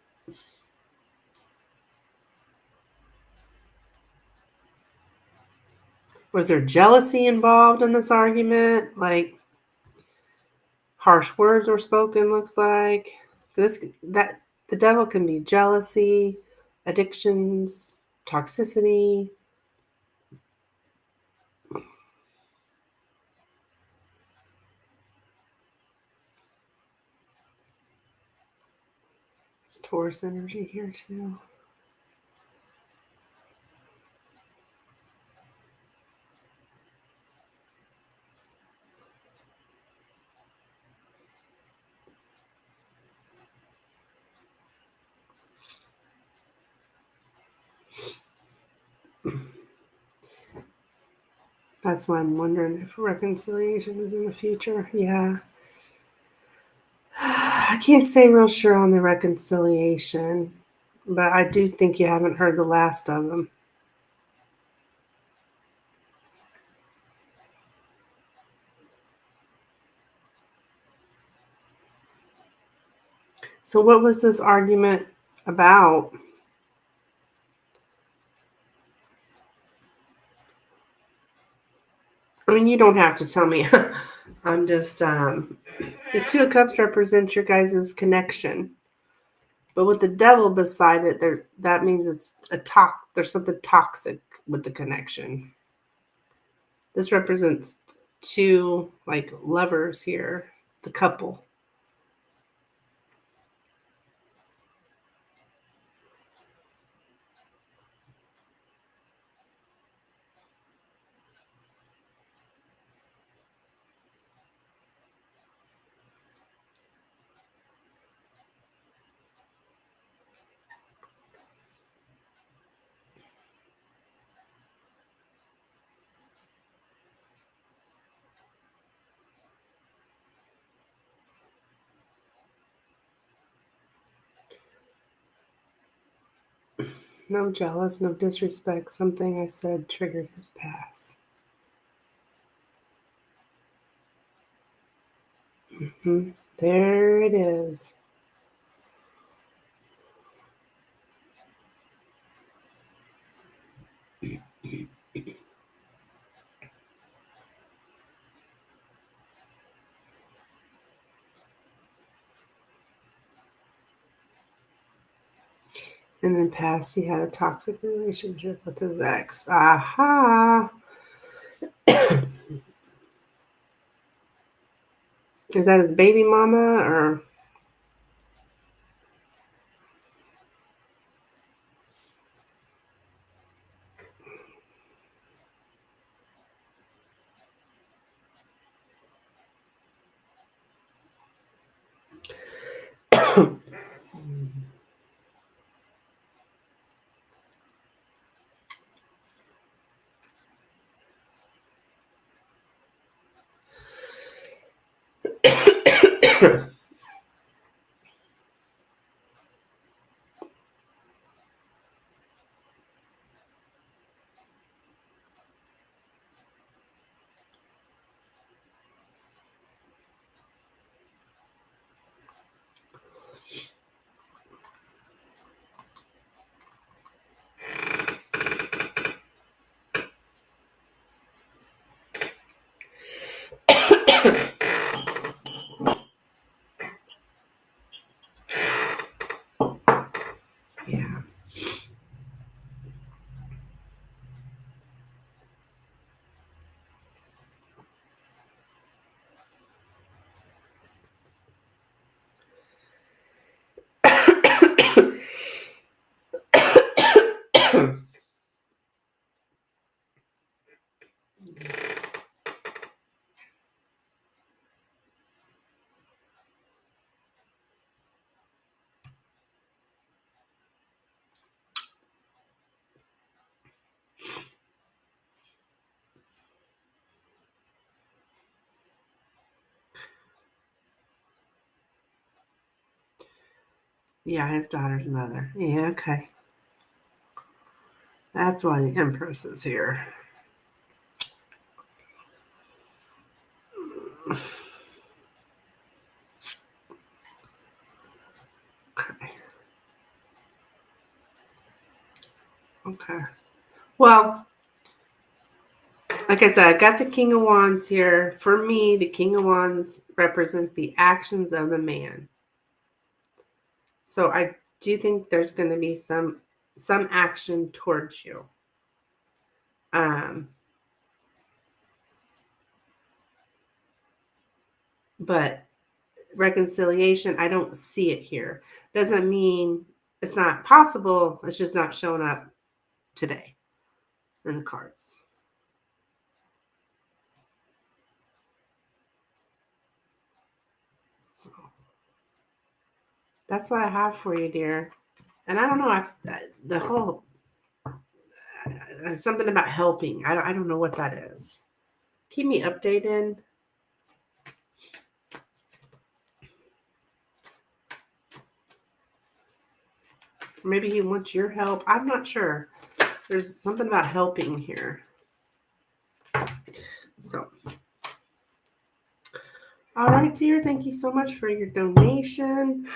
Was there jealousy involved in this argument? Like harsh words were spoken, looks like. That the devil can be jealousy, addictions, toxicity. It's Taurus energy here too. That's why I'm wondering if reconciliation is in the future. Yeah. I can't say real sure on the reconciliation, but I do think you haven't heard the last of them. So, what was this argument about? I mean, you don't have to tell me. I'm just, the Two of Cups represents your guys' connection. But with the devil beside it, that means it's there's something toxic with the connection. This represents two like lovers here, the couple. No jealous, no disrespect. Something I said triggered his past. There it is. And then past, he had a toxic relationship with his ex. Aha! Is that his baby mama or? Yeah. Yeah, his daughter's mother. Yeah, okay. That's why the Empress is here. Okay. Well, like I said, I got the King of Wands here. For me, the King of Wands represents the actions of the man. So I do think there's going to be some action towards you. But reconciliation, I don't see it here. Doesn't mean it's not possible. It's just not showing up today in the cards. So that's what I have for you, dear. And I don't know, the whole something about helping. I don't know what that is. Keep me updated. Maybe he wants your help. I'm not sure. There's something about helping here. So, all right, dear. Thank you so much for your donation.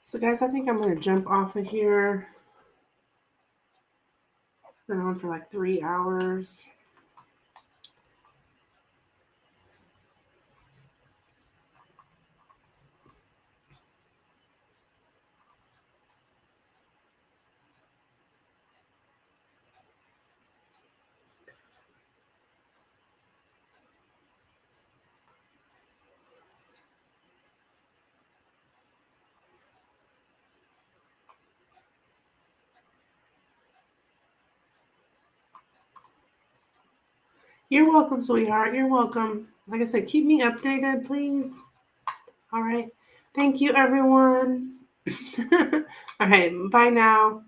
So, guys, I think I'm going to jump off of here. Been on for like 3 hours. You're welcome, sweetheart. You're welcome. Like I said, keep me updated, please. All right. Thank you, everyone. All right. Bye now.